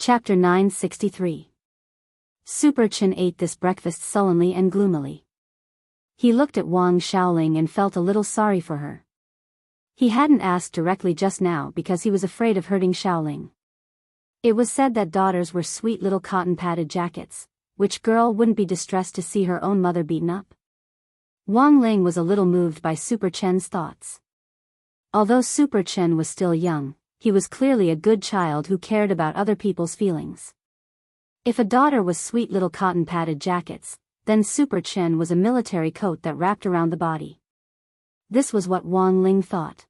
Chapter 963. Super Chen ate this breakfast sullenly and gloomily. He looked at Wang Xiaoling and felt a little sorry for her. He hadn't asked directly just now because he was afraid of hurting Xiaoling. It was said that daughters were sweet little cotton-padded jackets. Which girl wouldn't be distressed to see her own mother beaten up? Wang Ling was a little moved by Super Chen's thoughts. Although Super Chen was still young, he was clearly a good child who cared about other people's feelings. If a daughter was sweet little cotton-padded jackets, then Super Chen was a military coat that wrapped around the body. This was what Wang Ling thought.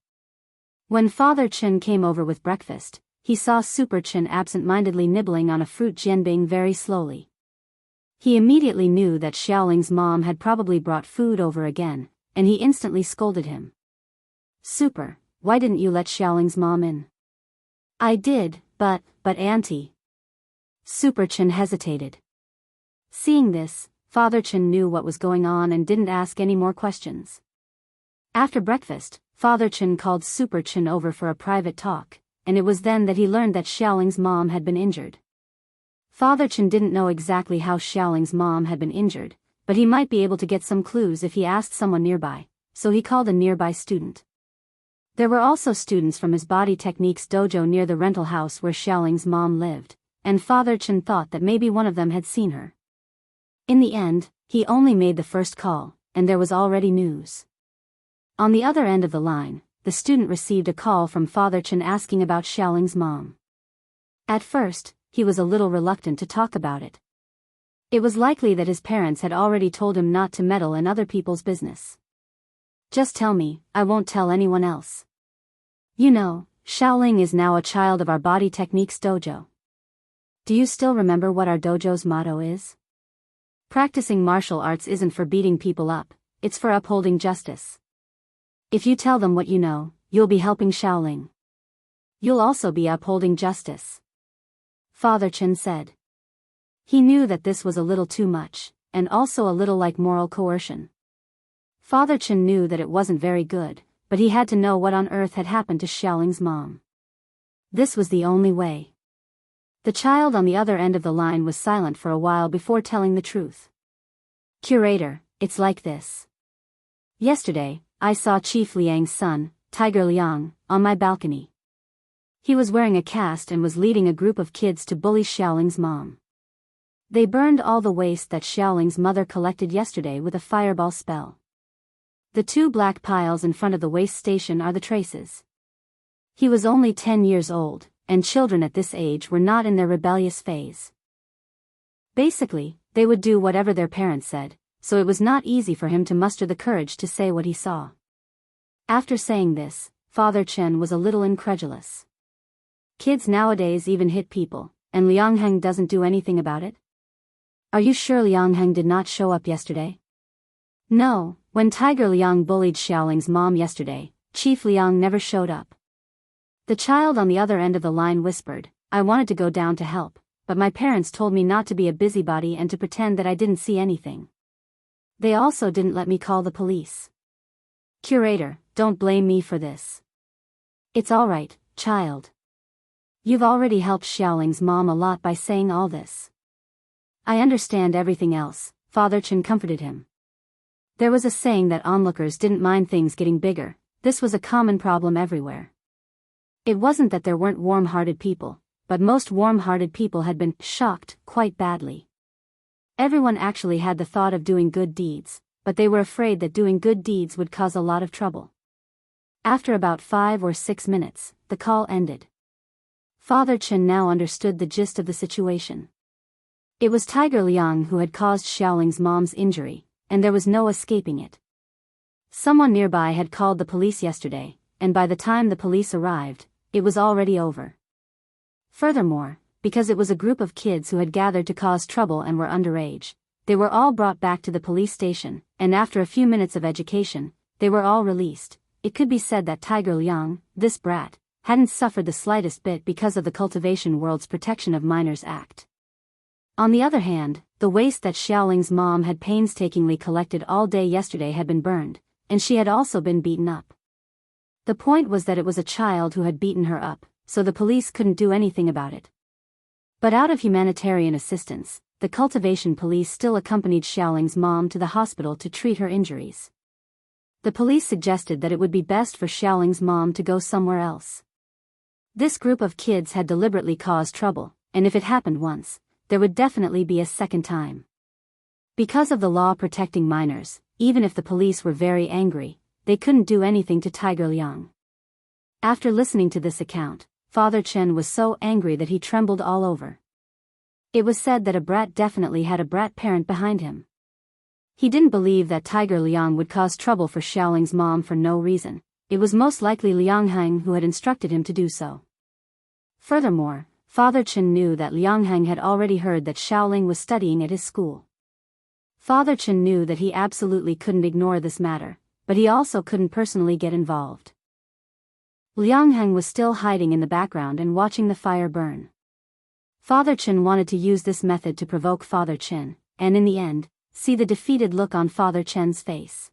When Father Chen came over with breakfast, he saw Super Chen absent-mindedly nibbling on a fruit jianbing very slowly. He immediately knew that Xiaoling's mom had probably brought food over again, and he instantly scolded him. Super, why didn't you let Xiaoling's mom in? I did, but Auntie. Super Chen hesitated. Seeing this, Father Chen knew what was going on and didn't ask any more questions. After breakfast, Father Chen called Super Chen over for a private talk, and it was then that he learned that Xiaoling's mom had been injured. Father Chen didn't know exactly how Xiaoling's mom had been injured, but he might be able to get some clues if he asked someone nearby, so he called a nearby student. There were also students from his body techniques dojo near the rental house where Xiaoling's mom lived, and Father Chen thought that maybe one of them had seen her. In the end, he only made the first call, and there was already news. On the other end of the line, the student received a call from Father Chen asking about Xiaoling's mom. At first, he was a little reluctant to talk about it. It was likely that his parents had already told him not to meddle in other people's business. Just tell me, I won't tell anyone else. You know, Xiaoling is now a child of our body techniques dojo. Do you still remember what our dojo's motto is? Practicing martial arts isn't for beating people up, it's for upholding justice. If you tell them what you know, you'll be helping Xiaoling. You'll also be upholding justice. Father Chen said. He knew that this was a little too much, and also a little like moral coercion. Father Chen knew that it wasn't very good, but he had to know what on earth had happened to Xiaoling's mom. This was the only way. The child on the other end of the line was silent for a while before telling the truth. Curator, it's like this. Yesterday, I saw Chief Liang's son, Tiger Liang, on my balcony. He was wearing a cast and was leading a group of kids to bully Xiaoling's mom. They burned all the waste that Xiaoling's mother collected yesterday with a fireball spell. The two black piles in front of the waste station are the traces. He was only 10 years old, and children at this age were not in their rebellious phase. Basically, they would do whatever their parents said, so it was not easy for him to muster the courage to say what he saw. After saying this, Father Chen was a little incredulous. Kids nowadays even hit people, and Liang Heng doesn't do anything about it? Are you sure Liang Heng did not show up yesterday? No, when Tiger Liang bullied Xiaoling's mom yesterday, Chief Liang never showed up. The child on the other end of the line whispered, I wanted to go down to help, but my parents told me not to be a busybody and to pretend that I didn't see anything. They also didn't let me call the police. Curator, don't blame me for this. It's all right, child. You've already helped Xiaoling's mom a lot by saying all this. I understand everything else, Father Chen comforted him. There was a saying that onlookers didn't mind things getting bigger. This was a common problem everywhere. It wasn't that there weren't warm-hearted people, but most warm-hearted people had been shocked quite badly. Everyone actually had the thought of doing good deeds, but they were afraid that doing good deeds would cause a lot of trouble. After about 5 or 6 minutes, the call ended. Father Chen now understood the gist of the situation. It was Tiger Liang who had caused Xiaoling's mom's injury, and there was no escaping it. Someone nearby had called the police yesterday, and by the time the police arrived, it was already over. Furthermore, because it was a group of kids who had gathered to cause trouble and were underage, they were all brought back to the police station, and after a few minutes of education, they were all released. It could be said that Tiger Liang, this brat, hadn't suffered the slightest bit because of the Cultivation World's Protection of Minors Act. On the other hand, the waste that Xiaoling's mom had painstakingly collected all day yesterday had been burned, and she had also been beaten up. The point was that it was a child who had beaten her up, so the police couldn't do anything about it. But out of humanitarian assistance, the cultivation police still accompanied Xiaoling's mom to the hospital to treat her injuries. The police suggested that it would be best for Xiaoling's mom to go somewhere else. This group of kids had deliberately caused trouble, and if it happened once, there would definitely be a second time. Because of the law protecting minors, even if the police were very angry, they couldn't do anything to Tiger Liang. After listening to this account, Father Chen was so angry that he trembled all over. It was said that a brat definitely had a brat parent behind him. He didn't believe that Tiger Liang would cause trouble for Xiaoling's mom for no reason. It was most likely Liang Heng who had instructed him to do so. Furthermore, Father Chen knew that Liang Heng had already heard that Xiaoling was studying at his school. Father Chen knew that he absolutely couldn't ignore this matter, but he also couldn't personally get involved. Liang Heng was still hiding in the background and watching the fire burn. Father Chen wanted to use this method to provoke Father Chen, and in the end, see the defeated look on Father Chen's face.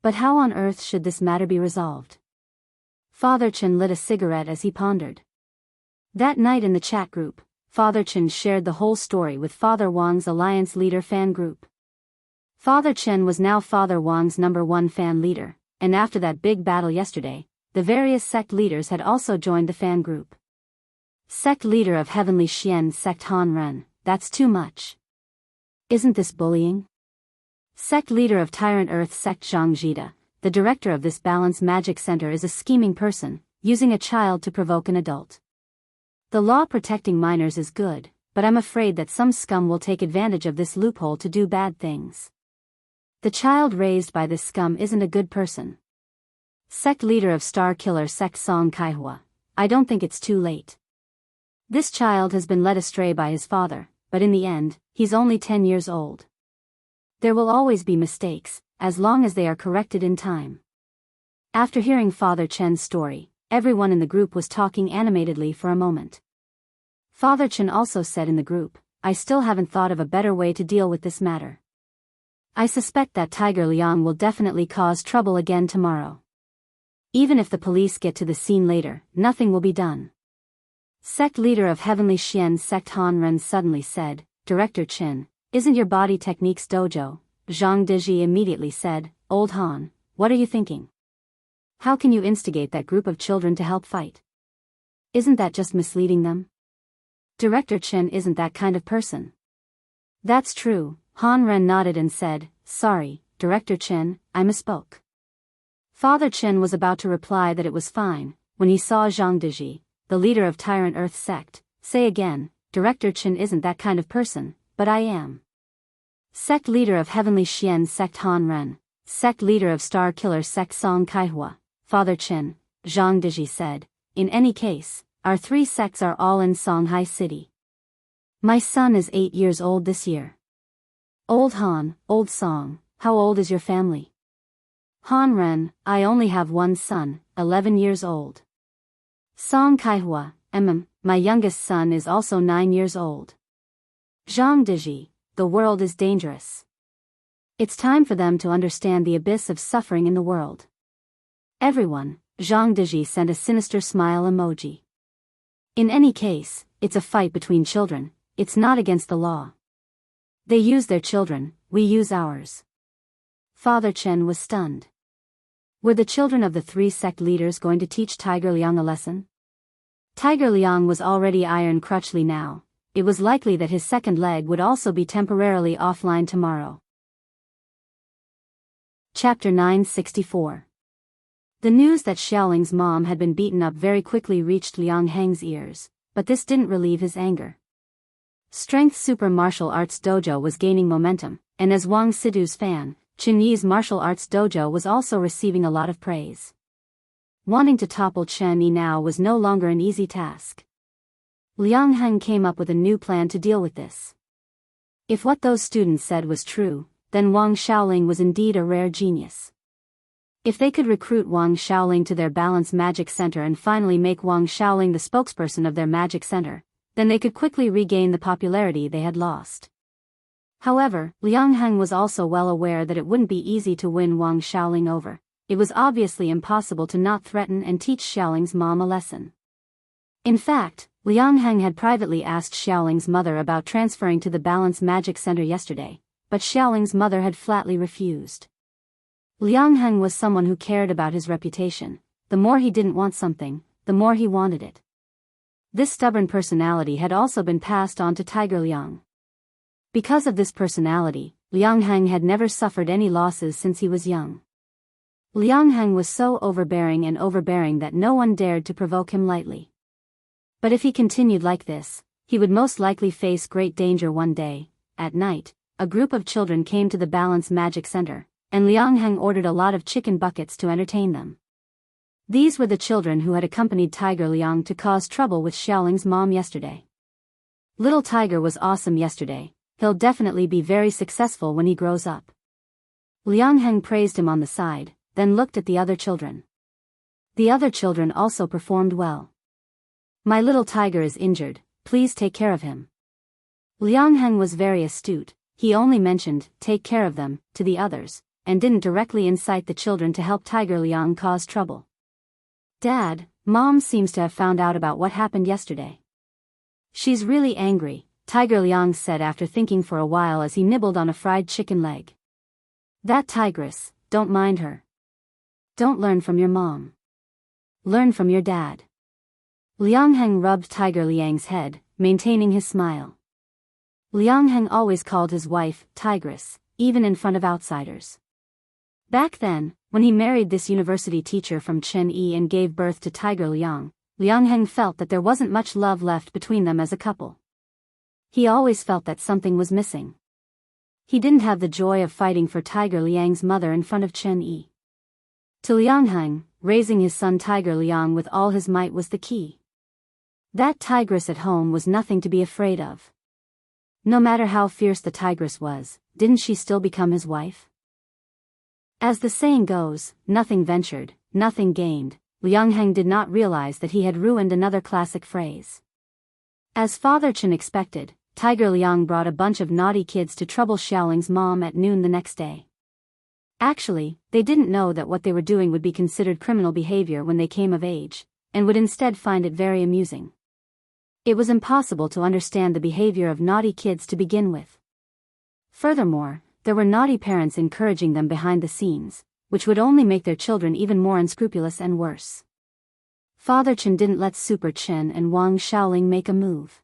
But how on earth should this matter be resolved? Father Chen lit a cigarette as he pondered. That night in the chat group, Father Chen shared the whole story with Father Wang's Alliance Leader fan group. Father Chen was now Father Wang's #1 fan leader, and after that big battle yesterday, the various sect leaders had also joined the fan group. Sect leader of Heavenly Xian Sect Han Ren, that's too much. Isn't this bullying? Sect leader of Tyrant Earth Sect Zhang Jida, the director of this Balance Magic Center, is a scheming person, using a child to provoke an adult. The law protecting minors is good, but I'm afraid that some scum will take advantage of this loophole to do bad things. The child raised by this scum isn't a good person. Sect leader of Star Killer Sect Song Kaihua, I don't think it's too late. This child has been led astray by his father, but in the end, he's only 10 years old. There will always be mistakes, as long as they are corrected in time. After hearing Father Chen's story, everyone in the group was talking animatedly for a moment. Father Chen also said in the group, I still haven't thought of a better way to deal with this matter. I suspect that Tiger Liang will definitely cause trouble again tomorrow. Even if the police get to the scene later, nothing will be done. Sect leader of Heavenly Xian Sect Han Ren suddenly said, Director Chen, isn't your body techniques dojo? Zhang Diji immediately said, Old Han, what are you thinking? How can you instigate that group of children to help fight? Isn't that just misleading them? Director Chen isn't that kind of person. That's true, Han Ren nodded and said, Sorry, Director Chen, I misspoke. Father Chen was about to reply that it was fine, when he saw Zhang Diji, the leader of Tyrant Earth Sect, say again, Director Chen isn't that kind of person, but I am. Sect leader of Heavenly Xian Sect Han Ren, Sect leader of Star Killer Sect Song Kaihua, Father Chen, Zhang Diji said, In any case, our 3 sects are all in Songhai City. My son is 8 years old this year. Old Han, Old Song, how old is your family? Han Ren, I only have one son, 11 years old. Song Kaihua, my youngest son is also 9 years old. Zhang Diji, the world is dangerous. It's time for them to understand the abyss of suffering in the world. Everyone, Zhang Diji sent a sinister smile emoji. In any case, it's a fight between children, it's not against the law. They use their children, we use ours. Father Chen was stunned. Were the children of the 3 sect leaders going to teach Tiger Liang a lesson? Tiger Liang was already iron crutchly now. It was likely that his second leg would also be temporarily offline tomorrow. Chapter 964. The news that Xiaoling's mom had been beaten up very quickly reached Liang Heng's ears, but this didn't relieve his anger. Strength Super Martial Arts Dojo was gaining momentum, and as Wang Sidu's fan, Chen Yi's martial arts dojo was also receiving a lot of praise. Wanting to topple Chen Yi now was no longer an easy task. Liang Heng came up with a new plan to deal with this. If what those students said was true, then Wang Xiaoling was indeed a rare genius. If they could recruit Wang Xiaoling to their Balance Magic Center and finally make Wang Xiaoling the spokesperson of their magic center, then they could quickly regain the popularity they had lost. However, Liang Heng was also well aware that it wouldn't be easy to win Wang Xiaoling over. It was obviously impossible to not threaten and teach Xiaoling's mom a lesson. In fact, Liang Heng had privately asked Xiaoling's mother about transferring to the Balance Magic Center yesterday, but Xiaoling's mother had flatly refused. Liang Heng was someone who cared about his reputation. The more he didn't want something, the more he wanted it. This stubborn personality had also been passed on to Tiger Liang. Because of this personality, Liang Heng had never suffered any losses since he was young. Liang Heng was so overbearing that no one dared to provoke him lightly. But if he continued like this, he would most likely face great danger one day. At night, a group of children came to the Balance Magic Center, and Liang Heng ordered a lot of chicken buckets to entertain them. These were the children who had accompanied Tiger Liang to cause trouble with Xiaoling's mom yesterday. Little Tiger was awesome yesterday. He'll definitely be very successful when he grows up. Liang Heng praised him on the side, then looked at the other children. The other children also performed well. My little Tiger is injured, please take care of him. Liang Heng was very astute. He only mentioned, take care of them, to the others, and didn't directly incite the children to help Tiger Liang cause trouble. Dad, Mom seems to have found out about what happened yesterday. She's really angry, Tiger Liang said after thinking for a while as he nibbled on a fried chicken leg. That tigress, don't mind her. Don't learn from your mom. Learn from your dad. Liang Heng rubbed Tiger Liang's head, maintaining his smile. Liang Heng always called his wife, Tigress, even in front of outsiders. Back then, when he married this university teacher from Chen Yi and gave birth to Tiger Liang, Liang Heng felt that there wasn't much love left between them as a couple. He always felt that something was missing. He didn't have the joy of fighting for Tiger Liang's mother in front of Chen Yi. To Liang Heng, raising his son Tiger Liang with all his might was the key. That tigress at home was nothing to be afraid of. No matter how fierce the tigress was, didn't she still become his wife? As the saying goes, nothing ventured, nothing gained. Liang Heng did not realize that he had ruined another classic phrase. As Father Chen expected, Tiger Liang brought a bunch of naughty kids to trouble Xiaoling's mom at noon the next day. Actually, they didn't know that what they were doing would be considered criminal behavior when they came of age, and would instead find it very amusing. It was impossible to understand the behavior of naughty kids to begin with. Furthermore, there were naughty parents encouraging them behind the scenes, which would only make their children even more unscrupulous and worse. Father Chen didn't let Super Chen and Wang Xiaoling make a move.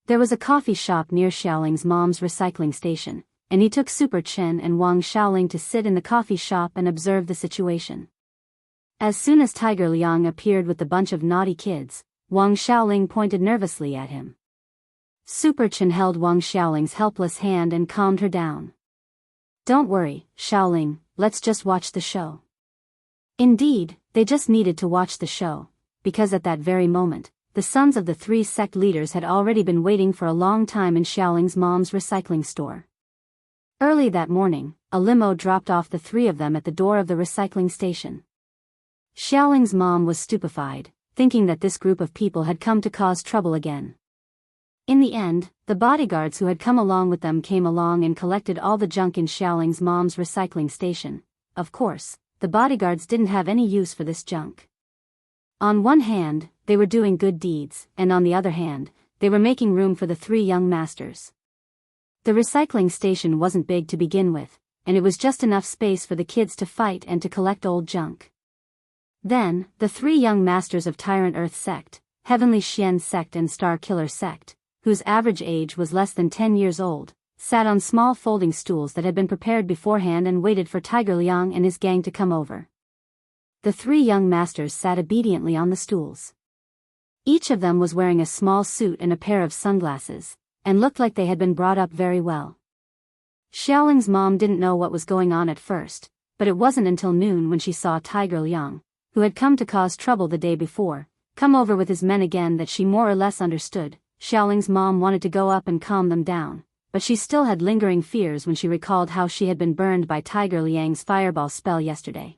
There was a coffee shop near Xiaoling's mom's recycling station, and he took Super Chen and Wang Xiaoling to sit in the coffee shop and observe the situation. As soon as Tiger Liang appeared with the bunch of naughty kids, Wang Xiaoling pointed nervously at him. Super Chen held Wang Xiaoling's helpless hand and calmed her down. Don't worry, Xiaoling, let's just watch the show. Indeed, they just needed to watch the show, because at that very moment, the sons of the three sect leaders had already been waiting for a long time in Xiaoling's mom's recycling store. Early that morning, a limo dropped off the three of them at the door of the recycling station. Xiaoling's mom was stupefied, thinking that this group of people had come to cause trouble again. In the end, the bodyguards who had come along with them came along and collected all the junk in Xiaoling's mom's recycling station. Of course, the bodyguards didn't have any use for this junk. On one hand, they were doing good deeds, and on the other hand, they were making room for the three young masters. The recycling station wasn't big to begin with, and it was just enough space for the kids to fight and to collect old junk. Then, the three young masters of Tyrant Earth sect, Heavenly Xian sect and Star Killer sect, whose average age was less than 10 years old, sat on small folding stools that had been prepared beforehand and waited for Tiger Liang and his gang to come over. The three young masters sat obediently on the stools. Each of them was wearing a small suit and a pair of sunglasses, and looked like they had been brought up very well. Xiaoling's mom didn't know what was going on at first, but it wasn't until noon when she saw Tiger Liang, who had come to cause trouble the day before, come over with his men again that she more or less understood. Xiaoling's mom wanted to go up and calm them down, but she still had lingering fears when she recalled how she had been burned by Tiger Liang's fireball spell yesterday.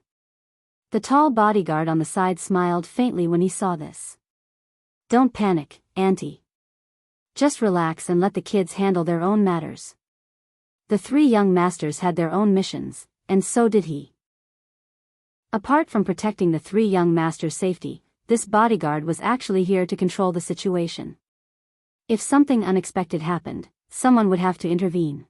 The tall bodyguard on the side smiled faintly when he saw this. Don't panic, Auntie. Just relax and let the kids handle their own matters. The three young masters had their own missions, and so did he. Apart from protecting the three young masters' safety, this bodyguard was actually here to control the situation. If something unexpected happened, someone would have to intervene.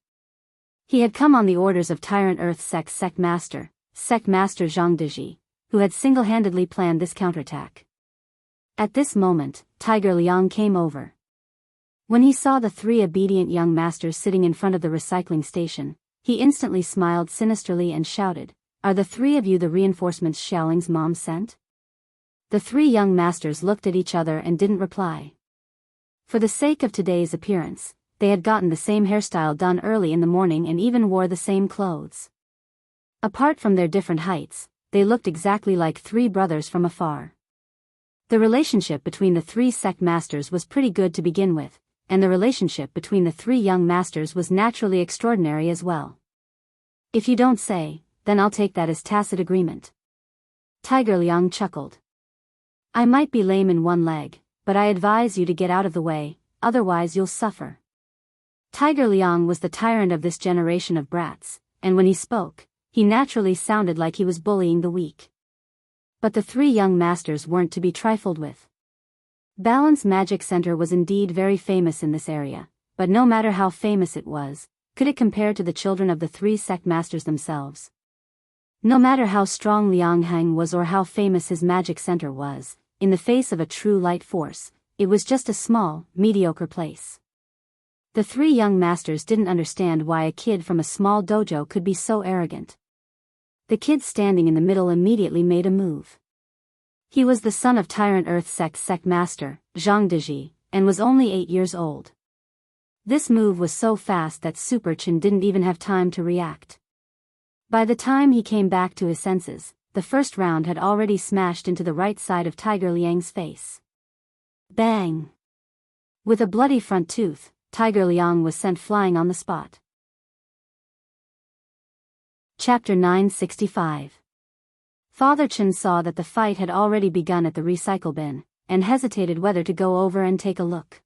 He had come on the orders of Tyrant Earth Sect Master Zhang Deji, who had single-handedly planned this counterattack. At this moment, Tiger Liang came over. When he saw the three obedient young masters sitting in front of the recycling station, he instantly smiled sinisterly and shouted, "Are the three of you the reinforcements Xiaoling's mom sent?" The three young masters looked at each other and didn't reply. For the sake of today's appearance, they had gotten the same hairstyle done early in the morning and even wore the same clothes. Apart from their different heights, they looked exactly like three brothers from afar. The relationship between the three sect masters was pretty good to begin with, and the relationship between the three young masters was naturally extraordinary as well. "If you don't say, then I'll take that as tacit agreement." Tiger Liang chuckled. "I might be lame in one leg, but I advise you to get out of the way, otherwise you'll suffer." Tiger Liang was the tyrant of this generation of brats, and when he spoke, he naturally sounded like he was bullying the weak. But the three young masters weren't to be trifled with. Balance Magic Center was indeed very famous in this area, but no matter how famous it was, could it compare to the children of the three sect masters themselves? No matter how strong Liang Heng was or how famous his magic center was, in the face of a true light force, it was just a small, mediocre place. The three young masters didn't understand why a kid from a small dojo could be so arrogant. The kid standing in the middle immediately made a move. He was the son of Tyrant Earth Sect Master Zhang Deji, and was only 8 years old. This move was so fast that Super Chen didn't even have time to react. By the time he came back to his senses, the first round had already smashed into the right side of Tiger Liang's face. Bang! With a bloody front tooth, Tiger Liang was sent flying on the spot. Chapter 965. Father Chen saw that the fight had already begun at the recycle bin, and hesitated whether to go over and take a look.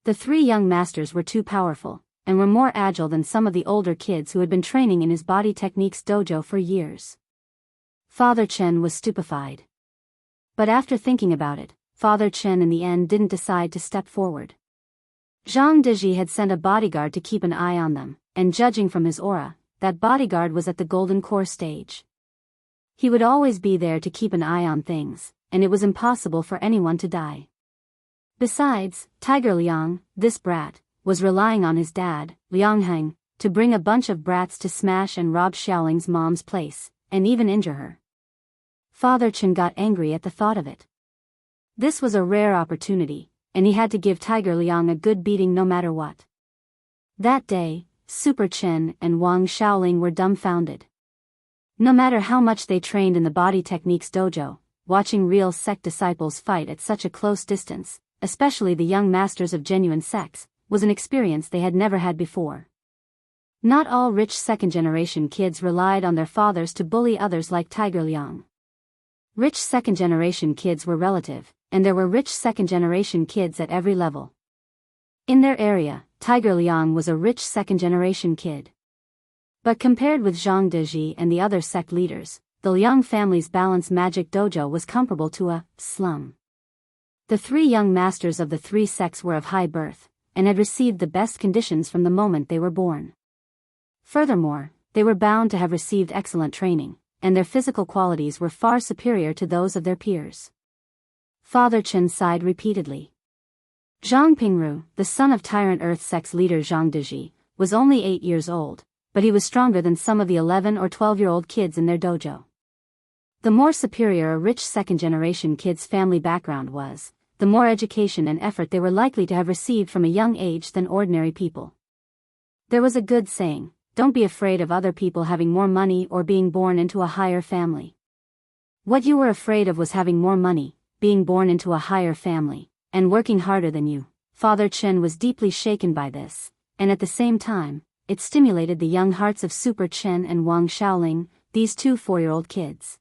The three young masters were too powerful, and were more agile than some of the older kids who had been training in his body techniques dojo for years. Father Chen was stupefied. But after thinking about it, Father Chen in the end didn't decide to step forward. Zhang Deji had sent a bodyguard to keep an eye on them, and judging from his aura, that bodyguard was at the golden core stage. He would always be there to keep an eye on things, and it was impossible for anyone to die. Besides, Tiger Liang, this brat, was relying on his dad, Liang Heng, to bring a bunch of brats to smash and rob Xiaoling's mom's place, and even injure her. Father Chen got angry at the thought of it. This was a rare opportunity, and he had to give Tiger Liang a good beating no matter what. That day, Super Chen and Wang Xiaoling were dumbfounded. No matter how much they trained in the body techniques dojo, watching real sect disciples fight at such a close distance, especially the young masters of genuine sects, was an experience they had never had before. Not all rich second-generation kids relied on their fathers to bully others like Tiger Liang. Rich second-generation kids were relative, and there were rich second-generation kids at every level. In their area, Tiger Liang was a rich second-generation kid. But compared with Zhang Deji and the other sect leaders, the Liang family's Balance Magic Dojo was comparable to a slum. The three young masters of the three sects were of high birth, and had received the best conditions from the moment they were born. Furthermore, they were bound to have received excellent training, and their physical qualities were far superior to those of their peers. Father Chen sighed repeatedly. Zhang Pingru, the son of Tyrant Earth Sect's leader Zhang Deji, was only 8 years old, but he was stronger than some of the 11 or 12-year-old kids in their dojo. The more superior a rich second-generation kid's family background was, the more education and effort they were likely to have received from a young age than ordinary people. There was a good saying, "Don't be afraid of other people having more money or being born into a higher family." What you were afraid of was having more money, being born into a higher family, and working harder than you. Father Chen was deeply shaken by this, and at the same time, it stimulated the young hearts of Super Chen and Wang Xiaoling, these two 4-year-old kids.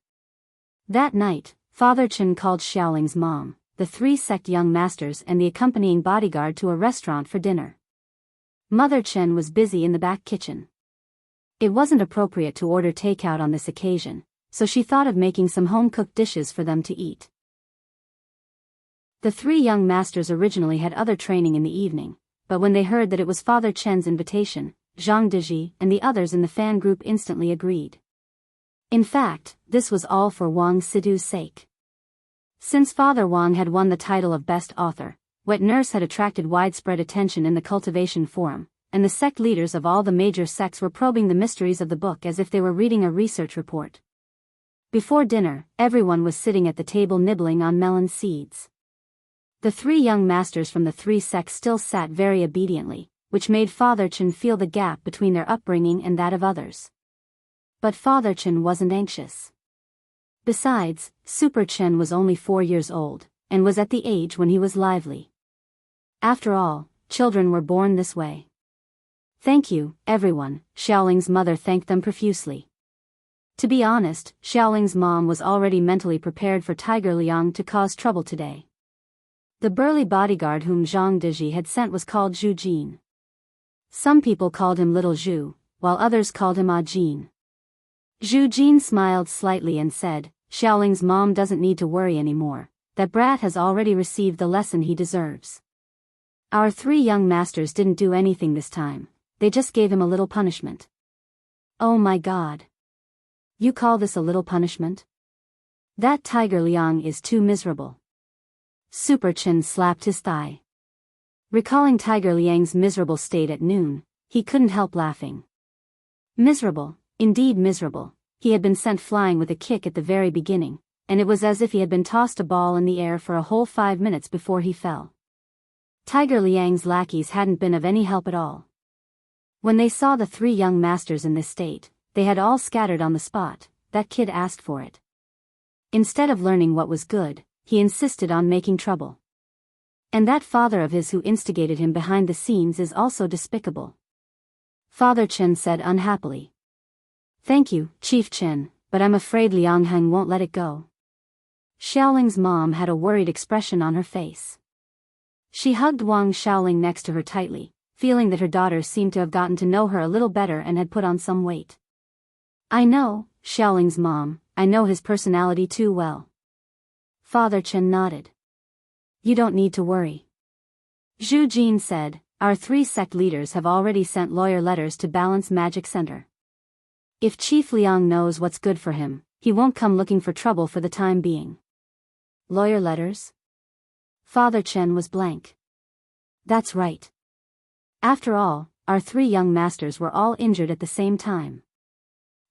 That night, Father Chen called Xiaoling's mom, the three sect young masters and the accompanying bodyguard to a restaurant for dinner. Mother Chen was busy in the back kitchen. It wasn't appropriate to order takeout on this occasion, so she thought of making some home-cooked dishes for them to eat. The three young masters originally had other training in the evening, but when they heard that it was Father Chen's invitation, Zhang Deji and the others in the fan group instantly agreed. In fact, this was all for Wang Sidu's sake. Since Father Wang had won the title of Best Author, Wet Nurse had attracted widespread attention in the cultivation forum, and the sect leaders of all the major sects were probing the mysteries of the book as if they were reading a research report. Before dinner, everyone was sitting at the table nibbling on melon seeds. The three young masters from the three sects still sat very obediently, which made Father Chen feel the gap between their upbringing and that of others. But Father Chen wasn't anxious. Besides, Super Chen was only 4 years old, and was at the age when he was lively. After all, children were born this way. Thank you, everyone, Xiaoling's mother thanked them profusely. To be honest, Xiaoling's mom was already mentally prepared for Tiger Liang to cause trouble today. The burly bodyguard whom Zhang Deji had sent was called Zhu Jin. Some people called him Little Zhu, while others called him Ah Jin. Zhu Jin smiled slightly and said, Xiaoling's mom doesn't need to worry anymore, that brat has already received the lesson he deserves. Our three young masters didn't do anything this time, they just gave him a little punishment. Oh my god. You call this a little punishment? That Tiger Liang is too miserable. Super Chen slapped his thigh. Recalling Tiger Liang's miserable state at noon, he couldn't help laughing. Miserable, indeed miserable, he had been sent flying with a kick at the very beginning, and it was as if he had been tossed a ball in the air for a whole 5 minutes before he fell. Tiger Liang's lackeys hadn't been of any help at all. When they saw the three young masters in this state, they had all scattered on the spot. That kid asked for it. Instead of learning what was good, he insisted on making trouble. And that father of his who instigated him behind the scenes is also despicable. Father Chen said unhappily. Thank you, Chief Chen, but I'm afraid Liang Heng won't let it go. Xiaoling's mom had a worried expression on her face. She hugged Wang Xiaoling next to her tightly, feeling that her daughter seemed to have gotten to know her a little better and had put on some weight. I know, Xiaoling's mom, I know his personality too well. Father Chen nodded. You don't need to worry. Zhu Jin said, our three sect leaders have already sent lawyer letters to Balance Magic Center. If Chief Liang knows what's good for him, he won't come looking for trouble for the time being. Lawyer letters? Father Chen was blank. That's right. After all, our three young masters were all injured at the same time.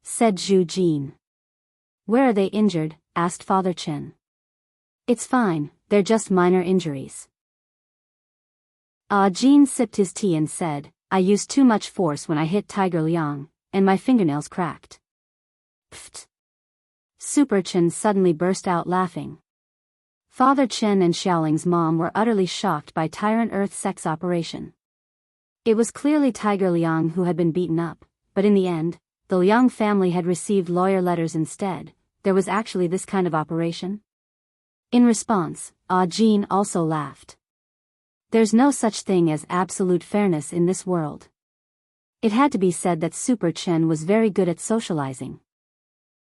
Said Zhu Jin. Where are they injured? Asked Father Chen. It's fine, they're just minor injuries. Ah Jin sipped his tea and said, I used too much force when I hit Tiger Liang, and my fingernails cracked. Pfft. Super Chen suddenly burst out laughing. Father Chen and Xiaoling's mom were utterly shocked by Tyrant Earth Sect's operation. It was clearly Tiger Liang who had been beaten up, but in the end, the Liang family had received lawyer letters instead. There was actually this kind of operation? In response, Ah Jin also laughed. There's no such thing as absolute fairness in this world. It had to be said that Super Chen was very good at socializing.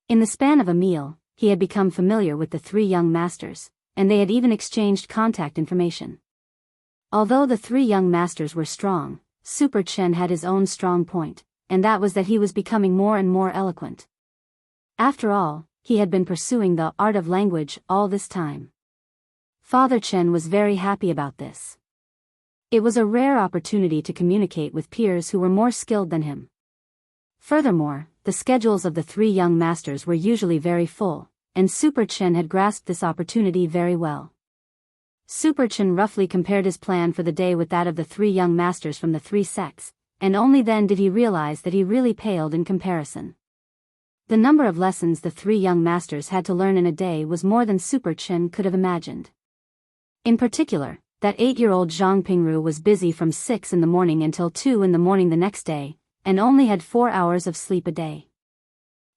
In the span of a meal, he had become familiar with the three young masters, and they had even exchanged contact information. Although the three young masters were strong, Super Chen had his own strong point, and that was that he was becoming more and more eloquent. After all, he had been pursuing the art of language all this time. Father Chen was very happy about this. It was a rare opportunity to communicate with peers who were more skilled than him. Furthermore, the schedules of the three young masters were usually very full, and Super Chen had grasped this opportunity very well. Super Chen roughly compared his plan for the day with that of the three young masters from the three sects, and only then did he realize that he really paled in comparison. The number of lessons the three young masters had to learn in a day was more than Super Chen could have imagined. In particular, that 8-year-old Zhang Pingru was busy from 6 in the morning until 2 in the morning the next day, and only had 4 hours of sleep a day.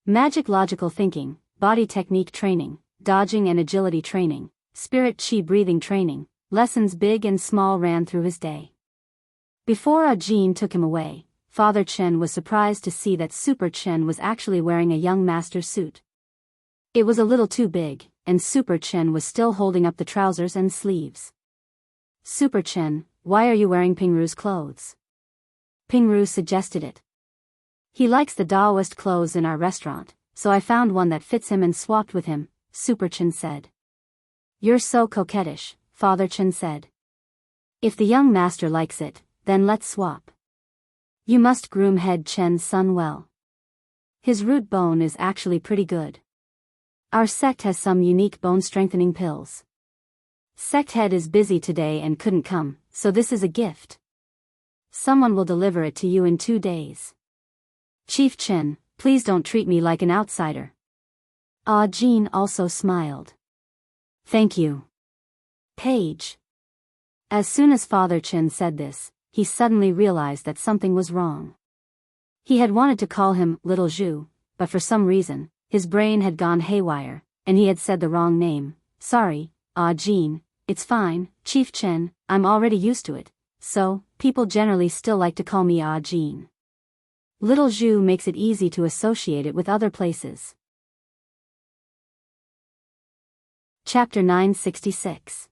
Magic logical thinking, body technique training, dodging and agility training, spirit chi breathing training, lessons big and small ran through his day. Before Ah Jin took him away, Father Chen was surprised to see that Super Chen was actually wearing a young master's suit. It was a little too big, and Super Chen was still holding up the trousers and sleeves. Super Chen, why are you wearing Pingru's clothes? Pingru suggested it. He likes the Daoist clothes in our restaurant, so I found one that fits him and swapped with him, Super Chen said. You're so coquettish, Father Chen said. If the young master likes it, then let's swap. You must groom Head Chen's son well. His root bone is actually pretty good. Our sect has some unique bone-strengthening pills. Sect head is busy today and couldn't come, so this is a gift. Someone will deliver it to you in 2 days. Chief Chen, please don't treat me like an outsider. Ah Jean also smiled. Thank you. Page. As soon as Father Chen said this, he suddenly realized that something was wrong. He had wanted to call him Little Zhu, but for some reason, his brain had gone haywire, and he had said the wrong name. Sorry, Ah Jean, it's fine, Chief Chen, I'm already used to it, so, people generally still like to call me Ah Jean. Little Zhu makes it easy to associate it with other places. Chapter 966.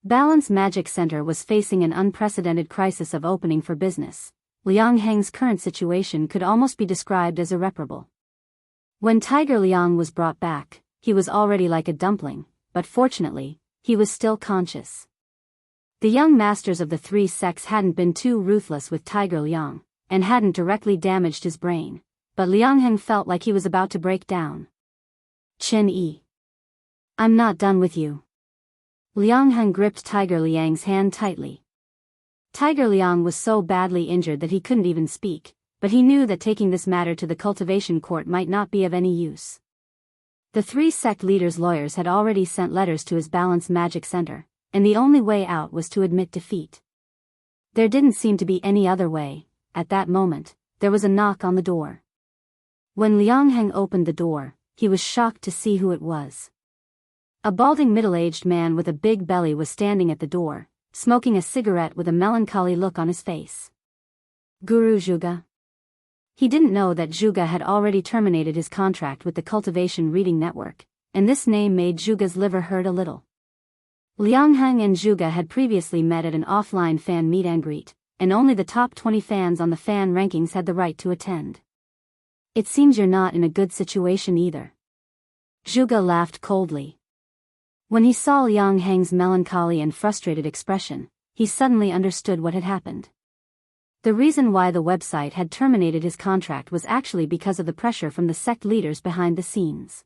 Balance Magic Center was facing an unprecedented crisis of opening for business. Liang Heng's current situation could almost be described as irreparable. When Tiger Liang was brought back, he was already like a dumpling, but fortunately, he was still conscious. The young masters of the 3 sects hadn't been too ruthless with Tiger Liang, and hadn't directly damaged his brain, but Liang Heng felt like he was about to break down. Chen Yi. I'm not done with you. Liang Heng gripped Tiger Liang's hand tightly. Tiger Liang was so badly injured that he couldn't even speak, but he knew that taking this matter to the cultivation court might not be of any use. The 3 sect leaders' lawyers had already sent letters to his Balance Magic Center, and the only way out was to admit defeat. There didn't seem to be any other way. At that moment, there was a knock on the door. When Liang Heng opened the door, he was shocked to see who it was. A balding middle-aged man with a big belly was standing at the door, smoking a cigarette with a melancholy look on his face. Guru Zhuge. He didn't know that Zhuge had already terminated his contract with the Cultivation Reading Network, and this name made Zhuge's liver hurt a little. Liang Heng and Zhuge had previously met at an offline fan meet and greet, and only the top 20 fans on the fan rankings had the right to attend. It seems you're not in a good situation either. Zhuge laughed coldly. When he saw Liang Heng's melancholy and frustrated expression, he suddenly understood what had happened. The reason why the website had terminated his contract was actually because of the pressure from the sect leaders behind the scenes.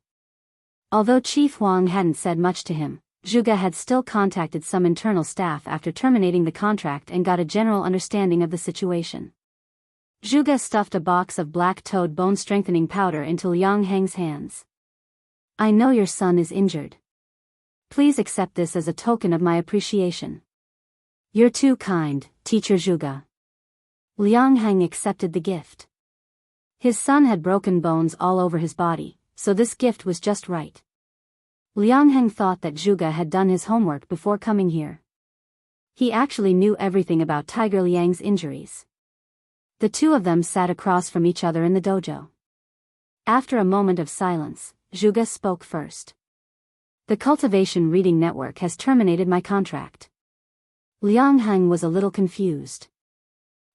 Although Chief Huang hadn't said much to him, Zhuge had still contacted some internal staff after terminating the contract and got a general understanding of the situation. Zhuge stuffed a box of black toad bone-strengthening powder into Liang Heng's hands. I know your son is injured. Please accept this as a token of my appreciation. You're too kind, Teacher Zhuge. Liang Heng accepted the gift. His son had broken bones all over his body, so this gift was just right. Liang Heng thought that Zhuge had done his homework before coming here. He actually knew everything about Tiger Liang's injuries. The two of them sat across from each other in the dojo. After a moment of silence, Zhuge spoke first. The Cultivation Reading Network has terminated my contract. Liang Heng was a little confused.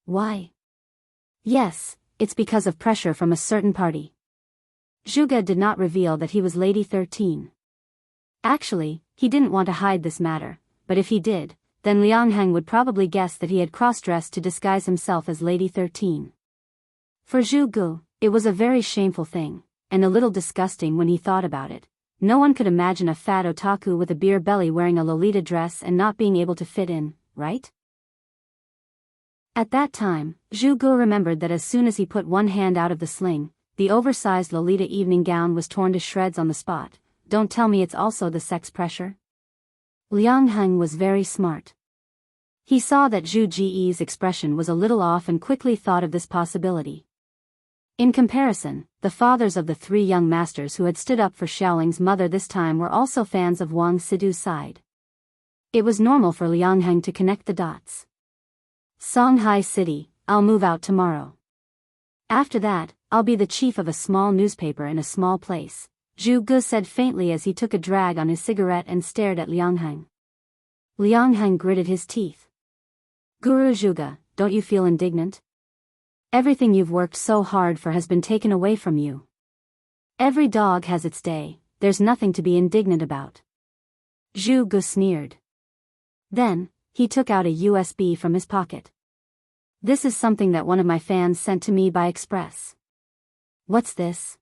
Why? Yes, it's because of pressure from a certain party. Zhuge did not reveal that he was Lady 13. Actually, he didn't want to hide this matter, but if he did, then Liang Heng would probably guess that he had cross-dressed to disguise himself as Lady 13. For Zhuge, it was a very shameful thing, and a little disgusting when he thought about it. No one could imagine a fat otaku with a beer belly wearing a Lolita dress and not being able to fit in, right? At that time, Zhuge remembered that as soon as he put one hand out of the sling, the oversized Lolita evening gown was torn to shreds on the spot. Don't tell me it's also the sex pressure? Liang Heng was very smart. He saw that Zhu Ji's expression was a little off and quickly thought of this possibility. In comparison, the fathers of the 3 young masters who had stood up for Xiaoling's mother this time were also fans of Wang Sidu's side. It was normal for Liang Heng to connect the dots. Songhai City, I'll move out tomorrow. After that, I'll be the chief of a small newspaper in a small place. Zhu Gu said faintly as he took a drag on his cigarette and stared at Liang Heng. Liang Heng gritted his teeth. Guru Zhuge, don't you feel indignant? Everything you've worked so hard for has been taken away from you. Every dog has its day, there's nothing to be indignant about. Zhu Gu sneered. Then, he took out a USB from his pocket. This is something that one of my fans sent to me by express. What's this?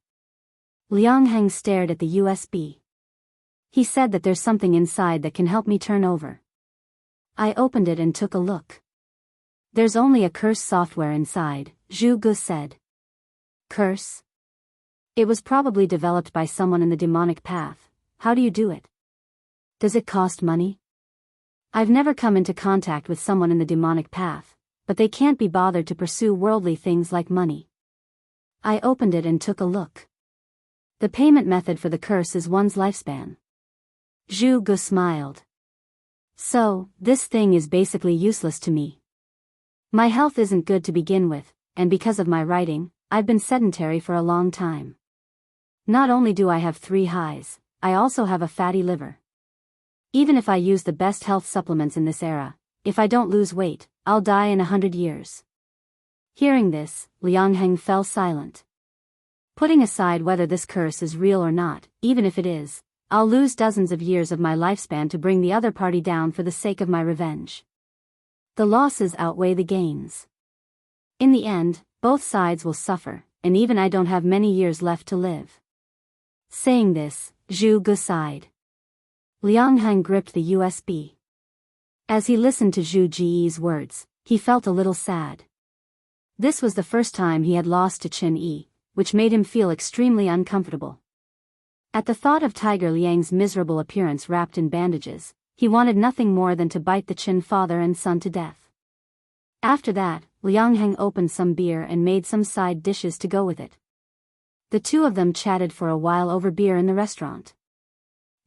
Liang Heng stared at the USB. He said that there's something inside that can help me turn over. I opened it and took a look. There's only a curse software inside, Zhu Gu said. Curse? It was probably developed by someone in the demonic path. How do you do it? Does it cost money? I've never come into contact with someone in the demonic path, but they can't be bothered to pursue worldly things like money. I opened it and took a look. The payment method for the curse is one's lifespan. Zhu Gu smiled. So, this thing is basically useless to me. My health isn't good to begin with, and because of my writing, I've been sedentary for a long time. Not only do I have 3 highs, I also have a fatty liver. Even if I use the best health supplements in this era, if I don't lose weight, I'll die in 100 years. Hearing this, Liang Heng fell silent. Putting aside whether this curse is real or not, even if it is, I'll lose dozens of years of my lifespan to bring the other party down for the sake of my revenge. The losses outweigh the gains. In the end, both sides will suffer, and even I don't have many years left to live. Saying this, Zhu Gu sighed. Liang Heng gripped the USB. As he listened to Zhu Ji's words, he felt a little sad. This was the first time he had lost to Qin Yi, which made him feel extremely uncomfortable. At the thought of Tiger Liang's miserable appearance wrapped in bandages, he wanted nothing more than to bite the Qin father and son to death. After that, Liang Heng opened some beer and made some side dishes to go with it. The two of them chatted for a while over beer in the restaurant.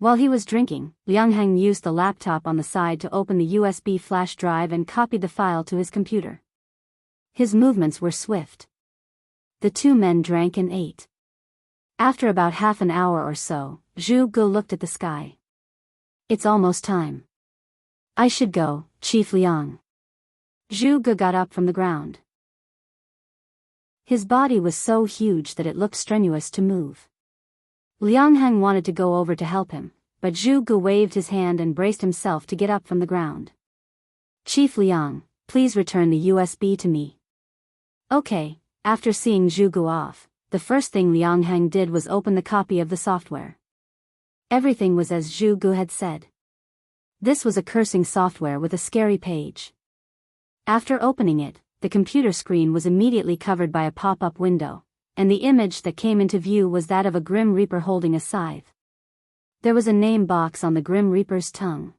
While he was drinking, Liang Heng used the laptop on the side to open the USB flash drive and copied the file to his computer. His movements were swift. The two men drank and ate. After about half an hour or so, Zhu Gu looked at the sky. It's almost time. I should go, Chief Liang. Zhu Gu got up from the ground. His body was so huge that it looked strenuous to move. Liang Heng wanted to go over to help him, but Zhu Gu waved his hand and braced himself to get up from the ground. Chief Liang, please return the USB to me. Okay. After seeing Zhu Gu off, the first thing Liang Heng did was open the copy of the software. Everything was as Zhu Gu had said. This was a cursing software with a scary page. After opening it, the computer screen was immediately covered by a pop-up window, and the image that came into view was that of a Grim Reaper holding a scythe. There was a name box on the Grim Reaper's tongue.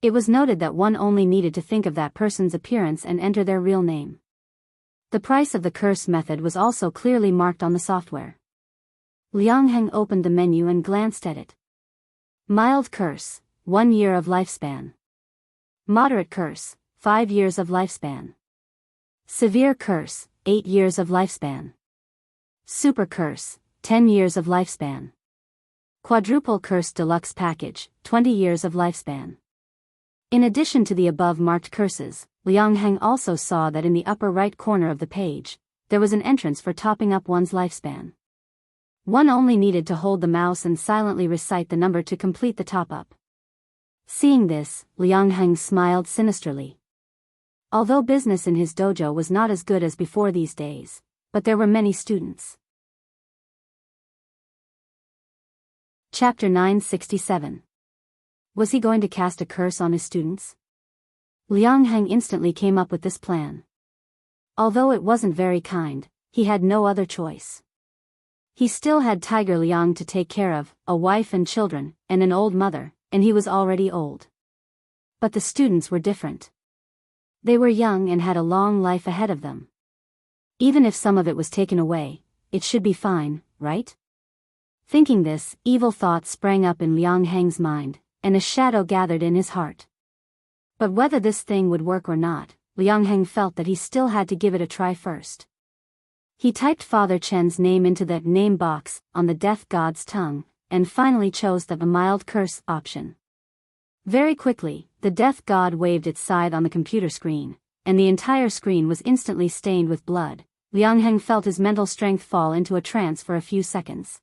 It was noted that one only needed to think of that person's appearance and enter their real name. The price of the curse method was also clearly marked on the software. Liang Heng opened the menu and glanced at it. Mild curse, 1 year of lifespan. Moderate curse, 5 years of lifespan. Severe curse, 8 years of lifespan. Super curse, 10 years of lifespan. Quadruple curse deluxe package, 20 years of lifespan. In addition to the above marked curses, Liang Heng also saw that in the upper right corner of the page, there was an entrance for topping up one's lifespan. One only needed to hold the mouse and silently recite the number to complete the top-up. Seeing this, Liang Heng smiled sinisterly. Although business in his dojo was not as good as before these days, but there were many students. Chapter 967. Was he going to cast a curse on his students? Liang Heng instantly came up with this plan. Although it wasn't very kind, he had no other choice. He still had Tiger Liang to take care of, a wife and children, and an old mother, and he was already old. But the students were different. They were young and had a long life ahead of them. Even if some of it was taken away, it should be fine, right? Thinking this, evil thoughts sprang up in Liang Heng's mind, and a shadow gathered in his heart. But whether this thing would work or not, Liang Heng felt that he still had to give it a try first. He typed Father Chen's name into the name box on the death god's tongue, and finally chose the mild curse option. Very quickly, the death god waved its scythe on the computer screen, and the entire screen was instantly stained with blood. Liang Heng felt his mental strength fall into a trance for a few seconds.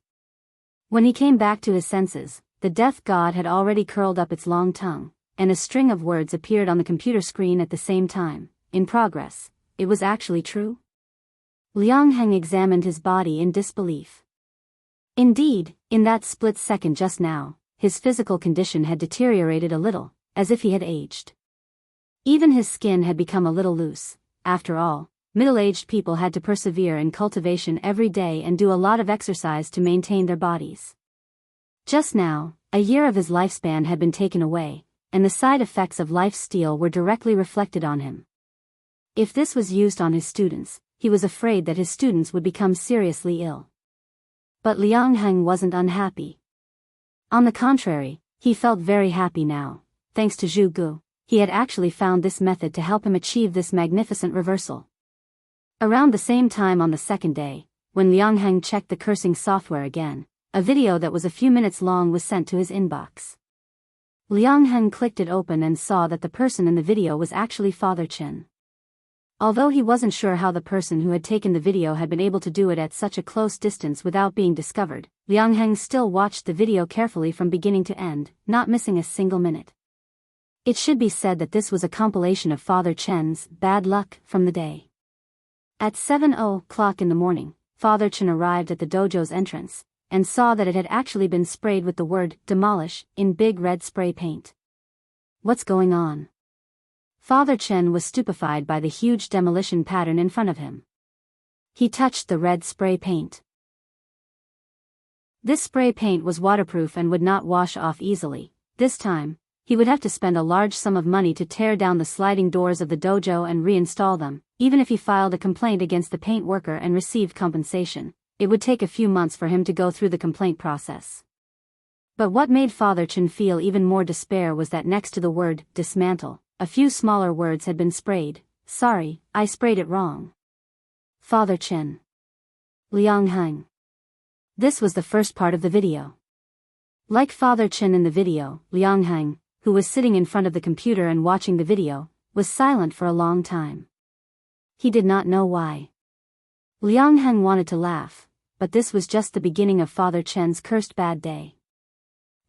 When he came back to his senses, the death god had already curled up its long tongue, and a string of words appeared on the computer screen at the same time. In progress. It was actually true? Liang Heng examined his body in disbelief. Indeed, in that split second just now, his physical condition had deteriorated a little, as if he had aged. Even his skin had become a little loose. After all, middle-aged people had to persevere in cultivation every day and do a lot of exercise to maintain their bodies. Just now, a year of his lifespan had been taken away, and the side effects of life's steel were directly reflected on him. If this was used on his students, he was afraid that his students would become seriously ill. But Liang Heng wasn't unhappy. On the contrary, he felt very happy now. Thanks to Zhu Gu, he had actually found this method to help him achieve this magnificent reversal. Around the same time on the second day, when Liang Heng checked the cursing software again, a video that was a few minutes long was sent to his inbox. Liang Heng clicked it open and saw that the person in the video was actually Father Chen. Although he wasn't sure how the person who had taken the video had been able to do it at such a close distance without being discovered, Liang Heng still watched the video carefully from beginning to end, not missing a single minute. It should be said that this was a compilation of Father Chen's bad luck from the day. At 7:00 in the morning, Father Chen arrived at the dojo's entrance, and saw that it had actually been sprayed with the word demolish in big red spray paint. What's going on? Father Chen was stupefied by the huge demolition pattern in front of him. He touched the red spray paint. This spray paint was waterproof and would not wash off easily. This time, he would have to spend a large sum of money to tear down the sliding doors of the dojo and reinstall them. Even if he filed a complaint against the paint worker and received compensation, it would take a few months for him to go through the complaint process. But what made Father Chen feel even more despair was that next to the word dismantle, a few smaller words had been sprayed. Sorry, I sprayed it wrong. Father Chen. Liang Heng. This was the first part of the video. Like Father Chen in the video, Liang Heng, who was sitting in front of the computer and watching the video, was silent for a long time. He did not know why. Liang Heng wanted to laugh, but this was just the beginning of Father Chen's cursed bad day.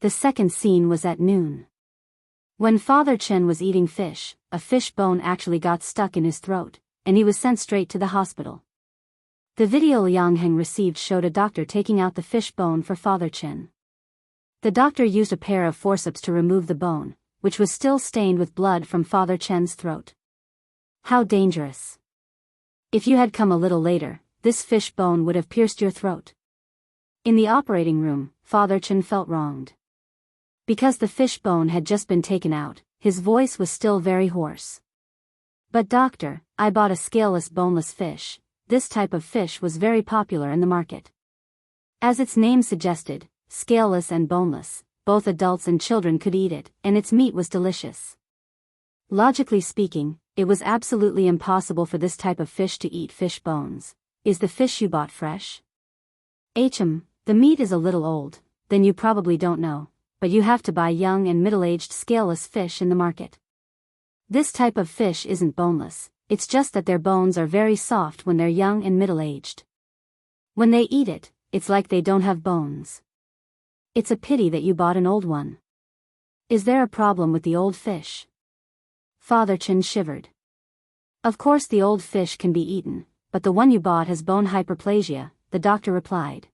The second scene was at noon. When Father Chen was eating fish, a fish bone actually got stuck in his throat, and he was sent straight to the hospital. The video Liang Heng received showed a doctor taking out the fish bone for Father Chen. The doctor used a pair of forceps to remove the bone, which was still stained with blood from Father Chen's throat. How dangerous. If you had come a little later, this fish bone would have pierced your throat. In the operating room, Father Chen felt wronged. Because the fish bone had just been taken out, his voice was still very hoarse. But doctor, I bought a scaleless boneless fish. This type of fish was very popular in the market. As its name suggested, scaleless and boneless, both adults and children could eat it, and its meat was delicious. Logically speaking, it was absolutely impossible for this type of fish to eat fish bones. Is the fish you bought fresh? The meat is a little old, then you probably don't know, but you have to buy young and middle-aged scaleless fish in the market. This type of fish isn't boneless, it's just that their bones are very soft when they're young and middle-aged. When they eat it, it's like they don't have bones. It's a pity that you bought an old one. Is there a problem with the old fish? Father Chen shivered. Of course the old fish can be eaten, but the one you bought has bone hyperplasia, the doctor replied.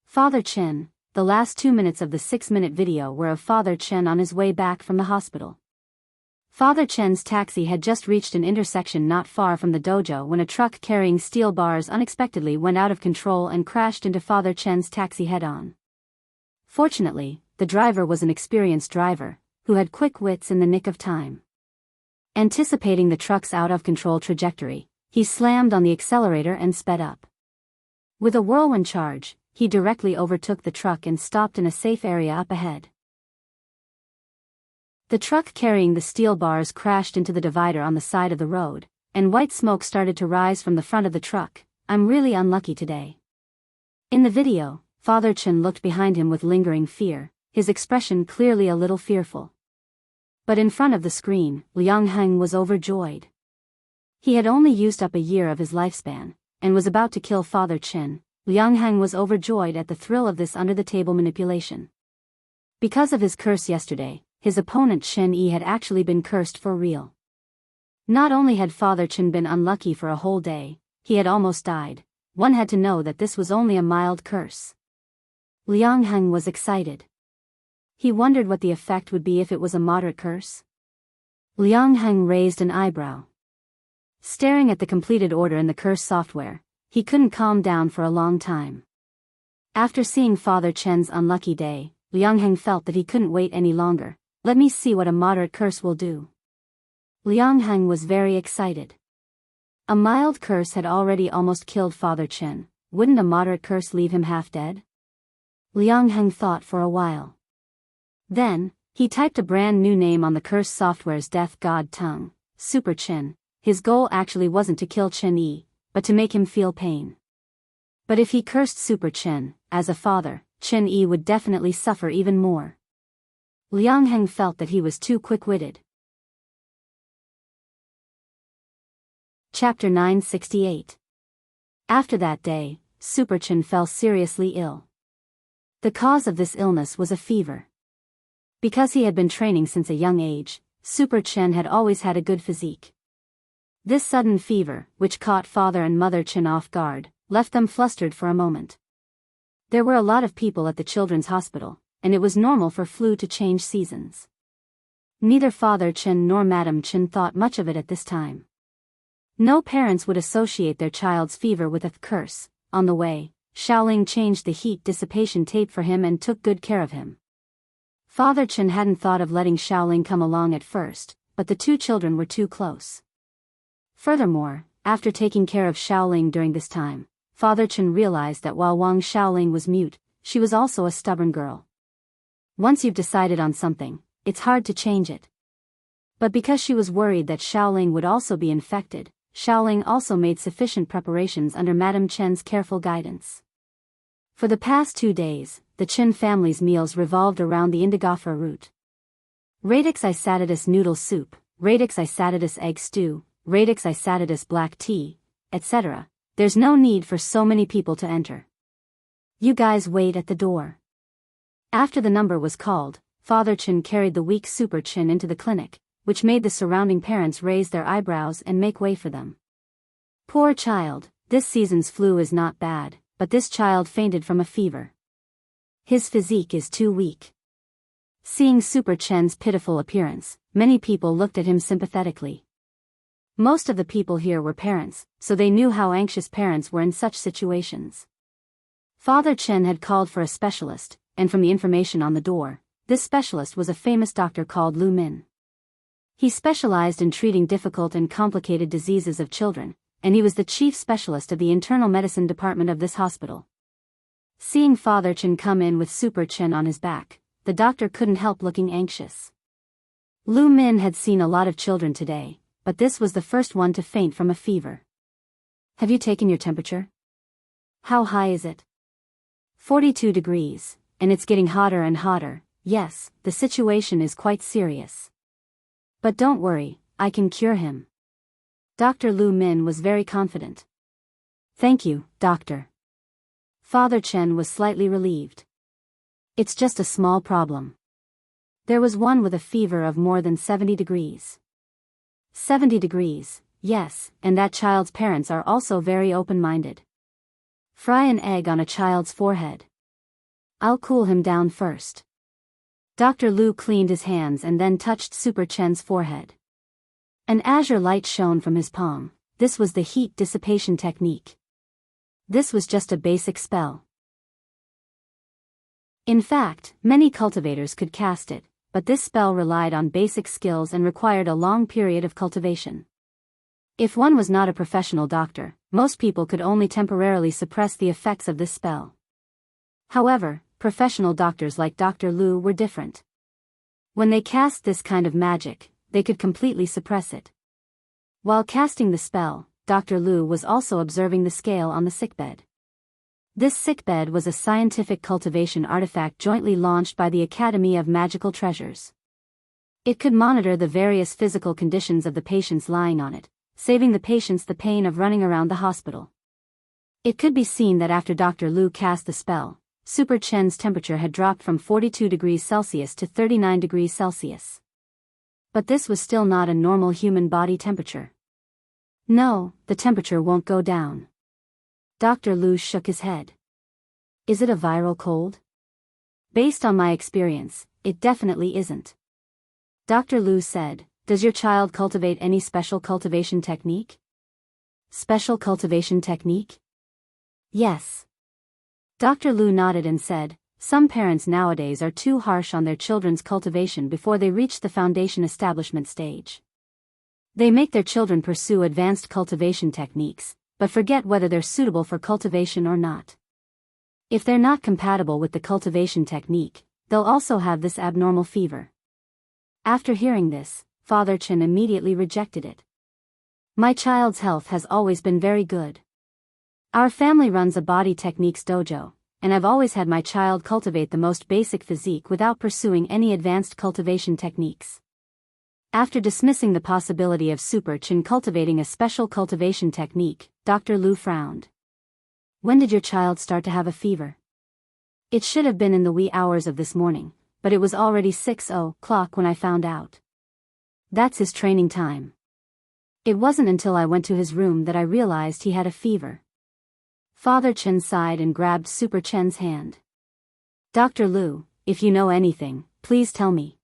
Father Chen, the last 2 minutes of the 6-minute video were of Father Chen on his way back from the hospital. Father Chen's taxi had just reached an intersection not far from the dojo when a truck carrying steel bars unexpectedly went out of control and crashed into Father Chen's taxi head-on. Fortunately, the driver was an experienced driver, who had quick wits in the nick of time. Anticipating the truck's out-of-control trajectory, he slammed on the accelerator and sped up. With a whirlwind charge, he directly overtook the truck and stopped in a safe area up ahead. The truck carrying the steel bars crashed into the divider on the side of the road, and white smoke started to rise from the front of the truck. I'm really unlucky today. In the video, Father Chen looked behind him with lingering fear, his expression clearly a little fearful. But in front of the screen, Liang Heng was overjoyed. He had only used up a year of his lifespan, and was about to kill Father Chen. Liang Heng was overjoyed at the thrill of this under-the-table manipulation. Because of his curse yesterday, his opponent Chen Yi had actually been cursed for real. Not only had Father Chen been unlucky for a whole day, he had almost died. One had to know that this was only a mild curse. Liang Heng was excited. He wondered what the effect would be if it was a moderate curse. Liang Heng raised an eyebrow. Staring at the completed order in the curse software, he couldn't calm down for a long time. After seeing Father Chen's unlucky day, Liang Heng felt that he couldn't wait any longer. Let me see what a moderate curse will do. Liang Heng was very excited. A mild curse had already almost killed Father Chen. Wouldn't a moderate curse leave him half dead? Liang Heng thought for a while. Then, he typed a brand new name on the curse software's death god tongue, Super Chen. His goal actually wasn't to kill Chen Yi, but to make him feel pain. But if he cursed Super Chen, as a father, Chen Yi would definitely suffer even more. Liang Heng felt that he was too quick-witted. Chapter 968. After that day, Super Chen fell seriously ill. The cause of this illness was a fever. Because he had been training since a young age, Super Chen had always had a good physique. This sudden fever, which caught Father and Mother Chen off guard, left them flustered for a moment. There were a lot of people at the children's hospital, and it was normal for flu to change seasons. Neither Father Chen nor Madam Chen thought much of it at this time. No parents would associate their child's fever with a curse. On the way, Xiaoling changed the heat dissipation tape for him and took good care of him. Father Chen hadn't thought of letting Xiaoling come along at first, but the two children were too close. Furthermore, after taking care of Xiaoling during this time, Father Chen realized that while Wang Xiaoling was mute, she was also a stubborn girl. Once you've decided on something, it's hard to change it. But because she was worried that Xiaoling would also be infected, Xiaoling also made sufficient preparations under Madame Chen's careful guidance. For the past 2 days, the Chen family's meals revolved around the indigofra root. Radix isatidus noodle soup, Radix isatidus egg stew, Radix isatidus black tea, etc. There's no need for so many people to enter. You guys wait at the door. After the number was called, Father Chen carried the weak Super Chen into the clinic, which made the surrounding parents raise their eyebrows and make way for them. Poor child, this season's flu is not bad, but this child fainted from a fever. His physique is too weak. Seeing Super Chen's pitiful appearance, many people looked at him sympathetically. Most of the people here were parents, so they knew how anxious parents were in such situations. Father Chen had called for a specialist, and from the information on the door, this specialist was a famous doctor called Lu Min. He specialized in treating difficult and complicated diseases of children, and he was the chief specialist of the internal medicine department of this hospital. Seeing Father Chen come in with Super Chen on his back, the doctor couldn't help looking anxious. Lu Min had seen a lot of children today, but this was the first one to faint from a fever. Have you taken your temperature? How high is it? 42 degrees, and it's getting hotter and hotter. Yes, the situation is quite serious. But don't worry, I can cure him. Dr. Lu Min was very confident. Thank you, doctor. Father Chen was slightly relieved. It's just a small problem. There was one with a fever of more than 70 degrees. 70 degrees, yes, and that child's parents are also very open-minded. Fry an egg on a child's forehead. I'll cool him down first. Dr. Lu cleaned his hands and then touched Super Chen's forehead. An azure light shone from his palm. This was the heat dissipation technique. This was just a basic spell. In fact, many cultivators could cast it, but this spell relied on basic skills and required a long period of cultivation. If one was not a professional doctor, most people could only temporarily suppress the effects of this spell. However, professional doctors like Dr. Lu were different. When they cast this kind of magic, they could completely suppress it. While casting the spell, Dr. Lu was also observing the scale on the sickbed. This sickbed was a scientific cultivation artifact jointly launched by the Academy of Magical Treasures. It could monitor the various physical conditions of the patients lying on it, saving the patients the pain of running around the hospital. It could be seen that after Dr. Lu cast the spell, Super Chen's temperature had dropped from 42 degrees Celsius to 39 degrees Celsius. But this was still not a normal human body temperature. No, the temperature won't go down. Dr. Lu shook his head. Is it a viral cold? Based on my experience, it definitely isn't. Dr. Lu said, does your child cultivate any special cultivation technique? Special cultivation technique? Yes. Dr. Lu nodded and said, some parents nowadays are too harsh on their children's cultivation before they reach the foundation establishment stage. They make their children pursue advanced cultivation techniques, but forget whether they're suitable for cultivation or not. If they're not compatible with the cultivation technique, they'll also have this abnormal fever. After hearing this, Father Chen immediately rejected it. My child's health has always been very good. Our family runs a body techniques dojo, and I've always had my child cultivate the most basic physique without pursuing any advanced cultivation techniques. After dismissing the possibility of Super Chen cultivating a special cultivation technique, Dr. Lu frowned. When did your child start to have a fever? It should have been in the wee hours of this morning, but it was already 6:00 when I found out. That's his training time. It wasn't until I went to his room that I realized he had a fever. Father Chen sighed and grabbed Super Chen's hand. Dr. Lu, if you know anything, please tell me.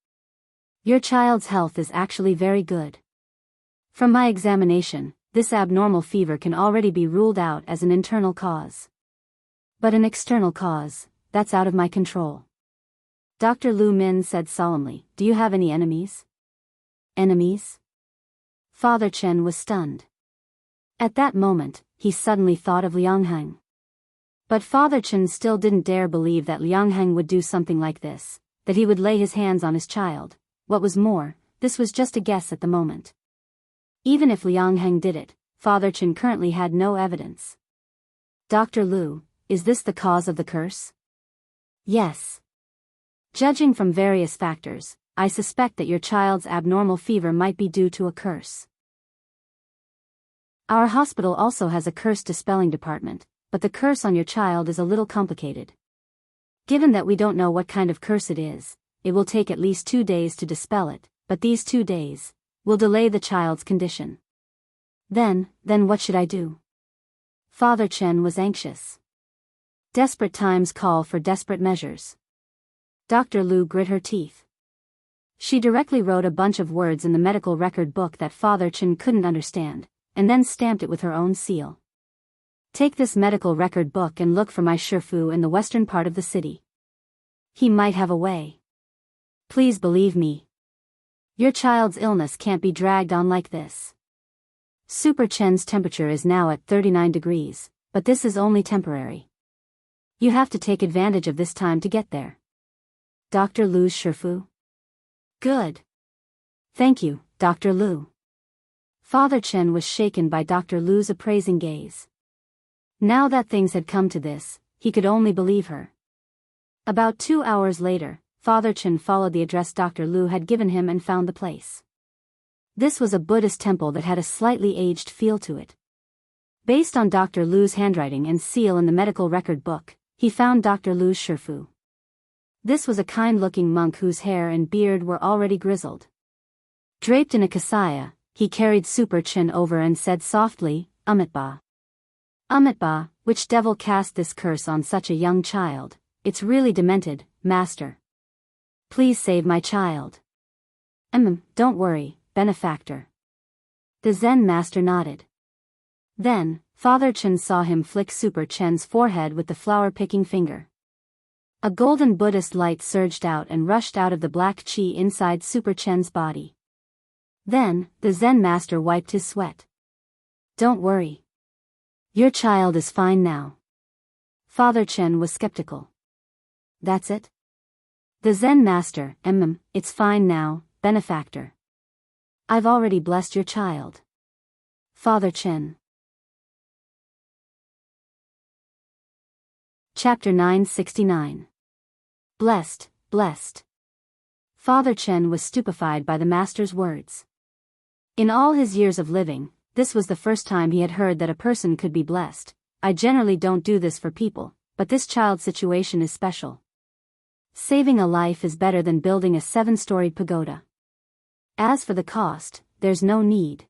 Your child's health is actually very good. From my examination, this abnormal fever can already be ruled out as an internal cause. But an external cause, that's out of my control. Dr. Lu Min said solemnly, do you have any enemies? Enemies? Father Chen was stunned. At that moment, he suddenly thought of Liang Heng. But Father Chen still didn't dare believe that Liang Heng would do something like this, that he would lay his hands on his child. What was more, this was just a guess at the moment. Even if Liang Heng did it, Father Chen currently had no evidence. Dr. Lu, is this the cause of the curse? Yes. Judging from various factors, I suspect that your child's abnormal fever might be due to a curse. Our hospital also has a curse dispelling department, but the curse on your child is a little complicated. Given that we don't know what kind of curse it is, it will take at least 2 days to dispel it, but these 2 days will delay the child's condition. Then what should I do? Father Chen was anxious. Desperate times call for desperate measures. Dr. Lu grit her teeth. She directly wrote a bunch of words in the medical record book that Father Chen couldn't understand, and then stamped it with her own seal. Take this medical record book and look for my Shifu in the western part of the city. He might have a way. Please believe me. Your child's illness can't be dragged on like this. Super Chen's temperature is now at 39 degrees, but this is only temporary. You have to take advantage of this time to get there. Dr. Lu's Shifu? Good. Thank you, Dr. Lu. Father Chen was shaken by Dr. Lu's appraising gaze. Now that things had come to this, he could only believe her. About 2 hours later, Father Chen followed the address Dr. Lu had given him and found the place. This was a Buddhist temple that had a slightly aged feel to it. Based on Dr. Lu's handwriting and seal in the medical record book, he found Dr. Lu's Shifu. This was a kind-looking monk whose hair and beard were already grizzled. Draped in a kasaya, he carried Super Chen over and said softly, Amitabha. Amitabha, which devil cast this curse on such a young child? It's really demented, master. Please save my child. Don't worry, benefactor. The Zen master nodded. Then, Father Chen saw him flick Super Chen's forehead with the flower-picking finger. A golden Buddhist light surged out and rushed out of the black chi inside Super Chen's body. Then, the Zen master wiped his sweat. Don't worry. Your child is fine now. Father Chen was skeptical. That's it? The Zen master, it's fine now, benefactor. I've already blessed your child. Father Chen. Chapter 969. Blessed, blessed. Father Chen was stupefied by the master's words. In all his years of living, this was the first time he had heard that a person could be blessed. I generally don't do this for people, but this child's situation is special. Saving a life is better than building a 7-storied pagoda. As for the cost, there's no need.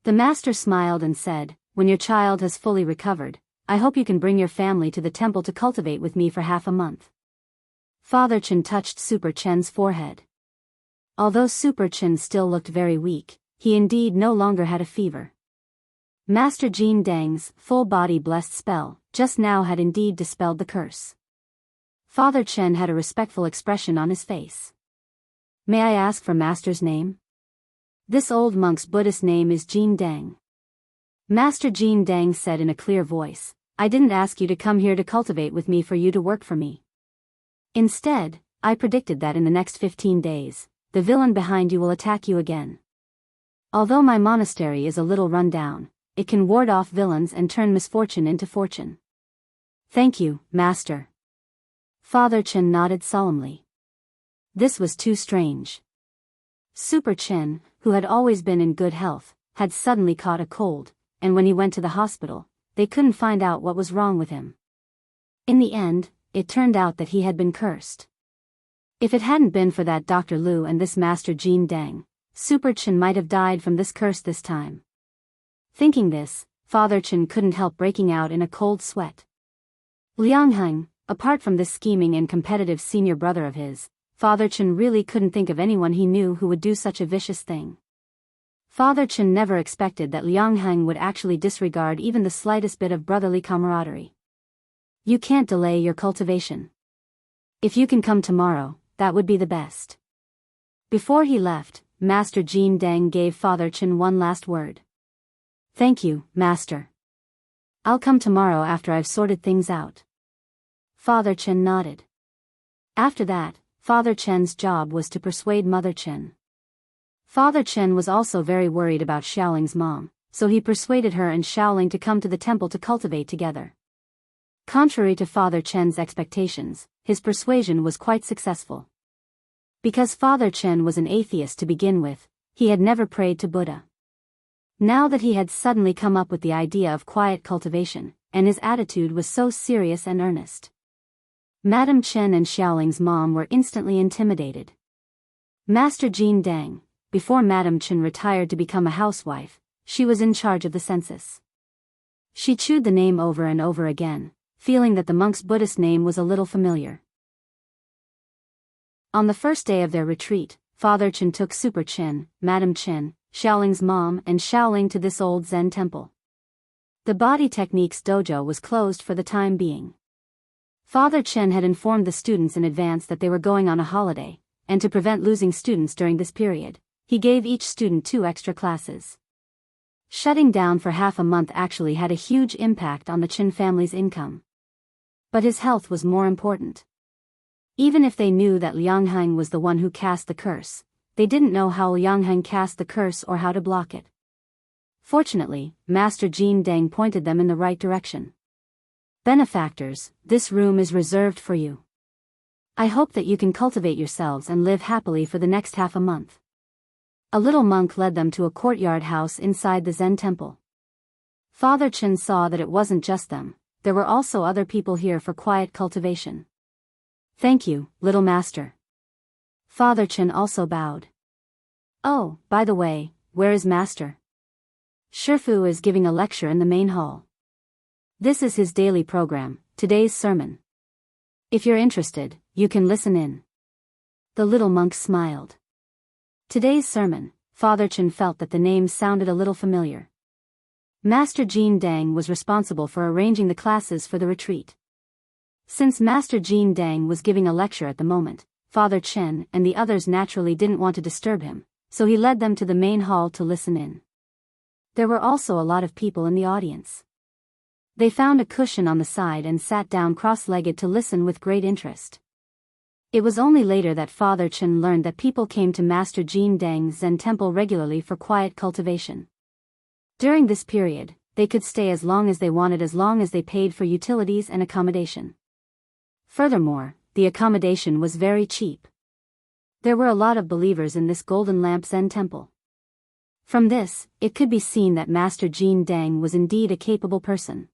The master smiled and said, when your child has fully recovered, I hope you can bring your family to the temple to cultivate with me for half a month. Father Chen touched Super Chen's forehead. Although Super Chen still looked very weak, he indeed no longer had a fever. Master Jin Dang's full-body blessed spell just now had indeed dispelled the curse. Father Chen had a respectful expression on his face. May I ask for Master's name? This old monk's Buddhist name is Jin Dang. Master Jin Dang said in a clear voice, I didn't ask you to come here to cultivate with me for you to work for me. Instead, I predicted that in the next 15 days, the villain behind you will attack you again. Although my monastery is a little run down, it can ward off villains and turn misfortune into fortune. Thank you, Master. Father Chen nodded solemnly. This was too strange. Super Chen, who had always been in good health, had suddenly caught a cold, and when he went to the hospital, they couldn't find out what was wrong with him. In the end, it turned out that he had been cursed. If it hadn't been for that Dr. Lu and this Master Jin Dang, Super Chen might have died from this curse this time. Thinking this, Father Chen couldn't help breaking out in a cold sweat. Liang Heng, apart from this scheming and competitive senior brother of his, Father Chen really couldn't think of anyone he knew who would do such a vicious thing. Father Chen never expected that Liang Heng would actually disregard even the slightest bit of brotherly camaraderie. You can't delay your cultivation. If you can come tomorrow, that would be the best. Before he left, Master Jin Dang gave Father Chen one last word. Thank you, Master. I'll come tomorrow after I've sorted things out. Father Chen nodded. After that, Father Chen's job was to persuade Mother Chen. Father Chen was also very worried about Xiaoling's mom, so he persuaded her and Xiaoling to come to the temple to cultivate together. Contrary to Father Chen's expectations, his persuasion was quite successful. Because Father Chen was an atheist to begin with, he had never prayed to Buddha. Now that he had suddenly come up with the idea of quiet cultivation, and his attitude was so serious and earnest, Madame Chen and Xiaoling's mom were instantly intimidated. Master Jin Dang, before Madame Chen retired to become a housewife, she was in charge of the census. She chewed the name over and over again, feeling that the monk's Buddhist name was a little familiar. On the first day of their retreat, Father Chen took Super Chen, Madame Chen, Xiaoling's mom and Xiaoling to this old Zen temple. The body techniques dojo was closed for the time being. Father Chen had informed the students in advance that they were going on a holiday, and to prevent losing students during this period, he gave each student 2 extra classes. Shutting down for half a month actually had a huge impact on the Chen family's income. But his health was more important. Even if they knew that Liang Heng was the one who cast the curse, they didn't know how Liang Heng cast the curse or how to block it. Fortunately, Master Jin Dang pointed them in the right direction. Benefactors, this room is reserved for you. I hope that you can cultivate yourselves and live happily for the next half a month. A little monk led them to a courtyard house inside the Zen temple. Father Chen saw that it wasn't just them, there were also other people here for quiet cultivation. Thank you, little master. Father Chen also bowed. Oh, by the way, where is Master? Shifu is giving a lecture in the main hall. This is his daily program, today's sermon. If you're interested, you can listen in. The little monk smiled. Today's sermon, Father Chen felt that the name sounded a little familiar. Master Jin Dang was responsible for arranging the classes for the retreat. Since Master Jin Dang was giving a lecture at the moment, Father Chen and the others naturally didn't want to disturb him, so he led them to the main hall to listen in. There were also a lot of people in the audience. They found a cushion on the side and sat down cross-legged to listen with great interest. It was only later that Father Chen learned that people came to Master Jin Dang's Zen temple regularly for quiet cultivation. During this period, they could stay as long as they wanted as long as they paid for utilities and accommodation. Furthermore, the accommodation was very cheap. There were a lot of believers in this Golden Lamp Zen temple. From this, it could be seen that Master Jean Deng was indeed a capable person.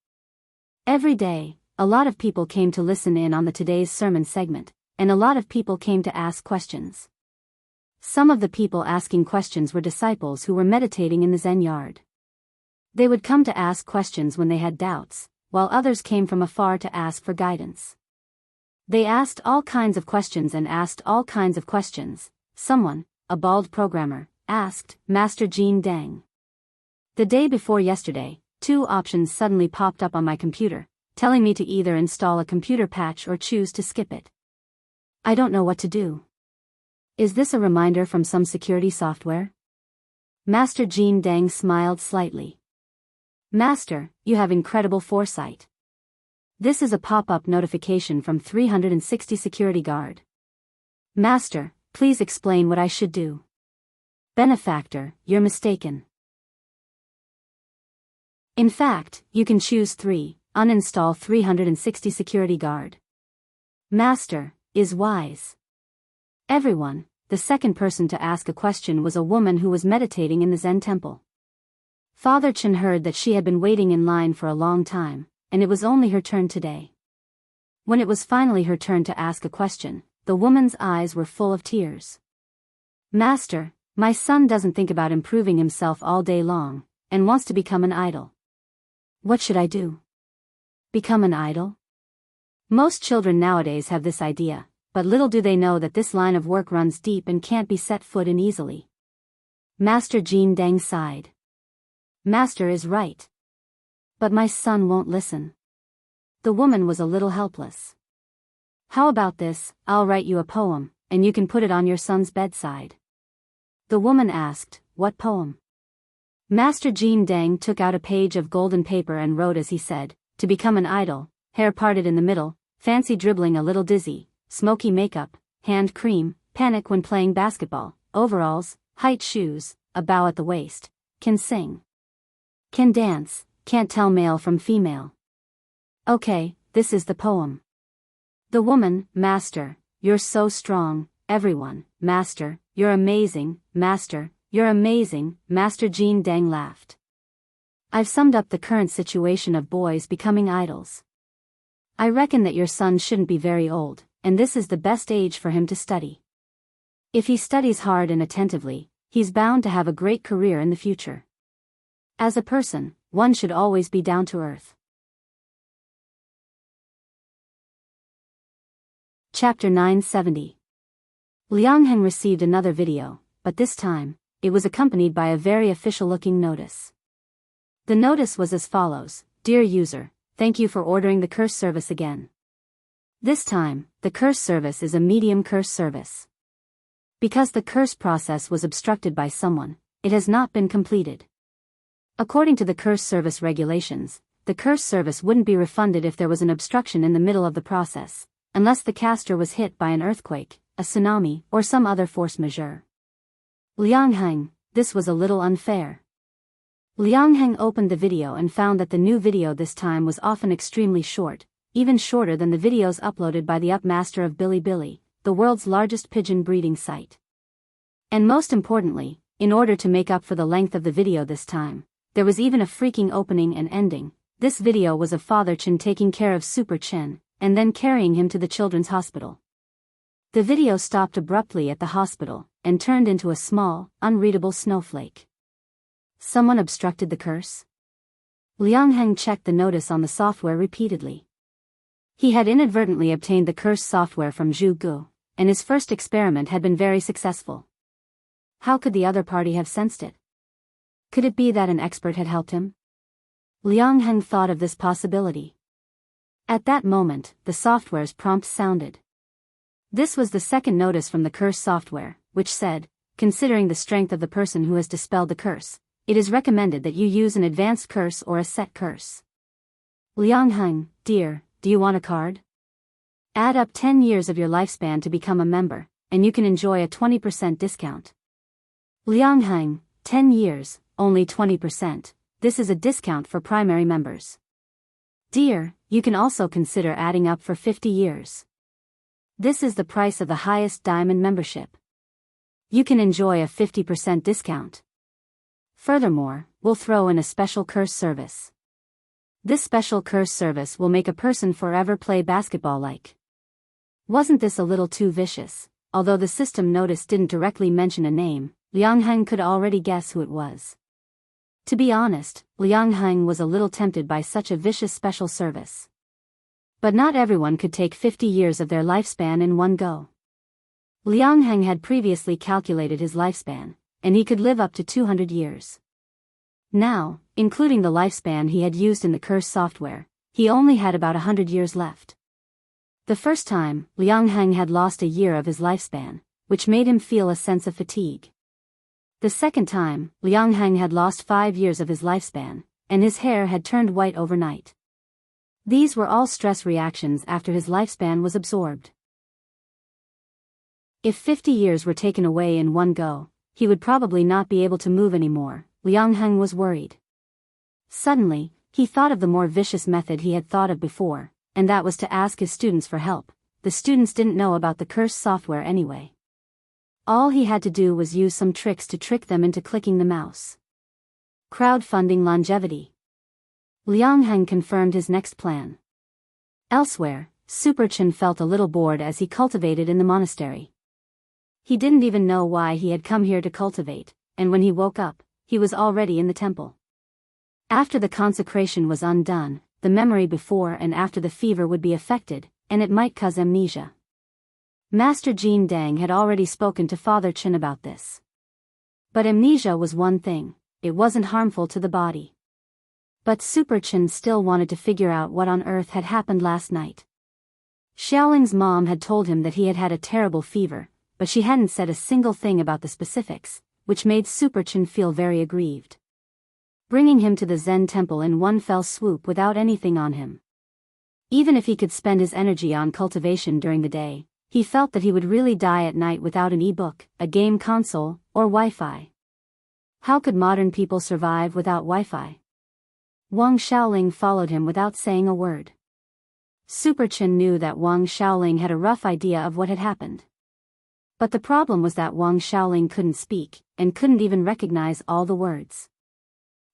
Every day, a lot of people came to listen in on the today's sermon segment, and a lot of people came to ask questions. Some of the people asking questions were disciples who were meditating in the Zen yard. They would come to ask questions when they had doubts, while others came from afar to ask for guidance. They asked all kinds of questions and asked all kinds of questions. Someone, a bald programmer, asked Master Jean Deng. The day before yesterday, 2 options suddenly popped up on my computer, telling me to either install a computer patch or choose to skip it. I don't know what to do. Is this a reminder from some security software? Master Jean Deng smiled slightly. Master, you have incredible foresight. This is a pop-up notification from 360 security guard. Master, please explain what I should do. Benefactor, you're mistaken. In fact, you can choose 3, uninstall 360 security guard. Master, is wise. Everyone, the second person to ask a question was a woman who was meditating in the Zen temple. Father Chen heard that she had been waiting in line for a long time, and it was only her turn today. When it was finally her turn to ask a question, the woman's eyes were full of tears. Master, my son doesn't think about improving himself all day long, and wants to become an idol. What should I do? Become an idol? Most children nowadays have this idea, but little do they know that this line of work runs deep and can't be set foot in easily. Master Jean Deng sighed. Master is right. But my son won't listen. The woman was a little helpless. How about this, I'll write you a poem, and you can put it on your son's bedside. The woman asked, what poem? Master Jean Deng took out a page of golden paper and wrote as he said, to become an idol, hair parted in the middle, fancy dribbling a little dizzy, smoky makeup, hand cream, panic when playing basketball, overalls, height shoes, a bow at the waist, can sing. Can dance, can't tell male from female. Okay, this is the poem. The woman, Master, you're so strong, everyone, Master, you're amazing, Master, you're amazing, Master Jean Deng laughed. I've summed up the current situation of boys becoming idols. I reckon that your son shouldn't be very old, and this is the best age for him to study. If he studies hard and attentively, he's bound to have a great career in the future. As a person, one should always be down to earth. Chapter 970. Liang Heng received another video, but this time, it was accompanied by a very official-looking notice. The notice was as follows: Dear user, thank you for ordering the curse service again. This time, the curse service is a medium curse service. Because the curse process was obstructed by someone, it has not been completed. According to the curse service regulations, the curse service wouldn't be refunded if there was an obstruction in the middle of the process, unless the caster was hit by an earthquake, a tsunami, or some other force majeure. Liang Heng, this was a little unfair. Liang Heng opened the video and found that the new video this time was often extremely short, even shorter than the videos uploaded by the Upmaster of Bilibili, the world's largest pigeon breeding site. And most importantly, in order to make up for the length of the video this time, there was even a freaking opening and ending. This video was of Father Chen taking care of Super Chen, and then carrying him to the children's hospital. The video stopped abruptly at the hospital, and turned into a small, unreadable snowflake. Someone obstructed the curse? Liang Heng checked the notice on the software repeatedly. He had inadvertently obtained the curse software from Zhu Gu, and his first experiment had been very successful. How could the other party have sensed it? Could it be that an expert had helped him? Liang Heng thought of this possibility. At that moment, the software's prompt sounded. This was the second notice from the curse software, which said, considering the strength of the person who has dispelled the curse, it is recommended that you use an advanced curse or a set curse. Liang Heng, dear, do you want a card? Add up 10 years of your lifespan to become a member, and you can enjoy a 20% discount. Liang Heng, 10 years, only 20%. This is a discount for primary members. Dear, you can also consider adding up for 50 years. This is the price of the highest diamond membership. You can enjoy a 50% discount. Furthermore, we'll throw in a special curse service. This special curse service will make a person forever play basketball like. Wasn't this a little too vicious? Although the system notice didn't directly mention a name, Liang Heng could already guess who it was. To be honest, Liang Heng was a little tempted by such a vicious special service. But not everyone could take 50 years of their lifespan in one go. Liang Heng had previously calculated his lifespan, and he could live up to 200 years. Now, including the lifespan he had used in the curse software, he only had about 100 years left. The first time, Liang Heng had lost a year of his lifespan, which made him feel a sense of fatigue. The second time, Liang Heng had lost 5 years of his lifespan, and his hair had turned white overnight. These were all stress reactions after his lifespan was absorbed. If 50 years were taken away in one go, he would probably not be able to move anymore. Liang Heng was worried. Suddenly, he thought of the more vicious method he had thought of before, and that was to ask his students for help. The students didn't know about the curse software anyway. All he had to do was use some tricks to trick them into clicking the mouse. Crowdfunding longevity. Liang Heng confirmed his next plan. Elsewhere, Super Chen felt a little bored as he cultivated in the monastery. He didn't even know why he had come here to cultivate, and when he woke up, he was already in the temple. After the consecration was undone, the memory before and after the fever would be affected, and it might cause amnesia. Master Jin Dang had already spoken to Father Chen about this. But amnesia was one thing, it wasn't harmful to the body. But Super Chen still wanted to figure out what on earth had happened last night. Xiaoling's mom had told him that he had had a terrible fever, but she hadn't said a single thing about the specifics, which made Super Chen feel very aggrieved. Bringing him to the Zen temple in one fell swoop without anything on him. Even if he could spend his energy on cultivation during the day, he felt that he would really die at night without an e-book, a game console, or Wi-Fi. How could modern people survive without Wi-Fi? Wang Xiaoling followed him without saying a word. Super Chen knew that Wang Xiaoling had a rough idea of what had happened. But the problem was that Wang Xiaoling couldn't speak, and couldn't even recognize all the words.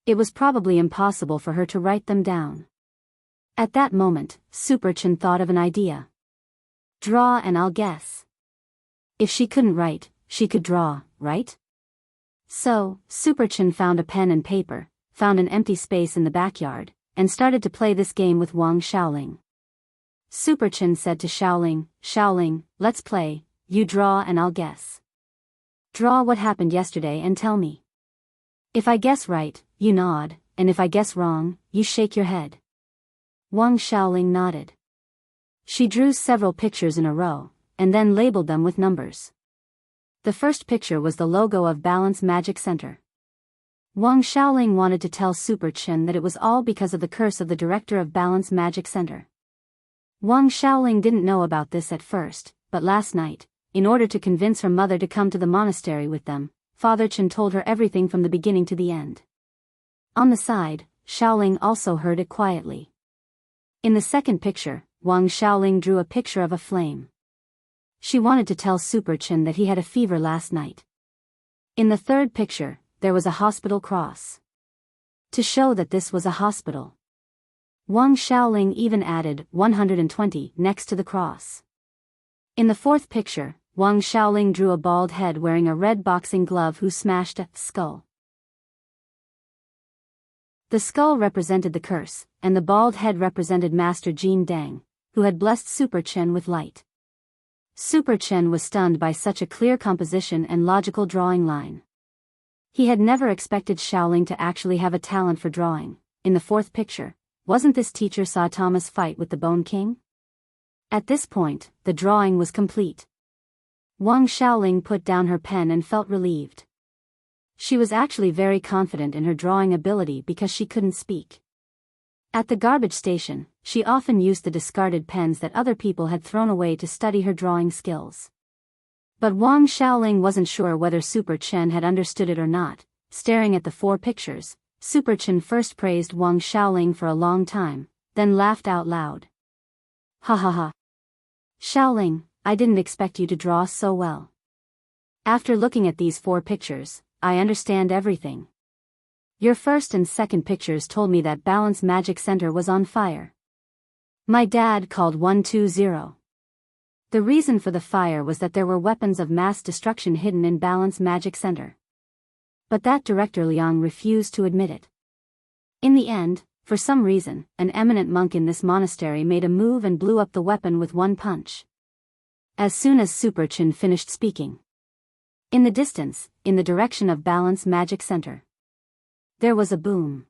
It was probably impossible for her to write them down. At that moment, Super Chen thought of an idea. Draw and I'll guess. If she couldn't write, she could draw, right? So, Super Chen found a pen and paper, found an empty space in the backyard, and started to play this game with Wang Xiaoling. Super Chen said to Xiaoling, "Xiaoling, let's play. You draw and I'll guess. Draw what happened yesterday and tell me. If I guess right, you nod, and if I guess wrong, you shake your head." Wang Xiaoling nodded. She drew several pictures in a row, and then labeled them with numbers. The first picture was the logo of Balance Magic Center. Wang Xiaoling wanted to tell Super Chen that it was all because of the curse of the director of Balance Magic Center. Wang Xiaoling didn't know about this at first, but last night, in order to convince her mother to come to the monastery with them, Father Chen told her everything from the beginning to the end. On the side, Xiaoling also heard it quietly. In the second picture, Wang Xiaoling drew a picture of a flame. She wanted to tell Super Chen that he had a fever last night. In the third picture, there was a hospital cross. To show that this was a hospital. Wang Xiaoling even added 120 next to the cross. In the fourth picture, Wang Xiaoling drew a bald head wearing a red boxing glove who smashed a skull. The skull represented the curse, and the bald head represented Master Jin Dang, who had blessed Super Chen with light. Super Chen was stunned by such a clear composition and logical drawing line. He had never expected Xiaoling to actually have a talent for drawing. In the fourth picture, wasn't this teacher Saitama's fight with the Bone King? At this point, the drawing was complete. Wang Xiaoling put down her pen and felt relieved. She was actually very confident in her drawing ability because she couldn't speak. At the garbage station, she often used the discarded pens that other people had thrown away to study her drawing skills. But Wang Xiaoling wasn't sure whether Super Chen had understood it or not. Staring at the four pictures, Super Chen first praised Wang Xiaoling for a long time, then laughed out loud. Ha ha ha. Xiaoling, I didn't expect you to draw so well. After looking at these 4 pictures, I understand everything. Your first and second pictures told me that Balance Magic Center was on fire. My dad called 120. The reason for the fire was that there were weapons of mass destruction hidden in Balance Magic Center. But that Director Liang refused to admit it. In the end, for some reason, an eminent monk in this monastery made a move and blew up the weapon with one punch. As soon as Super Chen finished speaking. In the distance, in the direction of Balance Magic Center, there was a boom.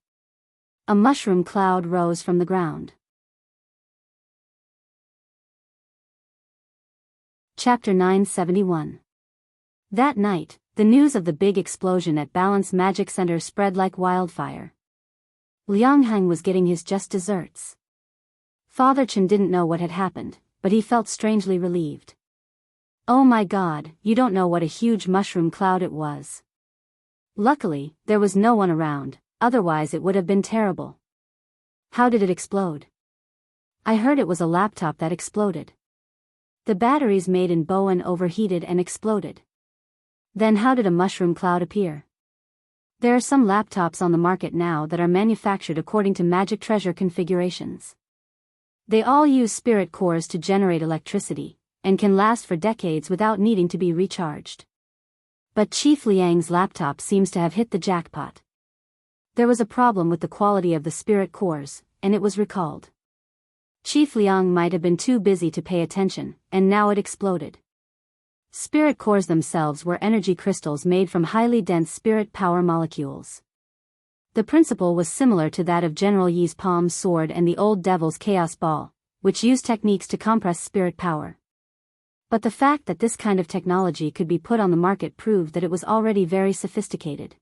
A mushroom cloud rose from the ground. Chapter 971. That night, the news of the big explosion at Balance Magic Center spread like wildfire. Liang Heng was getting his just desserts. Father Chen didn't know what had happened, but he felt strangely relieved. Oh my God, you don't know what a huge mushroom cloud it was. Luckily, there was no one around, otherwise it would have been terrible. How did it explode? I heard it was a laptop that exploded. The batteries made in Bowen overheated and exploded. Then how did a mushroom cloud appear? There are some laptops on the market now that are manufactured according to magic treasure configurations. They all use spirit cores to generate electricity, and can last for decades without needing to be recharged. But Chief Liang's laptop seems to have hit the jackpot. There was a problem with the quality of the spirit cores, and it was recalled. Chief Liang might have been too busy to pay attention, and now it exploded. Spirit cores themselves were energy crystals made from highly dense spirit power molecules. The principle was similar to that of General Yi's palm sword and the old devil's chaos ball, which used techniques to compress spirit power. But the fact that this kind of technology could be put on the market proved that it was already very sophisticated.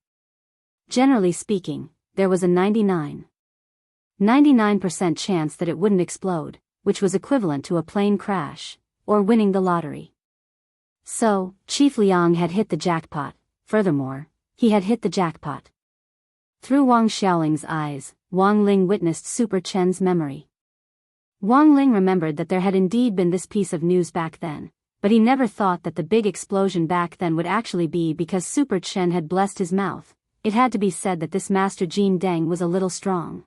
Generally speaking, there was a 99% chance that it wouldn't explode, which was equivalent to a plane crash, or winning the lottery. So, Chief Liang had hit the jackpot. Furthermore, he had hit the jackpot. Through Wang Xiaoling's eyes, Wang Ling witnessed Super Chen's memory. Wang Ling remembered that there had indeed been this piece of news back then, but he never thought that the big explosion back then would actually be because Super Chen had blessed his mouth. It had to be said that this Master Jin Deng was a little strong.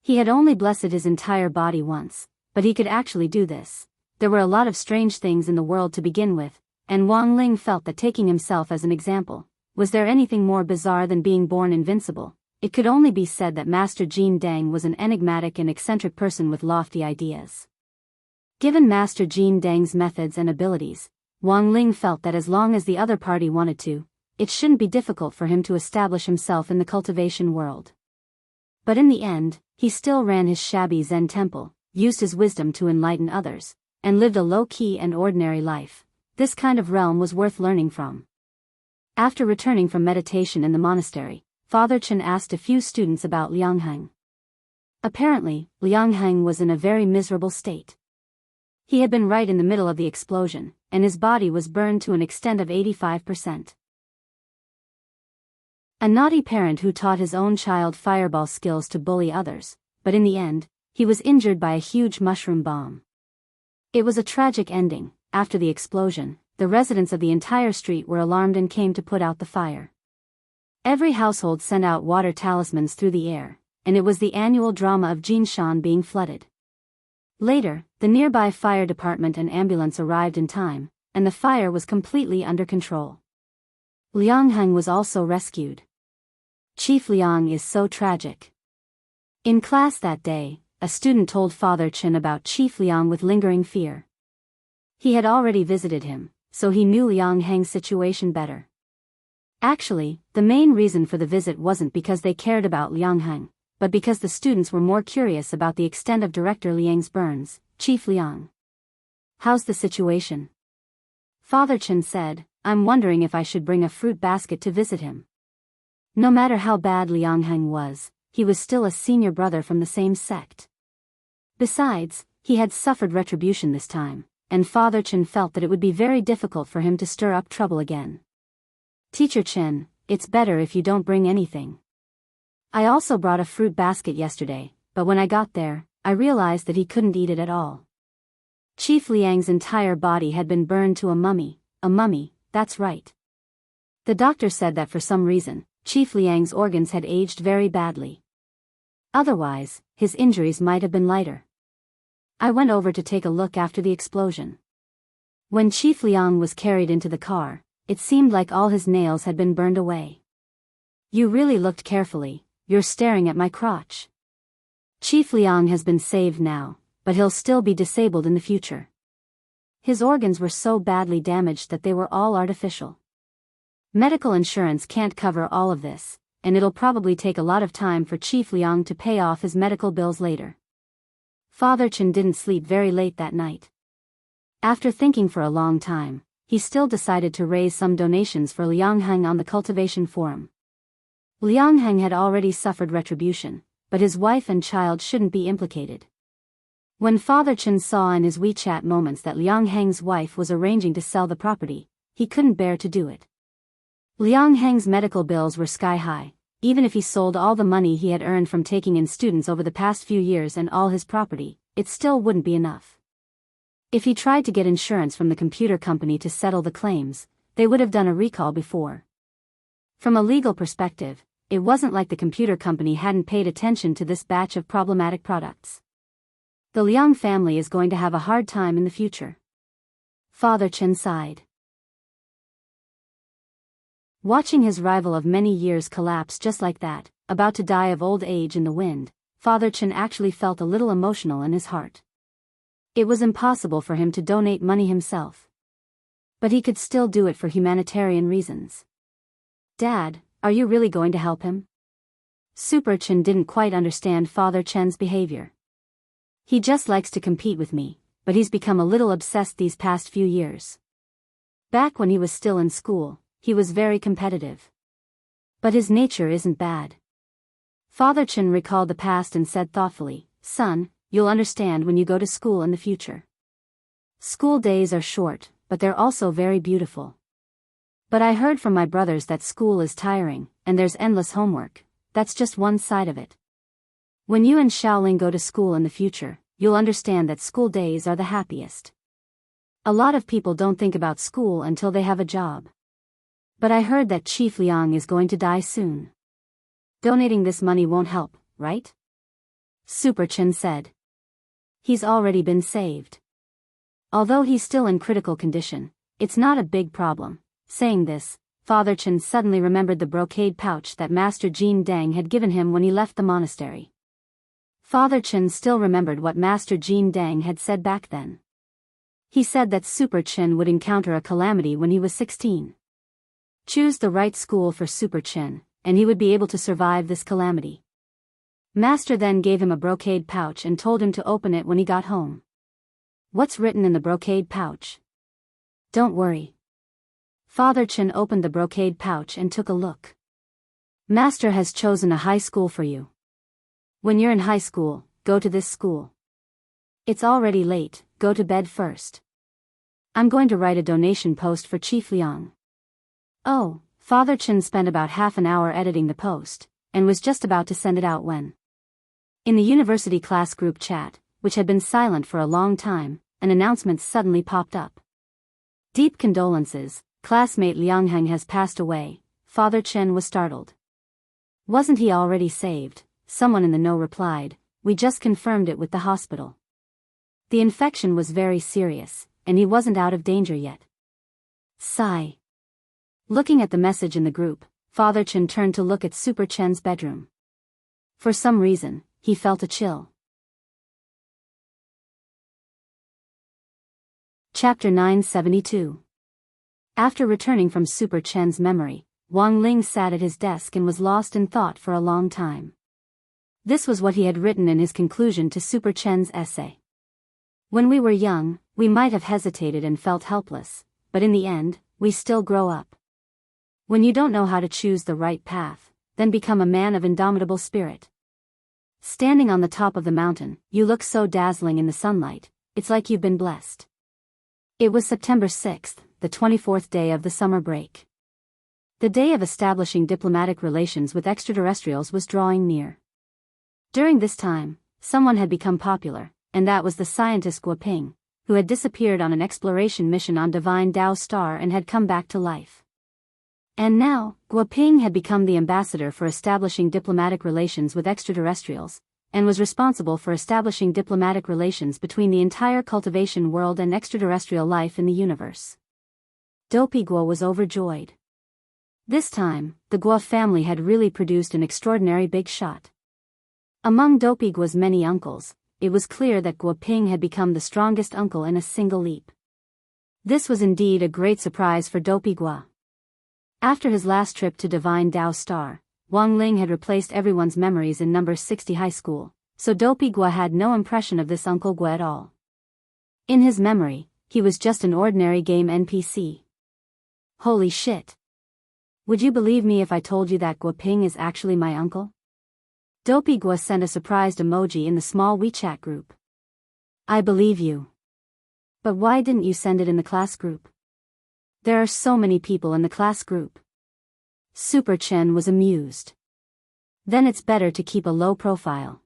He had only blessed his entire body once, but he could actually do this. There were a lot of strange things in the world to begin with, and Wang Ling felt that taking himself as an example, was there anything more bizarre than being born invincible? It could only be said that Master Jin Deng was an enigmatic and eccentric person with lofty ideas. Given Master Jin Deng's methods and abilities, Wang Ling felt that as long as the other party wanted to, it shouldn't be difficult for him to establish himself in the cultivation world. But in the end, he still ran his shabby Zen temple, used his wisdom to enlighten others, and lived a low-key and ordinary life. This kind of realm was worth learning from. After returning from meditation in the monastery, Father Chen asked a few students about Liang Heng. Apparently, Liang Heng was in a very miserable state. He had been right in the middle of the explosion, and his body was burned to an extent of 85%. A naughty parent who taught his own child fireball skills to bully others, but in the end, he was injured by a huge mushroom bomb. It was a tragic ending. After the explosion, the residents of the entire street were alarmed and came to put out the fire. Every household sent out water talismans through the air, and it was the annual drama of Jinshan being flooded. Later, the nearby fire department and ambulance arrived in time, and the fire was completely under control. Liang Heng was also rescued. Chief Liang is so tragic. In class that day, a student told Father Chen about Chief Liang with lingering fear. He had already visited him, so he knew Liang Heng's situation better. Actually, the main reason for the visit wasn't because they cared about Liang Heng, but because the students were more curious about the extent of Director Liang's burns. Chief Liang. How's the situation? Father Chen said, I'm wondering if I should bring a fruit basket to visit him. No matter how bad Liang Heng was, he was still a senior brother from the same sect. Besides, he had suffered retribution this time, and Father Chen felt that it would be very difficult for him to stir up trouble again. Teacher Chen, it's better if you don't bring anything. I also brought a fruit basket yesterday, but when I got there, I realized that he couldn't eat it at all. Chief Liang's entire body had been burned to a mummy, that's right. The doctor said that for some reason, Chief Liang's organs had aged very badly. Otherwise, his injuries might have been lighter. I went over to take a look after the explosion. When Chief Liang was carried into the car, it seemed like all his nails had been burned away. You really looked carefully, you're staring at my crotch. Chief Liang has been saved now, but he'll still be disabled in the future. His organs were so badly damaged that they were all artificial. Medical insurance can't cover all of this, and it'll probably take a lot of time for Chief Liang to pay off his medical bills later. Father Chen didn't sleep very late that night. After thinking for a long time, he still decided to raise some donations for Liang Heng on the cultivation forum. Liang Heng had already suffered retribution, but his wife and child shouldn't be implicated. When Father Chen saw in his WeChat moments that Liang Heng's wife was arranging to sell the property, he couldn't bear to do it. Liang Heng's medical bills were sky high. Even if he sold all the money he had earned from taking in students over the past few years and all his property, it still wouldn't be enough. If he tried to get insurance from the computer company to settle the claims, they would have done a recall before. From a legal perspective, it wasn't like the computer company hadn't paid attention to this batch of problematic products. The Liang family is going to have a hard time in the future. Father Chen sighed. Watching his rival of many years collapse just like that, about to die of old age in the wind, Father Chen actually felt a little emotional in his heart. It was impossible for him to donate money himself. But he could still do it for humanitarian reasons. Dad, are you really going to help him? Super Chen didn't quite understand Father Chen's behavior. He just likes to compete with me, but he's become a little obsessed these past few years. Back when he was still in school, he was very competitive. But his nature isn't bad. Father Chen recalled the past and said thoughtfully, "Son, you'll understand when you go to school in the future. School days are short, but they're also very beautiful. But I heard from my brothers that school is tiring, and there's endless homework. That's just one side of it. When you and Xiaoling go to school in the future, you'll understand that school days are the happiest. A lot of people don't think about school until they have a job. But I heard that Chief Liang is going to die soon. Donating this money won't help, right?" Super Chen said. "He's already been saved. Although he's still in critical condition, it's not a big problem." Saying this, Father Chen suddenly remembered the brocade pouch that Master Jin Deng had given him when he left the monastery. Father Chen still remembered what Master Jin Deng had said back then. He said that Super Chen would encounter a calamity when he was 16. Choose the right school for Super Chen, and he would be able to survive this calamity. Master then gave him a brocade pouch and told him to open it when he got home. What's written in the brocade pouch? Don't worry. Father Chen opened the brocade pouch and took a look. Master has chosen a high school for you. When you're in high school, go to this school. It's already late, go to bed first. I'm going to write a donation post for Chief Liang. Oh, Father Chen spent about half an hour editing the post, and was just about to send it out when. In the university class group chat, which had been silent for a long time, an announcement suddenly popped up. Deep condolences, classmate Liang Heng has passed away. Father Chen was startled. Wasn't he already saved? Someone in the know replied, we just confirmed it with the hospital. The infection was very serious, and he wasn't out of danger yet. Sigh. Looking at the message in the group, Father Chen turned to look at Super Chen's bedroom. For some reason, he felt a chill. Chapter 972. After returning from Super Chen's memory, Wang Ling sat at his desk and was lost in thought for a long time. This was what he had written in his conclusion to Super Chen's essay. When we were young, we might have hesitated and felt helpless, but in the end, we still grow up. When you don't know how to choose the right path, then become a man of indomitable spirit. Standing on the top of the mountain, you look so dazzling in the sunlight, it's like you've been blessed. It was September 6th, the 24th day of the summer break. The day of establishing diplomatic relations with extraterrestrials was drawing near. During this time, someone had become popular, and that was the scientist Guo Ping, who had disappeared on an exploration mission on Divine Dao Star and had come back to life. And now, Guo Ping had become the ambassador for establishing diplomatic relations with extraterrestrials, and was responsible for establishing diplomatic relations between the entire cultivation world and extraterrestrial life in the universe. Dopey Guo was overjoyed. This time, the Guo family had really produced an extraordinary big shot. Among Dopey Guo's many uncles, it was clear that Guo Ping had become the strongest uncle in a single leap. This was indeed a great surprise for Dopey Guo. After his last trip to Divine Dao Star, Wang Ling had replaced everyone's memories in number 60 high school, so Dopey Guo had no impression of this Uncle Guo at all. In his memory, he was just an ordinary game NPC. Holy shit. Would you believe me if I told you that Guo Ping is actually my uncle? Dopey Guo sent a surprised emoji in the small WeChat group. I believe you. But why didn't you send it in the class group? There are so many people in the class group. Super Chen was amused. Then it's better to keep a low profile.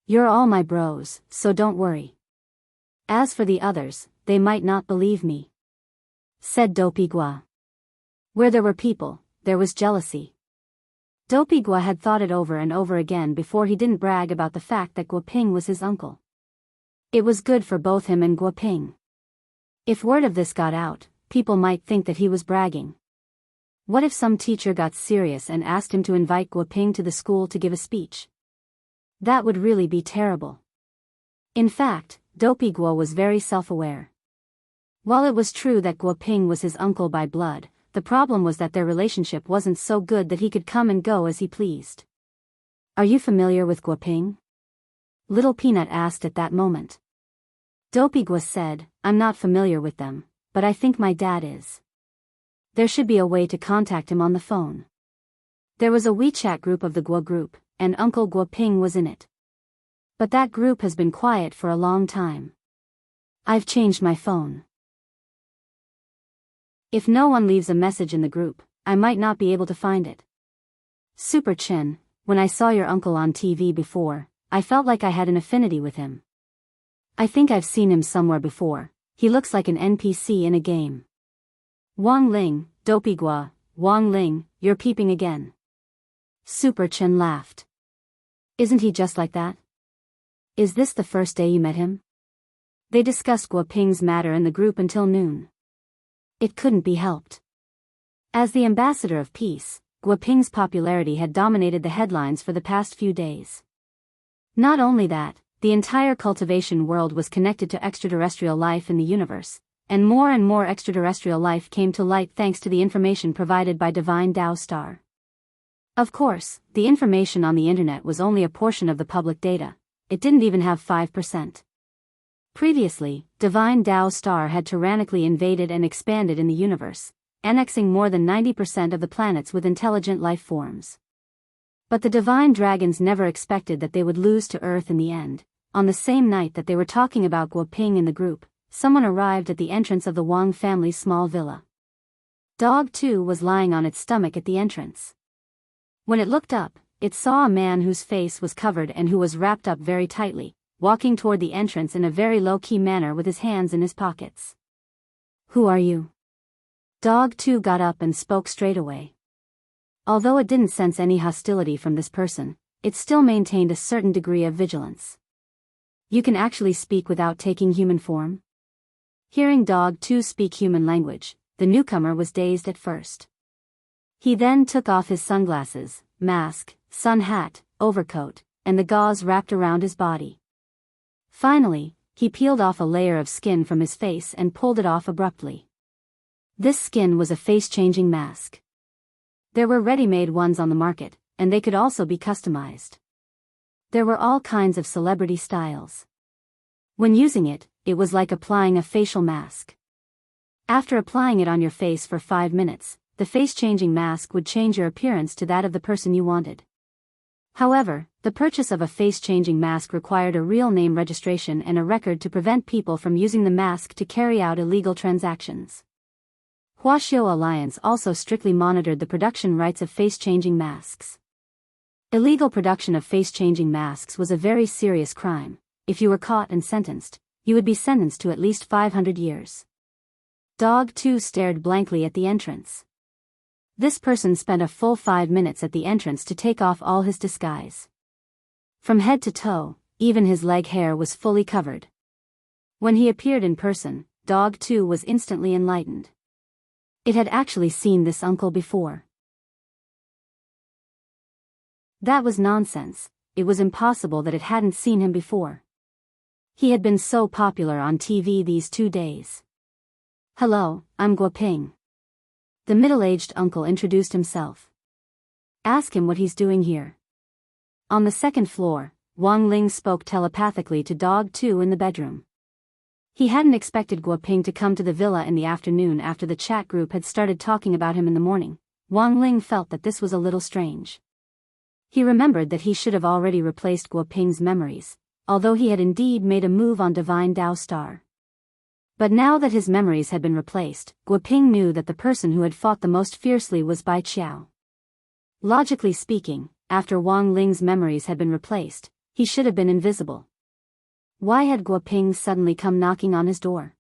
You're all my bros, so don't worry. As for the others, they might not believe me, said Dopey Guo. Where there were people, there was jealousy. Dopey Guo had thought it over and over again before he didn't brag about the fact that Guo Ping was his uncle. It was good for both him and Guo Ping. If word of this got out, people might think that he was bragging. What if some teacher got serious and asked him to invite Guo Ping to the school to give a speech? That would really be terrible. In fact, Dopey Guo was very self-aware. While it was true that Guo Ping was his uncle by blood, the problem was that their relationship wasn't so good that he could come and go as he pleased. Are you familiar with Guo Ping? Little Peanut asked at that moment. Dopey Guo said, I'm not familiar with them, but I think my dad is. There should be a way to contact him on the phone. There was a WeChat group of the Guo group, and Uncle Guo Ping was in it. But that group has been quiet for a long time. I've changed my phone. If no one leaves a message in the group, I might not be able to find it. Super Chen, when I saw your uncle on TV before, I felt like I had an affinity with him. I think I've seen him somewhere before. He looks like an NPC in a game. Wang Ling, Dopey Guo, Wang Ling, you're peeping again. Super Chen laughed. Isn't he just like that? Is this the first day you met him? They discussed Guo Ping's matter in the group until noon. It couldn't be helped. As the ambassador of peace, Guo Ping's popularity had dominated the headlines for the past few days. Not only that, the entire cultivation world was connected to extraterrestrial life in the universe, and more extraterrestrial life came to light thanks to the information provided by Divine Dao Star. Of course, the information on the internet was only a portion of the public data. It didn't even have 5%. Previously, Divine Dao Star had tyrannically invaded and expanded in the universe, annexing more than 90% of the planets with intelligent life forms. But the Divine Dragons never expected that they would lose to Earth in the end. On the same night that they were talking about Guo Ping in the group, someone arrived at the entrance of the Wang family's small villa. Dog 2 was lying on its stomach at the entrance. When it looked up, it saw a man whose face was covered and who was wrapped up very tightly, walking toward the entrance in a very low-key manner with his hands in his pockets. Who are you? Dog 2 got up and spoke straight away. Although it didn't sense any hostility from this person, it still maintained a certain degree of vigilance. You can actually speak without taking human form? Hearing Dog 2 speak human language, the newcomer was dazed at first. He then took off his sunglasses, mask, sun hat, overcoat, and the gauze wrapped around his body. Finally, he peeled off a layer of skin from his face and pulled it off abruptly. This skin was a face-changing mask. There were ready-made ones on the market, and they could also be customized. There were all kinds of celebrity styles. When using it, it was like applying a facial mask. After applying it on your face for 5 minutes, the face-changing mask would change your appearance to that of the person you wanted. However, the purchase of a face-changing mask required a real name registration and a record to prevent people from using the mask to carry out illegal transactions. Huaxiao Alliance also strictly monitored the production rights of face-changing masks. Illegal production of face-changing masks was a very serious crime. If you were caught and sentenced, you would be sentenced to at least 500 years. Dog 2 stared blankly at the entrance. This person spent a full 5 minutes at the entrance to take off all his disguise. From head to toe, even his leg hair was fully covered. When he appeared in person, Dog 2 was instantly enlightened. It had actually seen this uncle before. That was nonsense. It was impossible that it hadn't seen him before. He had been so popular on TV these 2 days. Hello, I'm Guoping. The middle-aged uncle introduced himself. Ask him what he's doing here. On the second floor, Wang Ling spoke telepathically to Dog 2 in the bedroom. He hadn't expected Guoping to come to the villa in the afternoon after the chat group had started talking about him in the morning. Wang Ling felt that this was a little strange. He remembered that he should have already replaced Guoping's memories, although he had indeed made a move on Divine Dao Star. But now that his memories had been replaced, Guoping knew that the person who had fought the most fiercely was Bai Qiao. Logically speaking, after Wang Ling's memories had been replaced, he should have been invisible. Why had Guoping suddenly come knocking on his door?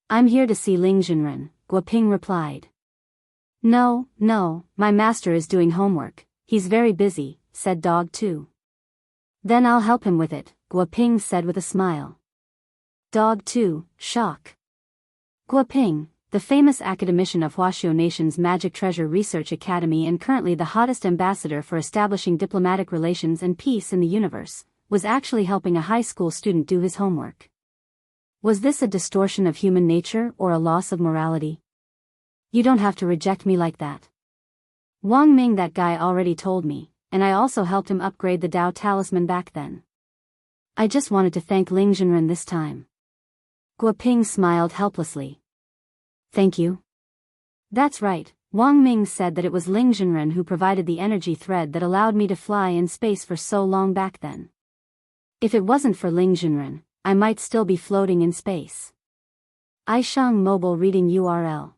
I'm here to see Ling Junren, Guoping replied. No, my master is doing homework, he's very busy, said Dog 2. Then I'll help him with it, Guoping said with a smile. Dog 2, shock. Guoping, the famous academician of Huaxiao Nation's Magic Treasure Research Academy and currently the hottest ambassador for establishing diplomatic relations and peace in the universe, was actually helping a high school student do his homework. Was this a distortion of human nature or a loss of morality? You don't have to reject me like that. Wang Ming, that guy already told me, and I also helped him upgrade the Dao Talisman back then. I just wanted to thank Ling Junren this time. Guoping smiled helplessly. Thank you? That's right, Wang Ming said that it was Ling Junren who provided the energy thread that allowed me to fly in space for so long back then. If it wasn't for Ling Junren, I might still be floating in space. iShang Mobile Reading URL.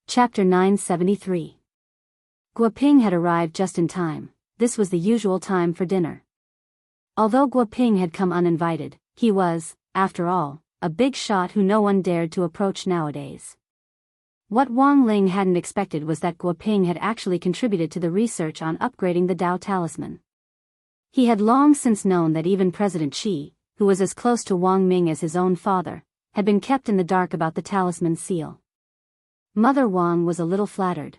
Chapter 973. Guoping had arrived just in time. This was the usual time for dinner. Although Guoping had come uninvited, he was, after all, a big shot who no one dared to approach nowadays. What Wang Ling hadn't expected was that Guoping had actually contributed to the research on upgrading the Dao Talisman. He had long since known that even President Qi, who was as close to Wang Ming as his own father, had been kept in the dark about the talisman seal. Mother Wang was a little flattered.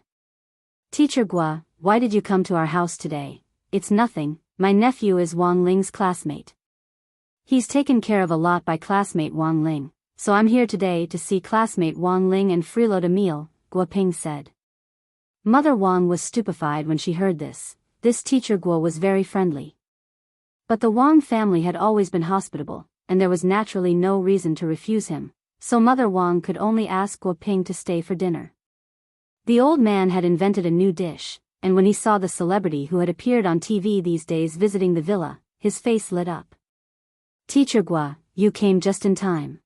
Teacher Gua, why did you come to our house today? It's nothing, my nephew is Wang Ling's classmate. He's taken care of a lot by classmate Wang Ling, so I'm here today to see classmate Wang Ling and freeload a meal, Guoping said. Mother Wang was stupefied when she heard this. This teacher Guo was very friendly. But the Wang family had always been hospitable, and there was naturally no reason to refuse him, so Mother Wang could only ask Guoping to stay for dinner. The old man had invented a new dish, and when he saw the celebrity who had appeared on TV these days visiting the villa, his face lit up. Teacher Gua, you came just in time.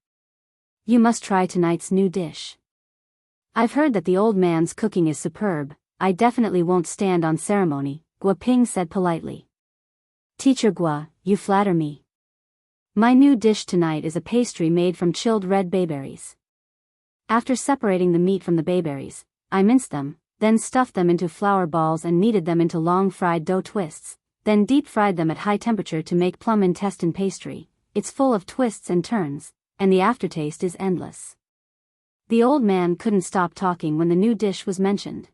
You must try tonight's new dish. I've heard that the old man's cooking is superb. I definitely won't stand on ceremony, Guoping said politely. Teacher Gua, you flatter me. My new dish tonight is a pastry made from chilled red bayberries. After separating the meat from the bayberries, I minced them, then stuffed them into flour balls and kneaded them into long fried dough twists, then deep fried them at high temperature to make plum intestine pastry. It's full of twists and turns, and the aftertaste is endless. The old man couldn't stop talking when the new dish was mentioned.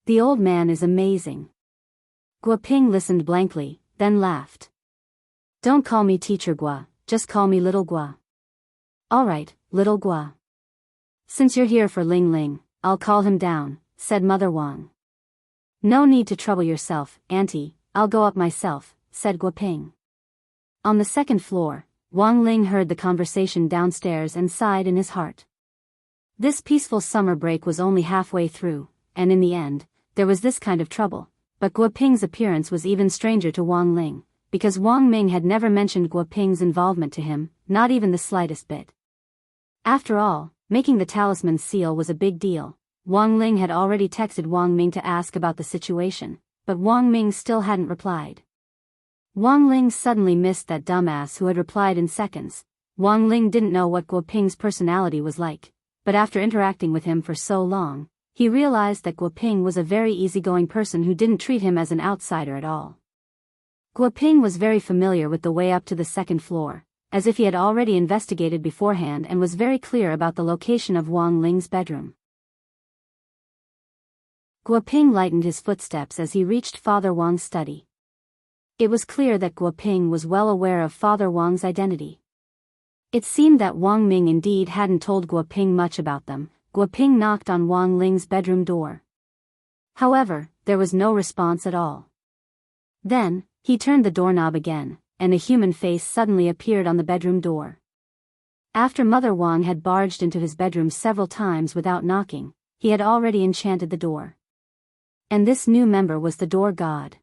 The old man is amazing. Guoping listened blankly, then laughed. Don't call me Teacher Gua, just call me Little Gua. Alright, Little Gua. Since you're here for Ling Ling, I'll call him down, said Mother Wang. No need to trouble yourself, Auntie, I'll go up myself, said Guoping. On the second floor, Wang Ling heard the conversation downstairs and sighed in his heart. This peaceful summer break was only halfway through, and in the end, there was this kind of trouble, but Guoping's appearance was even stranger to Wang Ling, because Wang Ming had never mentioned Guoping's involvement to him, not even the slightest bit. After all, making the talisman seal was a big deal, Wang Ling had already texted Wang Ming to ask about the situation, but Wang Ming still hadn't replied. Wang Ling suddenly missed that dumbass who had replied in seconds. Wang Ling didn't know what Guo Ping's personality was like, but after interacting with him for so long, he realized that Guo Ping was a very easygoing person who didn't treat him as an outsider at all. Guo Ping was very familiar with the way up to the second floor, as if he had already investigated beforehand, and was very clear about the location of Wang Ling's bedroom. Guo Ping lightened his footsteps as he reached Father Wang's study. It was clear that Guo Ping was well aware of Father Wang's identity. It seemed that Wang Ming indeed hadn't told Guo Ping much about them. Guo Ping knocked on Wang Ling's bedroom door. However, there was no response at all. Then, he turned the doorknob again, and a human face suddenly appeared on the bedroom door. After Mother Wang had barged into his bedroom several times without knocking, he had already enchanted the door. And this new member was the door god.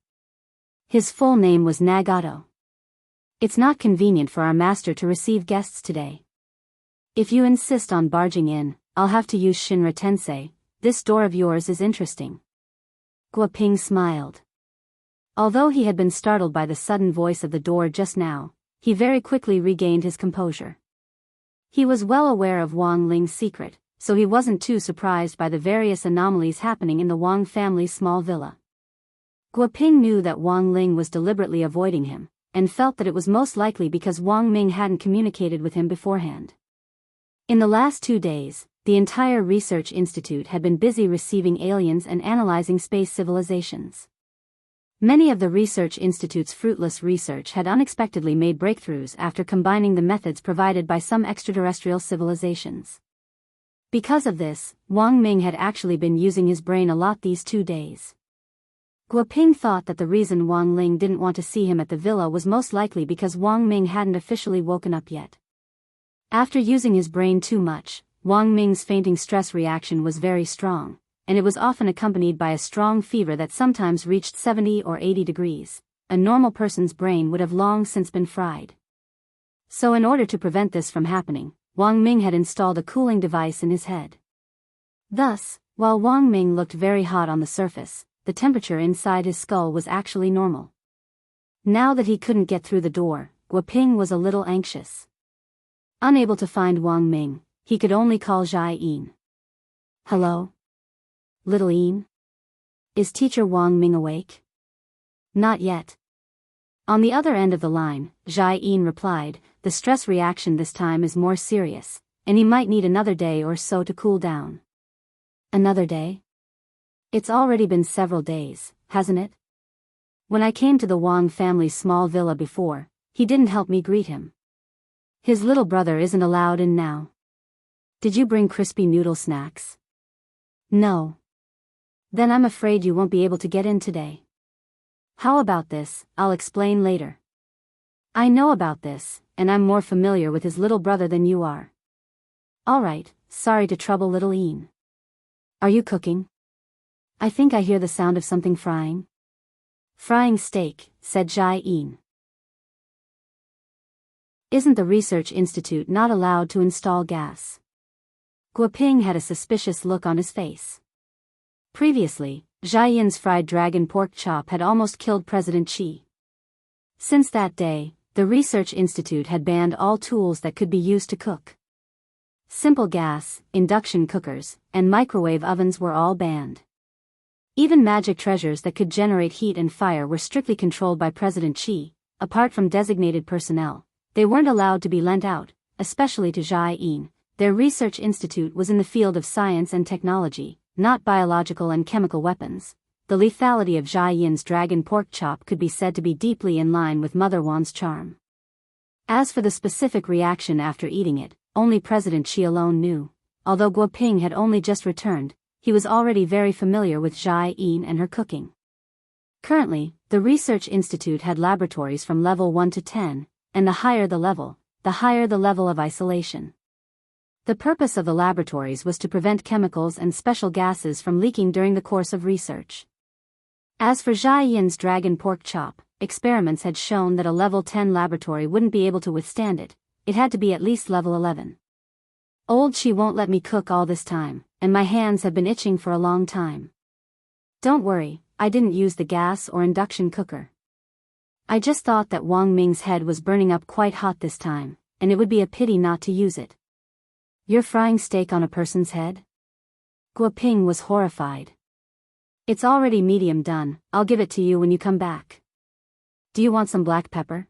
His full name was Nagato. It's not convenient for our master to receive guests today. If you insist on barging in, I'll have to use Shinra Tensei. This door of yours is interesting. Guo Ping smiled. Although he had been startled by the sudden voice of the door just now, he very quickly regained his composure. He was well aware of Wang Ling's secret, so he wasn't too surprised by the various anomalies happening in the Wang family's small villa. Guo Ping knew that Wang Ling was deliberately avoiding him, and felt that it was most likely because Wang Ming hadn't communicated with him beforehand. In the last 2 days, the entire research institute had been busy receiving aliens and analyzing space civilizations. Many of the research institute's fruitless research had unexpectedly made breakthroughs after combining the methods provided by some extraterrestrial civilizations. Because of this, Wang Ming had actually been using his brain a lot these 2 days. Guo Ping thought that the reason Wang Ling didn't want to see him at the villa was most likely because Wang Ming hadn't officially woken up yet. After using his brain too much, Wang Ming's fainting stress reaction was very strong, and it was often accompanied by a strong fever that sometimes reached 70 or 80 degrees. A normal person's brain would have long since been fried. So in order to prevent this from happening, Wang Ming had installed a cooling device in his head. Thus, while Wang Ming looked very hot on the surface, the temperature inside his skull was actually normal. Now that he couldn't get through the door, Guo Ping was a little anxious. Unable to find Wang Ming, he could only call Jai Yin. Hello? Little Yin? Is teacher Wang Ming awake? Not yet. On the other end of the line, Jai Yin replied, the stress reaction this time is more serious, and he might need another day or so to cool down. Another day? It's already been several days, hasn't it? When I came to the Wang family's small villa before, he didn't help me greet him. His little brother isn't allowed in now. Did you bring crispy noodle snacks? No. Then I'm afraid you won't be able to get in today. How about this? I'll explain later. I know about this, and I'm more familiar with his little brother than you are. Alright, sorry to trouble little Yin. Are you cooking? I think I hear the sound of something frying. Frying steak, said Jai Yin. Isn't the research institute not allowed to install gas? Guo Ping had a suspicious look on his face. Previously, Jai Yin's fried dragon pork chop had almost killed President Qi. Since that day, the research institute had banned all tools that could be used to cook. Simple gas, induction cookers, and microwave ovens were all banned. Even magic treasures that could generate heat and fire were strictly controlled by President Qi. Apart from designated personnel, they weren't allowed to be lent out, especially to Jai Yin. Their research institute was in the field of science and technology, not biological and chemical weapons. The lethality of Jai Yin's dragon pork chop could be said to be deeply in line with Mother Wan's charm. As for the specific reaction after eating it, only President Qi alone knew. Although Guo Ping had only just returned, he was already very familiar with Jai Yin and her cooking. Currently, the research institute had laboratories from level 1 to 10, and the higher the level of isolation. The purpose of the laboratories was to prevent chemicals and special gases from leaking during the course of research. As for Jai Yin's dragon pork chop, experiments had shown that a level 10 laboratory wouldn't be able to withstand it. It had to be at least level 11. Old Qi won't let me cook all this time, and my hands have been itching for a long time. Don't worry, I didn't use the gas or induction cooker. I just thought that Wang Ming's head was burning up quite hot this time, and it would be a pity not to use it. You're frying steak on a person's head? Guo Ping was horrified. It's already medium done, I'll give it to you when you come back. Do you want some black pepper?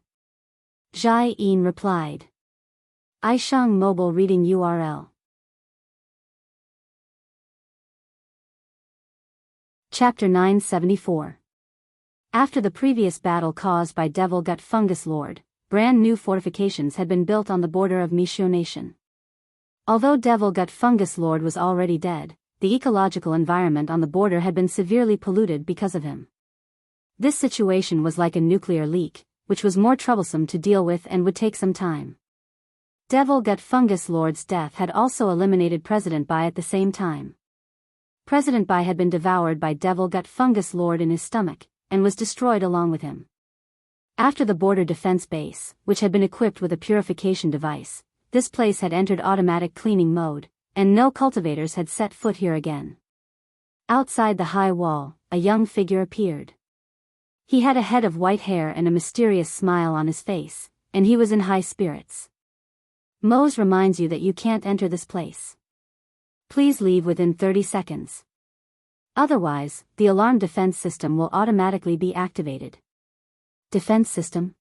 Zhai Yin replied. iShang Mobile Reading URL. Chapter 974. After the previous battle caused by Devil Gut Fungus Lord, brand new fortifications had been built on the border of Mishu Nation. Although Devil Gut Fungus Lord was already dead, the ecological environment on the border had been severely polluted because of him. This situation was like a nuclear leak, which was more troublesome to deal with and would take some time. Devil Gut Fungus Lord's death had also eliminated President Bai at the same time. President Bai had been devoured by Devil Gut Fungus Lord in his stomach, and was destroyed along with him. After the border defense base, which had been equipped with a purification device, this place had entered automatic cleaning mode, and no cultivators had set foot here again. Outside the high wall, a young figure appeared. He had a head of white hair and a mysterious smile on his face, and he was in high spirits. Mose reminds you that you can't enter this place. Please leave within 30 seconds. Otherwise, the alarm defense system will automatically be activated. Defense system?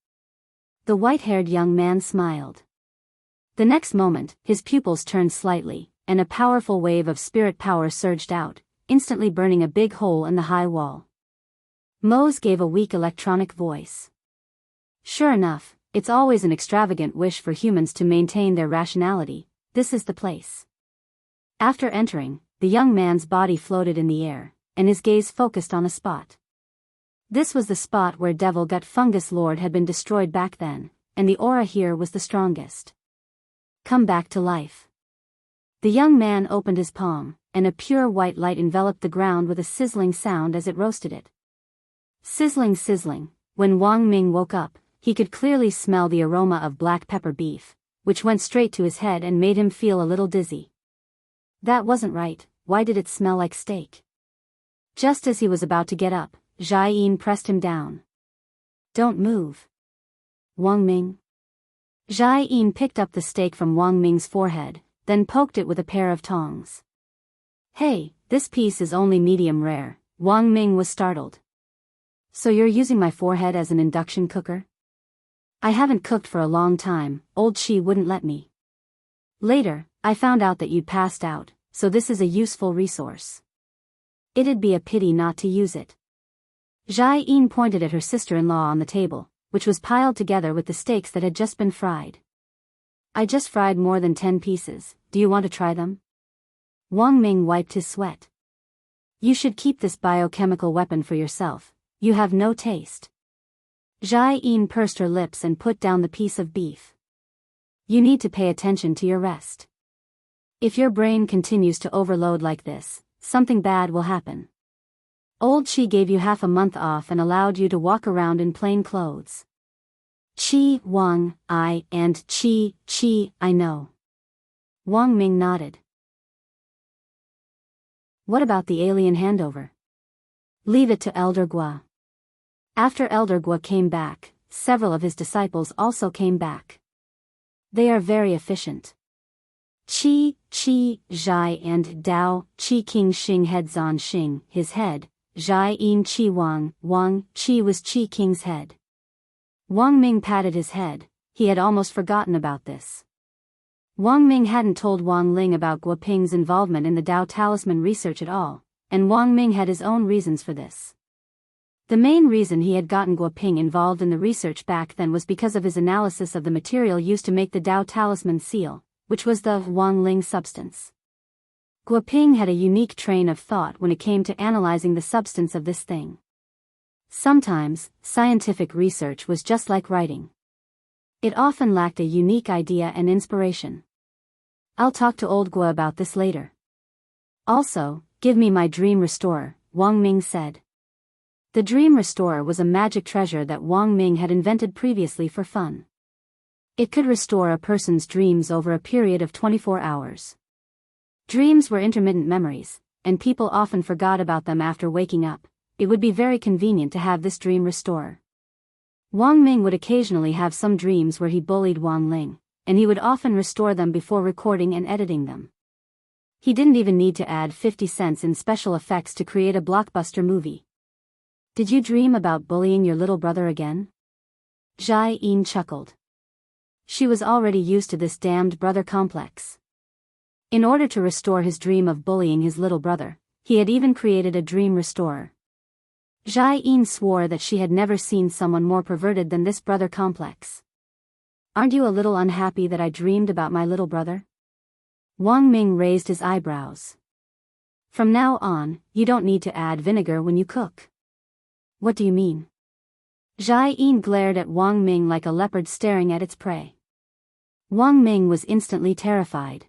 The white-haired young man smiled. The next moment, his pupils turned slightly, and a powerful wave of spirit power surged out, instantly burning a big hole in the high wall. Mose gave a weak electronic voice. Sure enough, it's always an extravagant wish for humans to maintain their rationality. This is the place. After entering, the young man's body floated in the air, and his gaze focused on a spot. This was the spot where Devil Gut Fungus Lord had been destroyed back then, and the aura here was the strongest. Come back to life. The young man opened his palm, and a pure white light enveloped the ground with a sizzling sound as it roasted it. Sizzling, sizzling. When Wang Ming woke up, he could clearly smell the aroma of black pepper beef, which went straight to his head and made him feel a little dizzy. That wasn't right. Why did it smell like steak? Just as he was about to get up, Zhai Yin pressed him down. Don't move. Wang Ming. Zhai Yin picked up the steak from Wang Ming's forehead, then poked it with a pair of tongs. Hey, this piece is only medium rare. Wang Ming was startled. So you're using my forehead as an induction cooker? I haven't cooked for a long time, old Chi wouldn't let me. Later, I found out that you'd passed out, so this is a useful resource. It'd be a pity not to use it. Zhai Yin pointed at her sister-in-law on the table, which was piled together with the steaks that had just been fried. I just fried more than 10 pieces, do you want to try them? Wang Ming wiped his sweat. You should keep this biochemical weapon for yourself, you have no taste. Zhai Yin pursed her lips and put down the piece of beef. You need to pay attention to your rest. If your brain continues to overload like this, something bad will happen. Old Chi gave you half a month off and allowed you to walk around in plain clothes. Chi, Wang, I, and Chi, I know. Wang Ming nodded. What about the alien handover? Leave it to Elder Gua. After Elder Gua came back, several of his disciples also came back. They are very efficient. Qi, Zhai and Dao, Qi King Xing heads on Xing, his head, Zhai Yin Qi Wang, Qi was Qi King's head. Wang Ming patted his head, he had almost forgotten about this. Wang Ming hadn't told Wang Ling about Guo Ping's involvement in the Dao Talisman research at all, and Wang Ming had his own reasons for this. The main reason he had gotten Guo Ping involved in the research back then was because of his analysis of the material used to make the Dao Talisman seal, which was the Wang Ling substance. Guo Ping had a unique train of thought when it came to analyzing the substance of this thing. Sometimes, scientific research was just like writing. It often lacked a unique idea and inspiration. I'll talk to old Guo about this later. Also, give me my dream restorer, Wang Ming said. The dream restorer was a magic treasure that Wang Ming had invented previously for fun. It could restore a person's dreams over a period of 24 hours. Dreams were intermittent memories, and people often forgot about them after waking up. It would be very convenient to have this dream restorer. Wang Ming would occasionally have some dreams where he bullied Wang Ling, and he would often restore them before recording and editing them. He didn't even need to add 50 cents in special effects to create a blockbuster movie. Did you dream about bullying your little brother again? Jai Yin chuckled. She was already used to this damned brother complex. In order to restore his dream of bullying his little brother, he had even created a dream restorer. Jai Yin swore that she had never seen someone more perverted than this brother complex. Aren't you a little unhappy that I dreamed about my little brother? Wang Ming raised his eyebrows. From now on, you don't need to add vinegar when you cook. What do you mean? Jai Yin glared at Wang Ming like a leopard staring at its prey. Wang Ming was instantly terrified.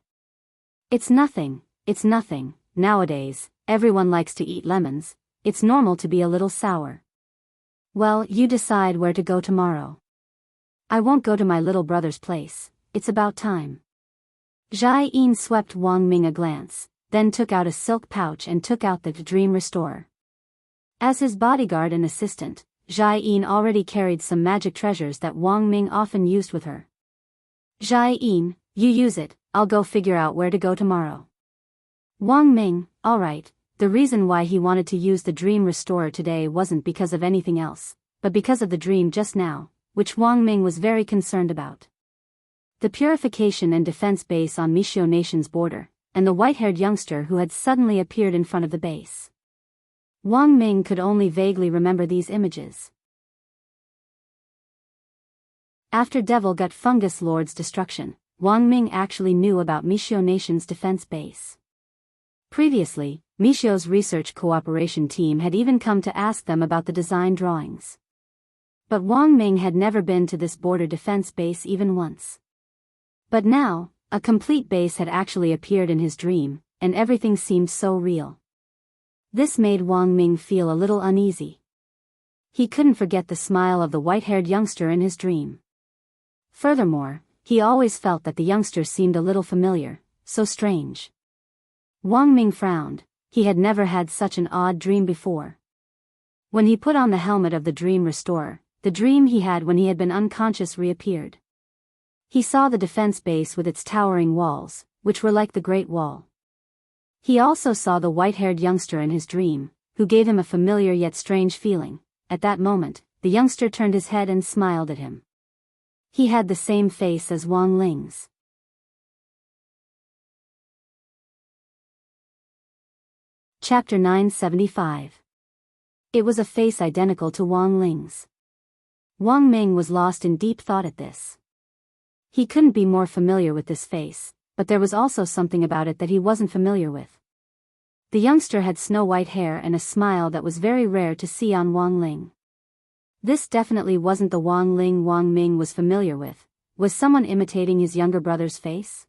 It's nothing, nowadays, everyone likes to eat lemons, it's normal to be a little sour. Well, you decide where to go tomorrow. I won't go to my little brother's place, it's about time. Jai Yin swept Wang Ming a glance, then took out a silk pouch and took out the dream restorer. As his bodyguard and assistant, Jai Yin already carried some magic treasures that Wang Ming often used with her. Jai Yin, you use it, I'll go figure out where to go tomorrow. Wang Ming, alright, the reason why he wanted to use the dream restorer today wasn't because of anything else, but because of the dream just now, which Wang Ming was very concerned about. The purification and defense base on Mishio Nation's border, and the white-haired youngster who had suddenly appeared in front of the base. Wang Ming could only vaguely remember these images. After Devil Gut Fungus Lord's destruction, Wang Ming actually knew about Mishio Nation's defense base. Previously, Mishio's research cooperation team had even come to ask them about the design drawings. But Wang Ming had never been to this border defense base even once. But now, a complete base had actually appeared in his dream, and everything seemed so real. This made Wang Ming feel a little uneasy. He couldn't forget the smile of the white-haired youngster in his dream. Furthermore, he always felt that the youngster seemed a little familiar, so strange. Wang Ming frowned, he had never had such an odd dream before. When he put on the helmet of the dream restorer, the dream he had when he had been unconscious reappeared. He saw the defense base with its towering walls, which were like the Great Wall. He also saw the white-haired youngster in his dream, who gave him a familiar yet strange feeling. At that moment, the youngster turned his head and smiled at him. He had the same face as Wang Ling's. Chapter 975. It was a face identical to Wang Ling's. Wang Ming was lost in deep thought at this. He couldn't be more familiar with this face, but there was also something about it that he wasn't familiar with. The youngster had snow-white hair and a smile that was very rare to see on Wang Ling. This definitely wasn't the Wang Ling Wang Ming was familiar with. Was someone imitating his younger brother's face?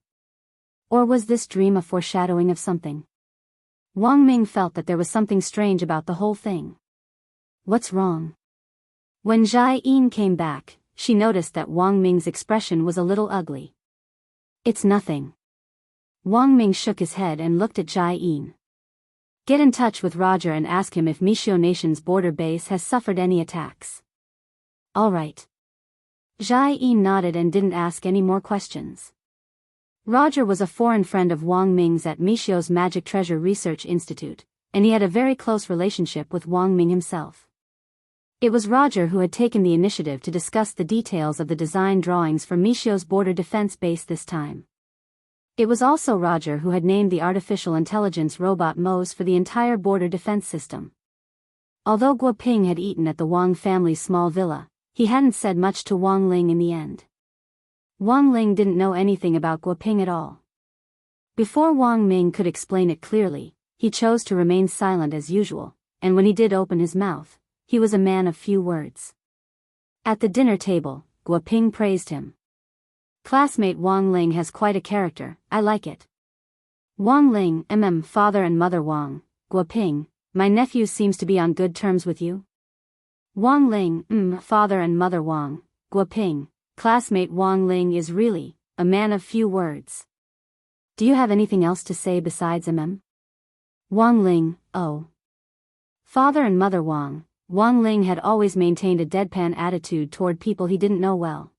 Or was this dream a foreshadowing of something? Wang Ming felt that there was something strange about the whole thing. What's wrong? When Jai Yin came back, she noticed that Wang Ming's expression was a little ugly. It's nothing. Wang Ming shook his head and looked at Jai Yin. Get in touch with Roger and ask him if Mishio Nation's border base has suffered any attacks. All right. Jai Yin nodded and didn't ask any more questions. Roger was a foreign friend of Wang Ming's at Mishio's Magic Treasure Research Institute, and he had a very close relationship with Wang Ming himself. It was Roger who had taken the initiative to discuss the details of the design drawings for Mishio's border defense base this time. It was also Roger who had named the artificial intelligence robot Mose for the entire border defense system. Although Guo Ping had eaten at the Wang family's small villa, he hadn't said much to Wang Ling in the end. Wang Ling didn't know anything about Guo Ping at all. Before Wang Ming could explain it clearly, he chose to remain silent as usual, and when he did open his mouth, he was a man of few words. At the dinner table, Guo Ping praised him. Classmate Wang Ling has quite a character, I like it. Wang Ling, father and mother Wang, Guo Ping, my nephew seems to be on good terms with you? Wang Ling, father and mother Wang, Guo Ping, classmate Wang Ling is really, a man of few words. Do you have anything else to say besides Wang Ling, oh. Father and Mother Wang Ling had always maintained a deadpan attitude toward people he didn't know well.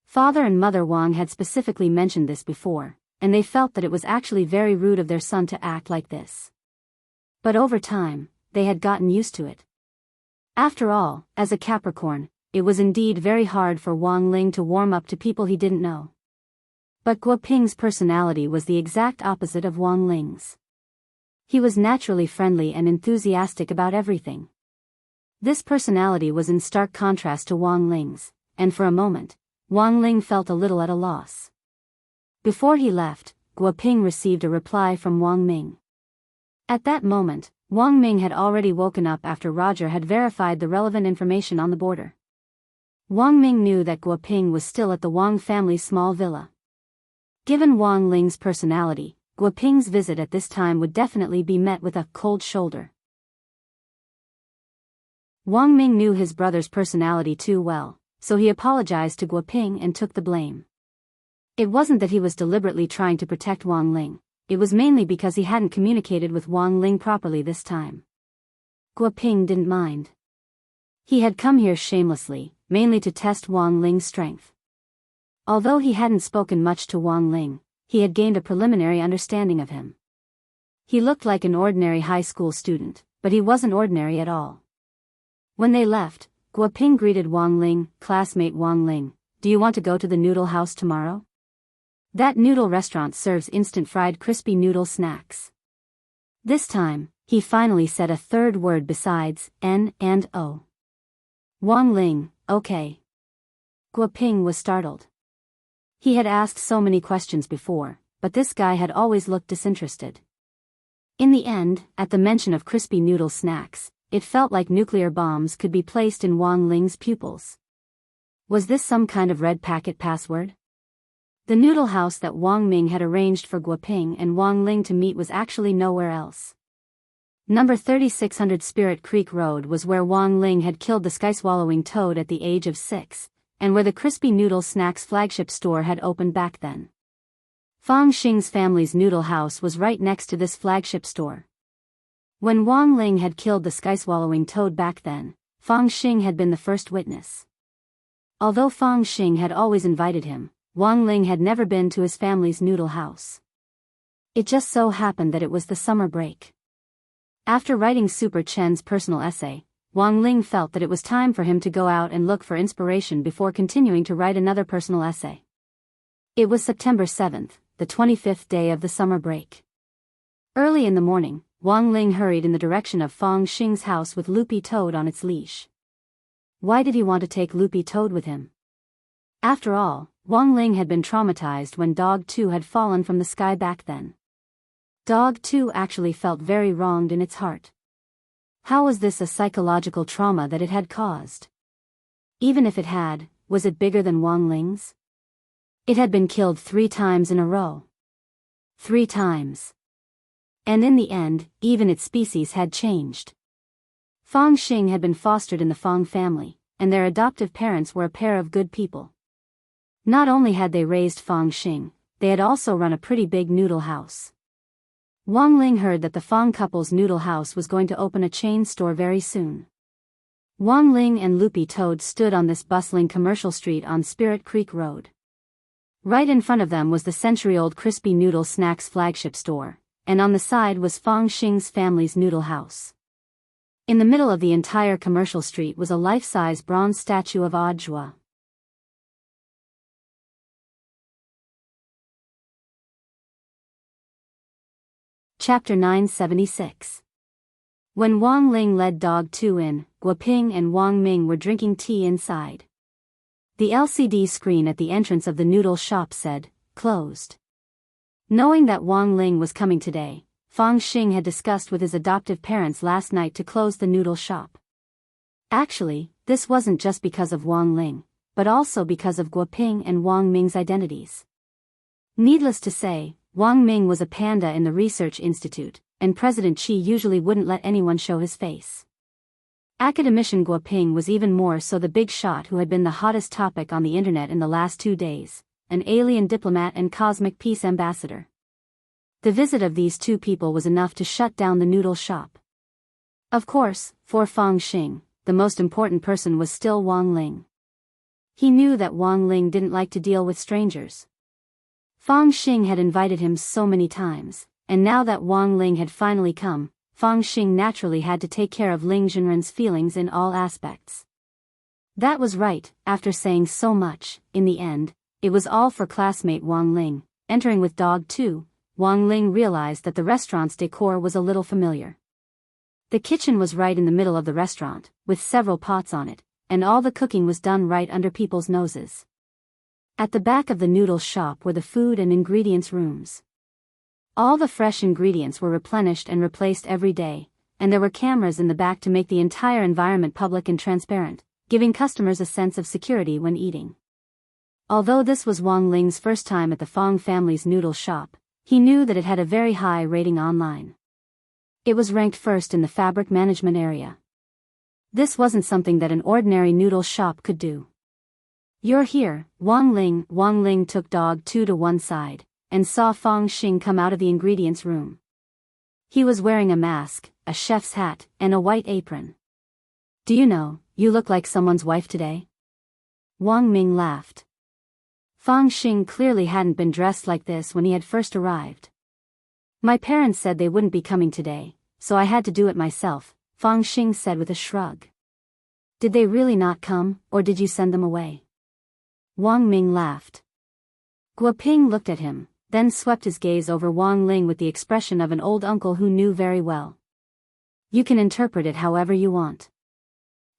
Father and Mother Wang had specifically mentioned this before, and they felt that it was actually very rude of their son to act like this. But over time, they had gotten used to it. After all, as a Capricorn, it was indeed very hard for Wang Ling to warm up to people he didn't know. But Guo Ping's personality was the exact opposite of Wang Ling's. He was naturally friendly and enthusiastic about everything. This personality was in stark contrast to Wang Ling's, and for a moment, Wang Ling felt a little at a loss. Before he left, Guo Ping received a reply from Wang Ming. At that moment, Wang Ming had already woken up after Roger had verified the relevant information on the border. Wang Ming knew that Guo Ping was still at the Wang family's small villa. Given Wang Ling's personality, Guo Ping's visit at this time would definitely be met with a cold shoulder. Wang Ming knew his brother's personality too well, so he apologized to Guo Ping and took the blame. It wasn't that he was deliberately trying to protect Wang Ling, it was mainly because he hadn't communicated with Wang Ling properly this time. Guo Ping didn't mind. He had come here shamelessly, mainly to test Wang Ling's strength. Although he hadn't spoken much to Wang Ling, he had gained a preliminary understanding of him. He looked like an ordinary high school student, but he wasn't ordinary at all. When they left, Guo Ping greeted Wang Ling, "Classmate Wang Ling, do you want to go to the noodle house tomorrow? That noodle restaurant serves instant fried crispy noodle snacks." This time, he finally said a third word besides N and O. Wang Ling, okay. Guo Ping was startled. He had asked so many questions before, but this guy had always looked disinterested. In the end, at the mention of crispy noodle snacks, it felt like nuclear bombs could be placed in Wang Ling's pupils. Was this some kind of red packet password? The noodle house that Wang Ming had arranged for Guo Ping and Wang Ling to meet was actually nowhere else. Number 3600 Spirit Creek Road was where Wang Ling had killed the sky-swallowing toad at the age of 6, and where the Crispy Noodle Snacks flagship store had opened back then. Fang Xing's family's noodle house was right next to this flagship store. When Wang Ling had killed the sky-swallowing toad back then, Fang Xing had been the first witness. Although Fang Xing had always invited him, Wang Ling had never been to his family's noodle house. It just so happened that it was the summer break. After writing Super Chen's personal essay, Wang Ling felt that it was time for him to go out and look for inspiration before continuing to write another personal essay. It was September 7th, the 25th day of the summer break. Early in the morning, Wang Ling hurried in the direction of Fang Xing's house with Loopy Toad on its leash. Why did he want to take Loopy Toad with him? After all, Wang Ling had been traumatized when Dog 2 had fallen from the sky back then. Dog 2 actually felt very wronged in its heart. How was this a psychological trauma that it had caused? Even if it had, was it bigger than Wang Ling's? It had been killed 3 times in a row. 3 times. And in the end, even its species had changed. Fang Xing had been fostered in the Fang family, and their adoptive parents were a pair of good people. Not only had they raised Fang Xing, they had also run a pretty big noodle house. Wang Ling heard that the Fang couple's noodle house was going to open a chain store very soon. Wang Ling and Loopy Toad stood on this bustling commercial street on Spirit Creek Road. Right in front of them was the century-old Crispy Noodle Snacks flagship store, and on the side was Fang Xing's family's noodle house. In the middle of the entire commercial street was a life-size bronze statue of Audiobook. Chapter 976. When Wang Ling led Dog 2 in, Guo Ping and Wang Ming were drinking tea inside. The LCD screen at the entrance of the noodle shop said, "Closed." Knowing that Wang Ling was coming today, Fang Xing had discussed with his adoptive parents last night to close the noodle shop. Actually, this wasn't just because of Wang Ling, but also because of Guo Ping and Wang Ming's identities. Needless to say, Wang Ming was a panda in the research institute, and President Qi usually wouldn't let anyone show his face. Academician Guo Ping was even more so, the big shot who had been the hottest topic on the internet in the last 2 days, an alien diplomat and cosmic peace ambassador. The visit of these two people was enough to shut down the noodle shop. Of course, for Fang Xing, the most important person was still Wang Ling. He knew that Wang Ling didn't like to deal with strangers. Fang Xing had invited him so many times, and now that Wang Ling had finally come, Fang Xing naturally had to take care of Ling Zhenren's feelings in all aspects. That was right. After saying so much, in the end, it was all for classmate Wang Ling. Entering with dog too, Wang Ling realized that the restaurant's decor was a little familiar. The kitchen was right in the middle of the restaurant, with several pots on it, and all the cooking was done right under people's noses. At the back of the noodle shop were the food and ingredients rooms. All the fresh ingredients were replenished and replaced every day, and there were cameras in the back to make the entire environment public and transparent, giving customers a sense of security when eating. Although this was Wang Ling's first time at the Fang family's noodle shop, he knew that it had a very high rating online. It was ranked first in the fabric management area. This wasn't something that an ordinary noodle shop could do. "You're here, Wang Ling." Wang Ling took dog 2 to one side, and saw Fang Xing come out of the ingredients room. He was wearing a mask, a chef's hat, and a white apron. "Do you know, you look like someone's wife today?" Wang Ming laughed. Fang Xing clearly hadn't been dressed like this when he had first arrived. "My parents said they wouldn't be coming today, so I had to do it myself," Fang Xing said with a shrug. "Did they really not come, or did you send them away?" Wang Ming laughed. Guoping looked at him, then swept his gaze over Wang Ling with the expression of an old uncle who knew very well. "You can interpret it however you want.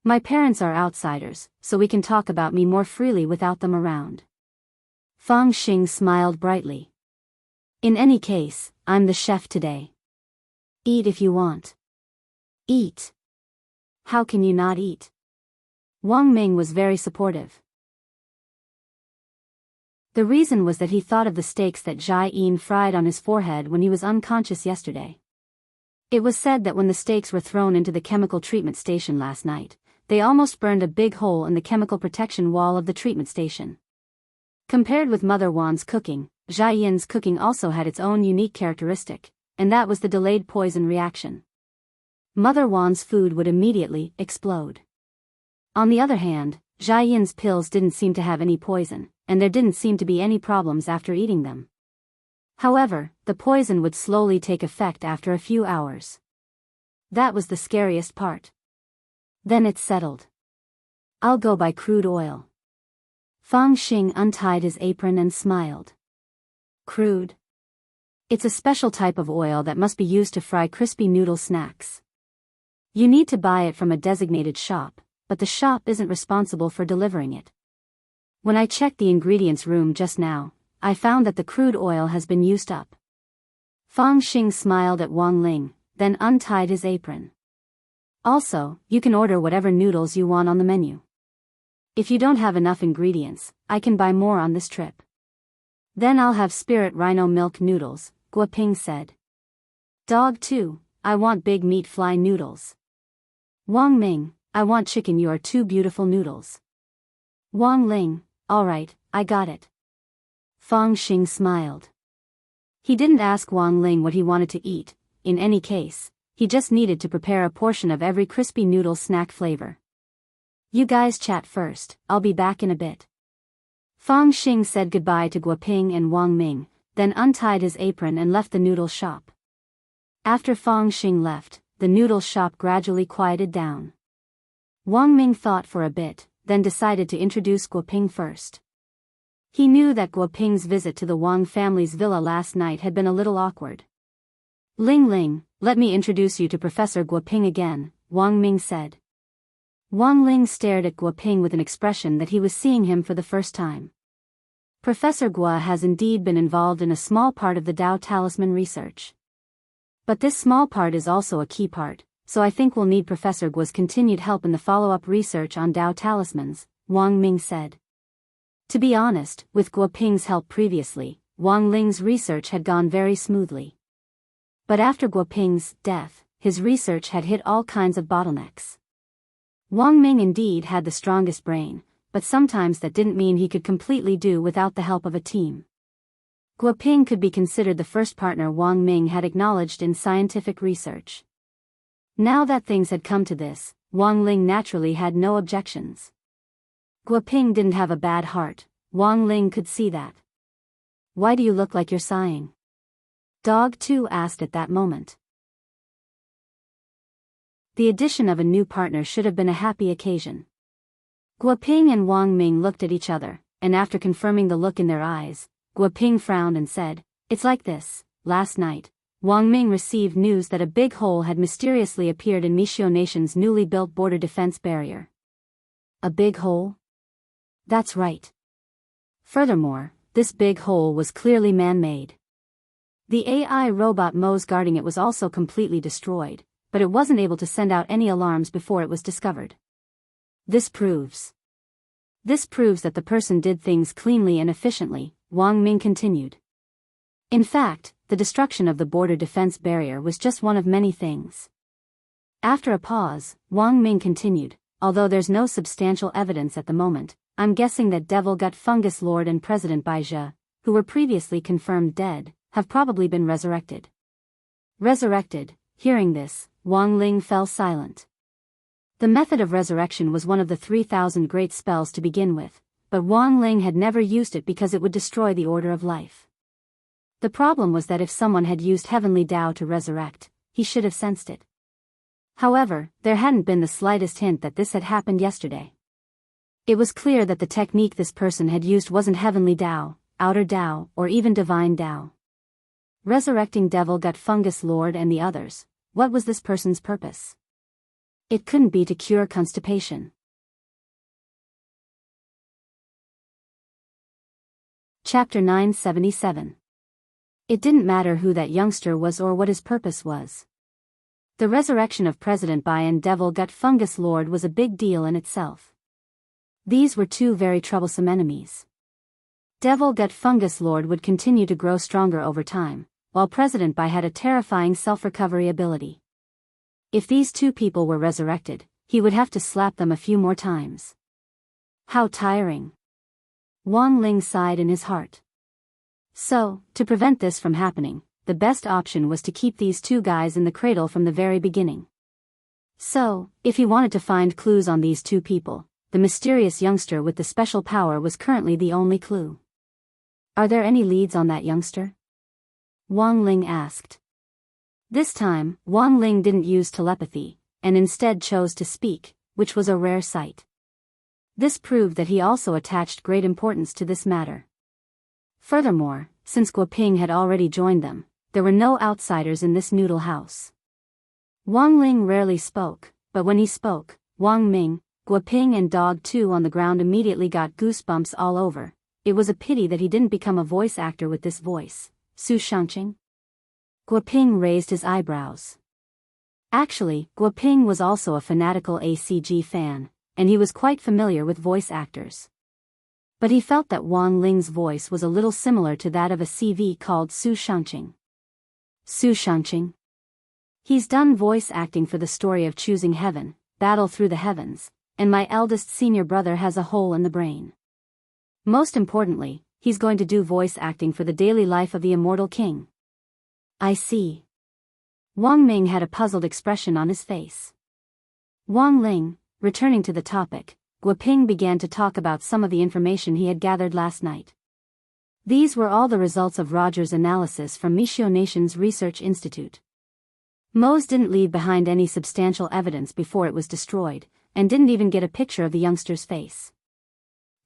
My parents are outsiders, so we can talk about me more freely without them around." Fang Xing smiled brightly. "In any case, I'm the chef today. Eat if you want." "Eat? How can you not eat?" Wang Ming was very supportive. The reason was that he thought of the steaks that Jai Yin fried on his forehead when he was unconscious yesterday. It was said that when the steaks were thrown into the chemical treatment station last night, they almost burned a big hole in the chemical protection wall of the treatment station. Compared with Mother Wan's cooking, Jai Yin's cooking also had its own unique characteristic, and that was the delayed poison reaction. Mother Wan's food would immediately explode. On the other hand, Jai Yin's pills didn't seem to have any poison, and there didn't seem to be any problems after eating them. However, the poison would slowly take effect after a few hours. That was the scariest part. Then it settled. "I'll go buy crude oil." Fang Xing untied his apron and smiled. "Crude? It's a special type of oil that must be used to fry crispy noodle snacks. You need to buy it from a designated shop, but the shop isn't responsible for delivering it. When I checked the ingredients room just now, I found that the crude oil has been used up." Fang Xing smiled at Wang Ling, then untied his apron. "Also, you can order whatever noodles you want on the menu. If you don't have enough ingredients, I can buy more on this trip." "Then I'll have spirit rhino milk noodles," Guoping said. "Dog too, I want big meat fly noodles." "Wang Ming, I want chicken your 2 beautiful noodles." Wang Ling, "Alright, I got it." Fang Xing smiled. He didn't ask Wang Ling what he wanted to eat. In any case, he just needed to prepare a portion of every crispy noodle snack flavor. "You guys chat first, I'll be back in a bit." Fang Xing said goodbye to Guoping and Wang Ming, then untied his apron and left the noodle shop. After Fang Xing left, the noodle shop gradually quieted down. Wang Ming thought for a bit, then decided to introduce Guoping first. He knew that Guoping's visit to the Wang family's villa last night had been a little awkward. "Ling Ling, let me introduce you to Professor Guoping again," Wang Ming said. Wang Ling stared at Guoping with an expression that he was seeing him for the first time. Professor Gua has indeed been involved in a small part of the Dao Talisman research. But this small part is also a key part, so I think we'll need Professor Gua's continued help in the follow-up research on Dao Talismans, Wang Ming said. To be honest, with Guoping's help previously, Wang Ling's research had gone very smoothly. But after Guoping's death, his research had hit all kinds of bottlenecks. Wang Ming indeed had the strongest brain, but sometimes that didn't mean he could completely do without the help of a team. Guoping could be considered the first partner Wang Ming had acknowledged in scientific research. Now that things had come to this, Wang Ling naturally had no objections. Guoping didn't have a bad heart, Wang Ling could see that. "Why do you look like you're sighing?" Dog 2 asked at that moment. The addition of a new partner should have been a happy occasion. Guoping and Wang Ming looked at each other, and after confirming the look in their eyes, Guoping frowned and said, "It's like this. Last night, Wang Ming received news that a big hole had mysteriously appeared in Mishio Nation's newly built border defense barrier." "A big hole?" "That's right. Furthermore, this big hole was clearly man-made. The AI robot Mo's guarding it was also completely destroyed, but it wasn't able to send out any alarms before it was discovered. This proves that the person did things cleanly and efficiently," Wang Ming continued. "In fact, the destruction of the border defense barrier was just one of many things." After a pause, Wang Ming continued, "Although there's no substantial evidence at the moment, I'm guessing that Devil Gut Fungus Lord and President Bai Zhe, who were previously confirmed dead, have probably been resurrected." Resurrected? Hearing this, Wang Ling fell silent. The method of resurrection was one of the 3,000 great spells to begin with, but Wang Ling had never used it because it would destroy the order of life. The problem was that if someone had used heavenly Tao to resurrect, he should have sensed it. However, there hadn't been the slightest hint that this had happened yesterday. It was clear that the technique this person had used wasn't heavenly Tao, outer Tao, or even divine Tao. Resurrecting Devil Gut Fungus Lord and the others, what was this person's purpose? It couldn't be to cure constipation. Chapter 977. It didn't matter who that youngster was or what his purpose was. The resurrection of President Bai and Devil Gut Fungus Lord was a big deal in itself. These were two very troublesome enemies. Devil Gut Fungus Lord would continue to grow stronger over time, while President Bai had a terrifying self-recovery ability. If these two people were resurrected, he would have to slap them a few more times. How tiring. Wang Ling sighed in his heart. So, to prevent this from happening, the best option was to keep these two guys in the cradle from the very beginning. So, if he wanted to find clues on these two people, the mysterious youngster with the special power was currently the only clue. "Are there any leads on that youngster?" Wang Ling asked. This time, Wang Ling didn't use telepathy, and instead chose to speak, which was a rare sight. This proved that he also attached great importance to this matter. Furthermore, since Guoping had already joined them, there were no outsiders in this noodle house. Wang Ling rarely spoke, but when he spoke, Wang Ming, Guoping and Dog 2 on the ground immediately got goosebumps all over. It was a pity that he didn't become a voice actor with this voice. Su Shangqing? Guoping raised his eyebrows. Actually, Guoping was also a fanatical ACG fan, and he was quite familiar with voice actors. But he felt that Wang Ling's voice was a little similar to that of a CV called Su Shangqing. Su Shangqing? He's done voice acting for the story of Choosing Heaven, Battle Through the Heavens, and my eldest senior brother has a hole in the brain. Most importantly, he's going to do voice acting for the daily life of the Immortal King. I see. Wang Ming had a puzzled expression on his face. Wang Ling, returning to the topic, Guoping began to talk about some of the information he had gathered last night. These were all the results of Roger's analysis from Mishio Nation's Research Institute. Mo's didn't leave behind any substantial evidence before it was destroyed, and didn't even get a picture of the youngster's face.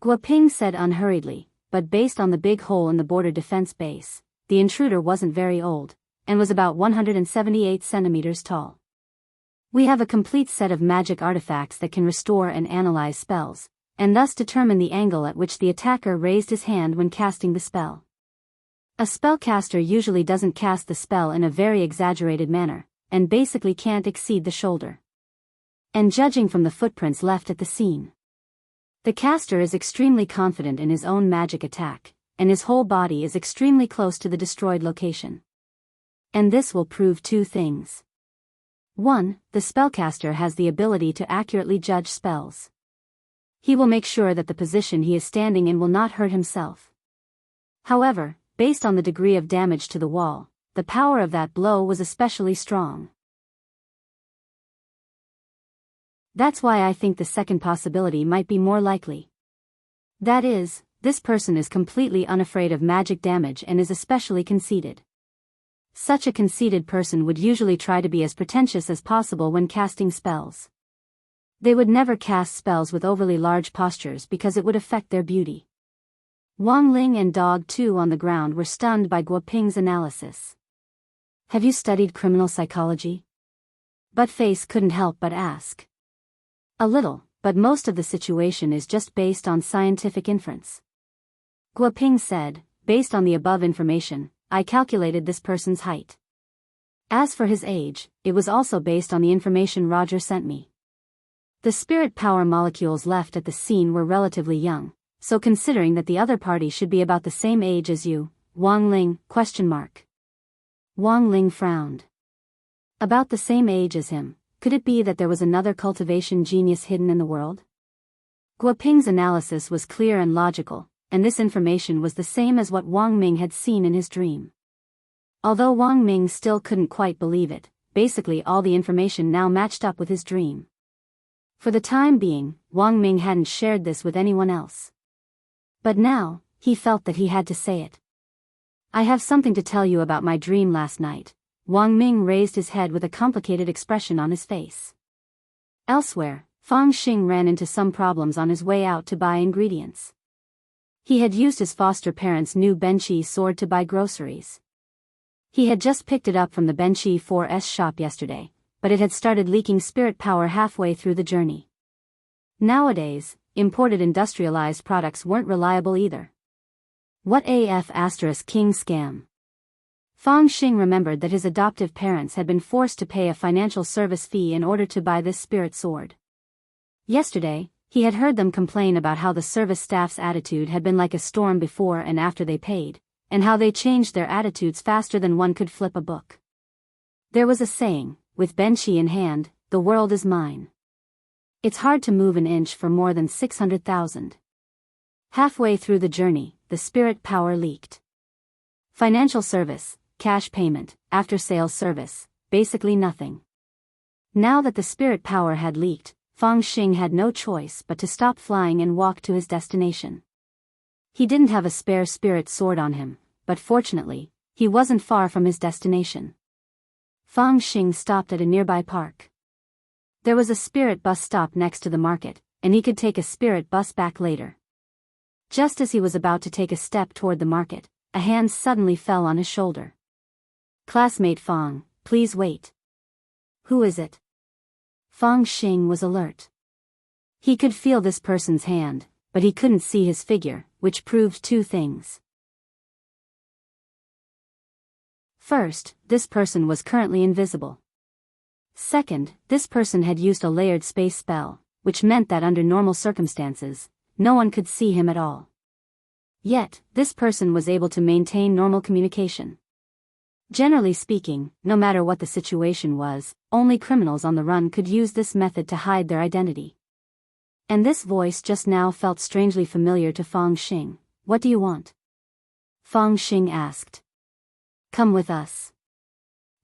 Guoping said unhurriedly, but based on the big hole in the border defense base, the intruder wasn't very old, and was about 178 centimeters tall. We have a complete set of magic artifacts that can restore and analyze spells, and thus determine the angle at which the attacker raised his hand when casting the spell. A spellcaster usually doesn't cast the spell in a very exaggerated manner, and basically can't exceed the shoulder. And judging from the footprints left at the scene, the caster is extremely confident in his own magic attack, and his whole body is extremely close to the destroyed location. And this will prove two things. 1. The spellcaster has the ability to accurately judge spells. He will make sure that the position he is standing in will not hurt himself. However, based on the degree of damage to the wall, the power of that blow was especially strong. That's why I think the second possibility might be more likely. That is, this person is completely unafraid of magic damage and is especially conceited. Such a conceited person would usually try to be as pretentious as possible when casting spells. They would never cast spells with overly large postures because it would affect their beauty. Wang Ling and Dog 2 on the ground were stunned by Guo Ping's analysis. Have you studied criminal psychology? Buttface couldn't help but ask. A little, but most of the situation is just based on scientific inference. Guo Ping said, based on the above information, I calculated this person's height. As for his age, it was also based on the information Roger sent me. The spirit power molecules left at the scene were relatively young, so considering that the other party should be about the same age as you, Wang Ling, ? Wang Ling frowned. About the same age as him, could it be that there was another cultivation genius hidden in the world? Guo Ping's analysis was clear and logical, and this information was the same as what Wang Ming had seen in his dream. Although Wang Ming still couldn't quite believe it, basically all the information now matched up with his dream. For the time being, Wang Ming hadn't shared this with anyone else. But now, he felt that he had to say it. I have something to tell you about my dream last night. Wang Ming raised his head with a complicated expression on his face. Elsewhere, Fang Xing ran into some problems on his way out to buy ingredients. He had used his foster parents' new Benchi sword to buy groceries. He had just picked it up from the Benchi 4S shop yesterday, but it had started leaking spirit power halfway through the journey. Nowadays, imported industrialized products weren't reliable either. What AF * king scam? Fang Xing remembered that his adoptive parents had been forced to pay a financial service fee in order to buy this spirit sword. Yesterday, he had heard them complain about how the service staff's attitude had been like a storm before and after they paid, and how they changed their attitudes faster than one could flip a book. There was a saying, with Benchi in hand, the world is mine. It's hard to move an inch for more than 600,000. Halfway through the journey, the spirit power leaked. Financial service, cash payment, after-sales service, basically nothing. Now that the spirit power had leaked, Fang Xing had no choice but to stop flying and walk to his destination. He didn't have a spare spirit sword on him, but fortunately, he wasn't far from his destination. Fang Xing stopped at a nearby park. There was a spirit bus stop next to the market, and he could take a spirit bus back later. Just as he was about to take a step toward the market, a hand suddenly fell on his shoulder. Classmate Fang, please wait. Who is it? Fang Xing was alert. He could feel this person's hand, but he couldn't see his figure, which proved two things. First, this person was currently invisible. Second, this person had used a layered space spell, which meant that under normal circumstances, no one could see him at all. Yet, this person was able to maintain normal communication. Generally speaking, no matter what the situation was, only criminals on the run could use this method to hide their identity. And this voice just now felt strangely familiar to Fang Xing. What do you want? Fang Xing asked. Come with us.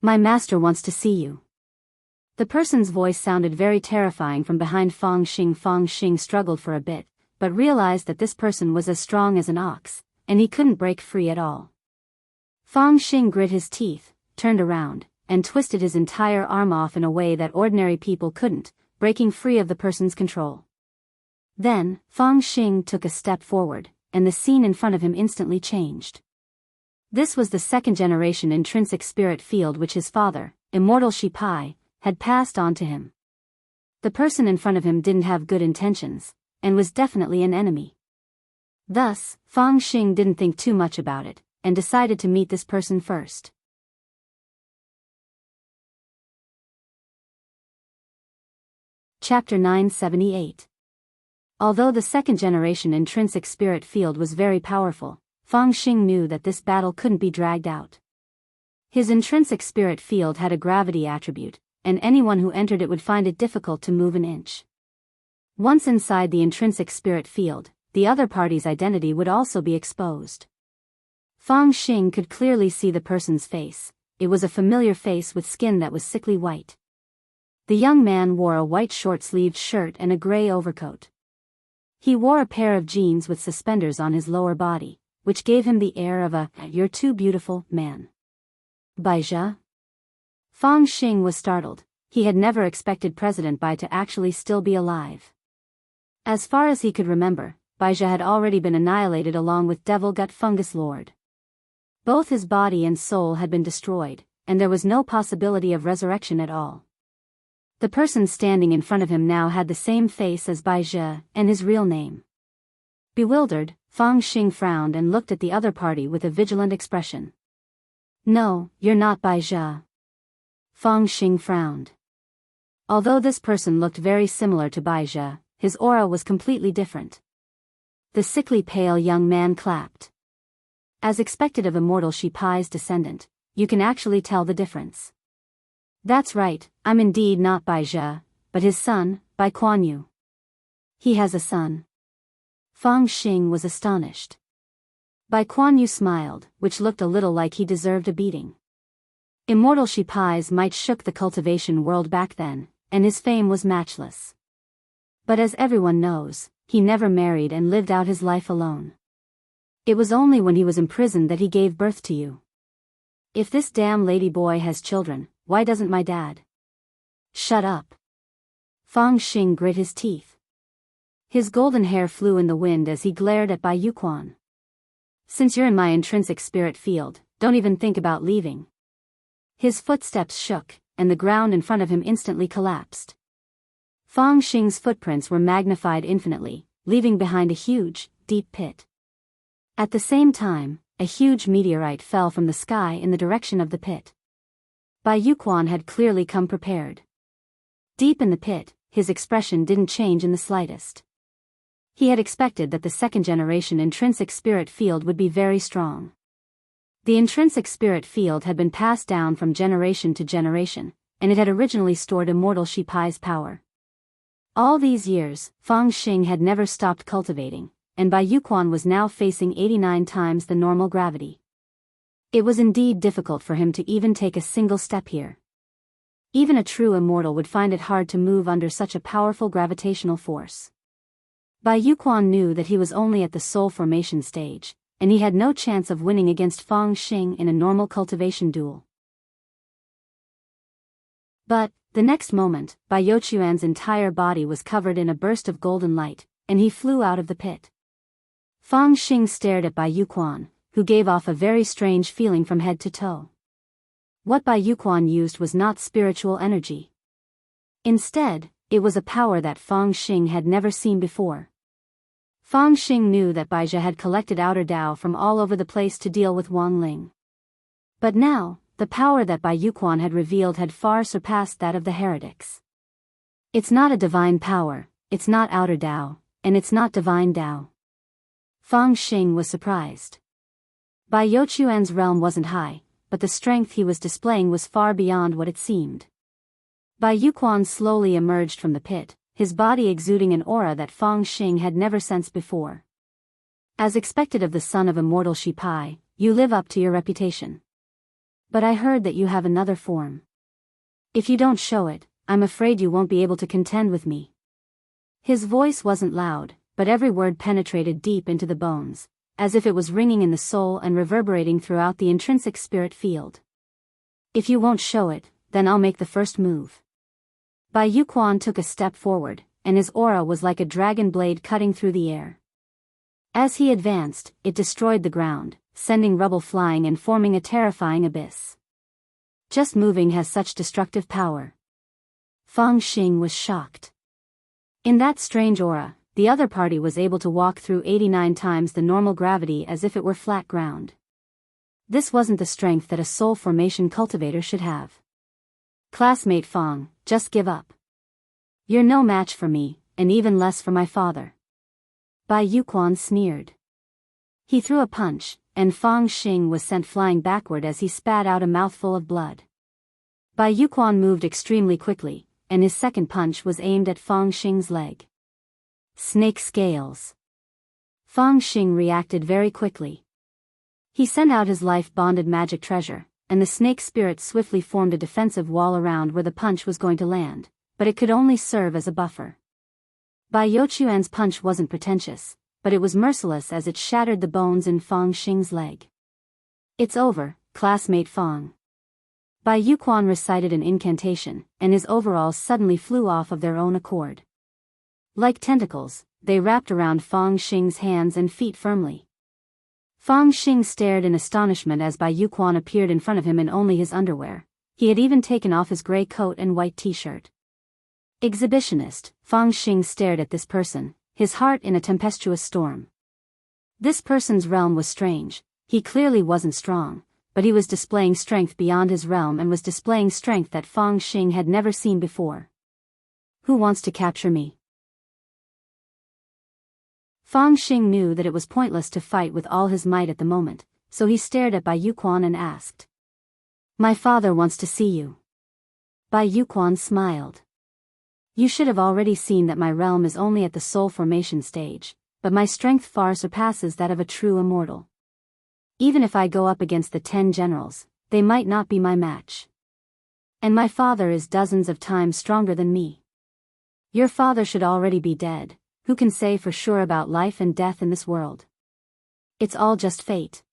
My master wants to see you. The person's voice sounded very terrifying from behind Fang Xing. Fang Xing struggled for a bit, but realized that this person was as strong as an ox, and he couldn't break free at all. Fang Xing grit his teeth, turned around, and twisted his entire arm off in a way that ordinary people couldn't, breaking free of the person's control. Then, Fang Xing took a step forward, and the scene in front of him instantly changed. This was the second-generation intrinsic spirit field which his father, Immortal Shipai, had passed on to him. The person in front of him didn't have good intentions, and was definitely an enemy. Thus, Fang Xing didn't think too much about it, and decided to meet this person first. Chapter 978. Although the second-generation intrinsic spirit field was very powerful, Fang Xing knew that this battle couldn't be dragged out. His intrinsic spirit field had a gravity attribute, and anyone who entered it would find it difficult to move an inch. Once inside the intrinsic spirit field, the other party's identity would also be exposed. Fang Xing could clearly see the person's face. It was a familiar face with skin that was sickly white. The young man wore a white short-sleeved shirt and a gray overcoat. He wore a pair of jeans with suspenders on his lower body, which gave him the air of a "you're too beautiful" man. Bai Zhe? Fang Xing was startled. He had never expected President Bai to actually still be alive. As far as he could remember, Bai Zhe had already been annihilated along with Devil Gut Fungus Lord. Both his body and soul had been destroyed, and there was no possibility of resurrection at all. The person standing in front of him now had the same face as Bai Zhe, and his real name. Bewildered, Fang Xing frowned and looked at the other party with a vigilant expression. "No, you're not Bai Zhe." Fang Xing frowned. Although this person looked very similar to Bai Zhe, his aura was completely different. The sickly pale young man clapped. As expected of Immortal Shi Pai's descendant, you can actually tell the difference. That's right, I'm indeed not Bai Zhe, but his son, Bai Kuan-yu. He has a son. Fang Xing was astonished. Bai Kuan-yu smiled, which looked a little like he deserved a beating. Immortal Shi Pai's might shook the cultivation world back then, and his fame was matchless. But as everyone knows, he never married and lived out his life alone. It was only when he was imprisoned that he gave birth to you. If this damn lady boy has children, why doesn't my dad? Shut up. Fang Xing grit his teeth. His golden hair flew in the wind as he glared at Bai Yuquan. Since you're in my intrinsic spirit field, don't even think about leaving. His footsteps shook, and the ground in front of him instantly collapsed. Fang Xing's footprints were magnified infinitely, leaving behind a huge, deep pit. At the same time, a huge meteorite fell from the sky in the direction of the pit. Bai Yuquan had clearly come prepared. Deep in the pit, his expression didn't change in the slightest. He had expected that the second-generation intrinsic spirit field would be very strong. The intrinsic spirit field had been passed down from generation to generation, and it had originally stored Immortal Shi Pai's power. All these years, Fang Xing had never stopped cultivating, and Bai Yuquan was now facing 89 times the normal gravity. It was indeed difficult for him to even take a single step here. Even a true immortal would find it hard to move under such a powerful gravitational force. Bai Yuquan knew that he was only at the soul formation stage, and he had no chance of winning against Fang Xing in a normal cultivation duel. But, the next moment, Bai Youquan's entire body was covered in a burst of golden light, and he flew out of the pit. Fang Xing stared at Bai Yuquan, who gave off a very strange feeling from head to toe. What Bai Yuquan used was not spiritual energy. Instead, it was a power that Fang Xing had never seen before. Fang Xing knew that Bai Zhe had collected outer Dao from all over the place to deal with Wang Ling. But now, the power that Bai Yuquan had revealed had far surpassed that of the heretics. It's not a divine power, it's not outer Dao, and it's not divine Dao. Fang Xing was surprised. Bai Youquan's realm wasn't high, but the strength he was displaying was far beyond what it seemed. Bai Yuquan slowly emerged from the pit, his body exuding an aura that Fang Xing had never sensed before. As expected of the son of Immortal Shi Pai, you live up to your reputation. But I heard that you have another form. If you don't show it, I'm afraid you won't be able to contend with me. His voice wasn't loud, but every word penetrated deep into the bones, as if it was ringing in the soul and reverberating throughout the intrinsic spirit field. If you won't show it, then I'll make the first move. Bai Yuquan took a step forward, and his aura was like a dragon blade cutting through the air. As he advanced, it destroyed the ground, sending rubble flying and forming a terrifying abyss. Just moving has such destructive power. Fang Xing was shocked. In that strange aura, the other party was able to walk through 89 times the normal gravity as if it were flat ground. This wasn't the strength that a soul formation cultivator should have. Classmate Fang, just give up. You're no match for me, and even less for my father. Bai Yuquan sneered. He threw a punch, and Fang Xing was sent flying backward as he spat out a mouthful of blood. Bai Yuquan moved extremely quickly, and his second punch was aimed at Fang Xing's leg. Snake scales. Fang Xing reacted very quickly. He sent out his life-bonded magic treasure, and the snake spirit swiftly formed a defensive wall around where the punch was going to land, but it could only serve as a buffer. Bai Youquan's punch wasn't pretentious, but it was merciless as it shattered the bones in Fang Xing's leg. "It's over, classmate Fang." Bai Youquan recited an incantation, and his overalls suddenly flew off of their own accord. Like tentacles, they wrapped around Fang Xing's hands and feet firmly. Fang Xing stared in astonishment as Bai Youquan appeared in front of him in only his underwear. He had even taken off his gray coat and white t-shirt. Exhibitionist, Fang Xing stared at this person, his heart in a tempestuous storm. This person's realm was strange. He clearly wasn't strong, but he was displaying strength beyond his realm and was displaying strength that Fang Xing had never seen before. "Who wants to capture me?" Fang Xing knew that it was pointless to fight with all his might at the moment, so he stared at Bai Youquan and asked. "My father wants to see you." Bai Youquan smiled. "You should have already seen that my realm is only at the soul formation stage, but my strength far surpasses that of a true immortal. Even if I go up against the 10 generals, they might not be my match. And my father is dozens of times stronger than me. Your father should already be dead. Who can say for sure about life and death in this world? It's all just fate."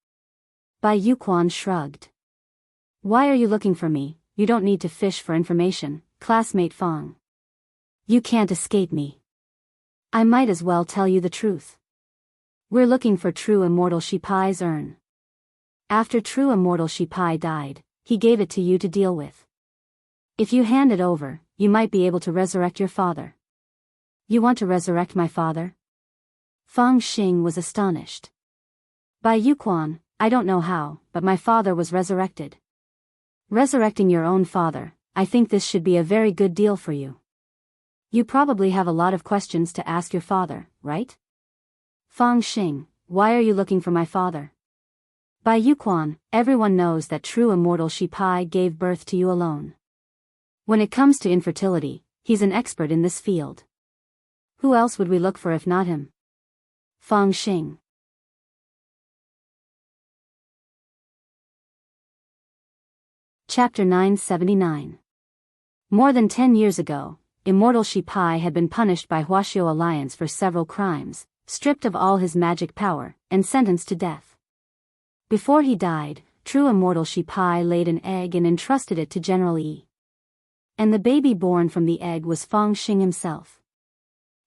Bai Youquan shrugged. "Why are you looking for me? You don't need to fish for information, classmate Fang. You can't escape me. I might as well tell you the truth. We're looking for true immortal Shipai's urn. After true immortal Shipai died, he gave it to you to deal with. If you hand it over, you might be able to resurrect your father." "You want to resurrect my father?" Fang Xing was astonished. "Bai Youquan, I don't know how, but my father was resurrected." "Resurrecting your own father, I think this should be a very good deal for you. You probably have a lot of questions to ask your father, right?" "Fang Xing, why are you looking for my father?" "Bai Youquan, everyone knows that true immortal Shipai gave birth to you alone. When it comes to infertility, he's an expert in this field. Who else would we look for if not him?" Fang Xing. Chapter 979. More than 10 years ago, Immortal Shipai had been punished by Huaxiao Alliance for several crimes, stripped of all his magic power, and sentenced to death. Before he died, true Immortal Shipai laid an egg and entrusted it to General Yi. And the baby born from the egg was Fang Xing himself.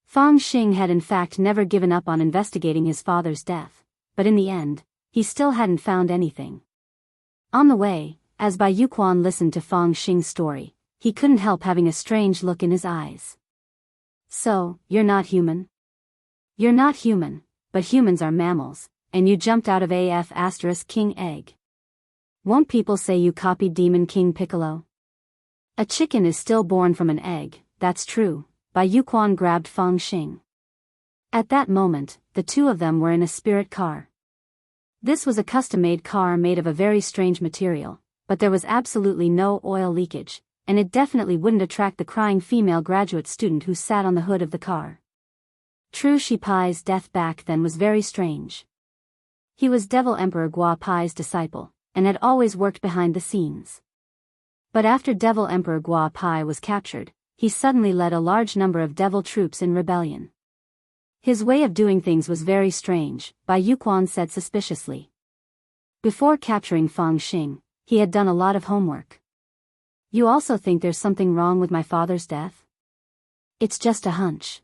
Fang Xing had in fact never given up on investigating his father's death, but in the end, he still hadn't found anything. On the way, as Bai Youquan listened to Fang Xing's story, he couldn't help having a strange look in his eyes. "So, you're not human?" "You're not human, but humans are mammals, and you jumped out of King egg. Won't people say you copied Demon King Piccolo?" "A chicken is still born from an egg, that's true." Bai Youquan grabbed Fang Xing. At that moment, the two of them were in a spirit car. This was a custom-made car made of a very strange material, but there was absolutely no oil leakage, and it definitely wouldn't attract the crying female graduate student who sat on the hood of the car. True Shipai's death back then was very strange. He was Devil Emperor Gua Pai's disciple, and had always worked behind the scenes. But after Devil Emperor Gua Pai was captured, he suddenly led a large number of devil troops in rebellion. His way of doing things was very strange, Bai Youquan said suspiciously. Before capturing Fang Xing, he had done a lot of homework. "You also think there's something wrong with my father's death?" "It's just a hunch.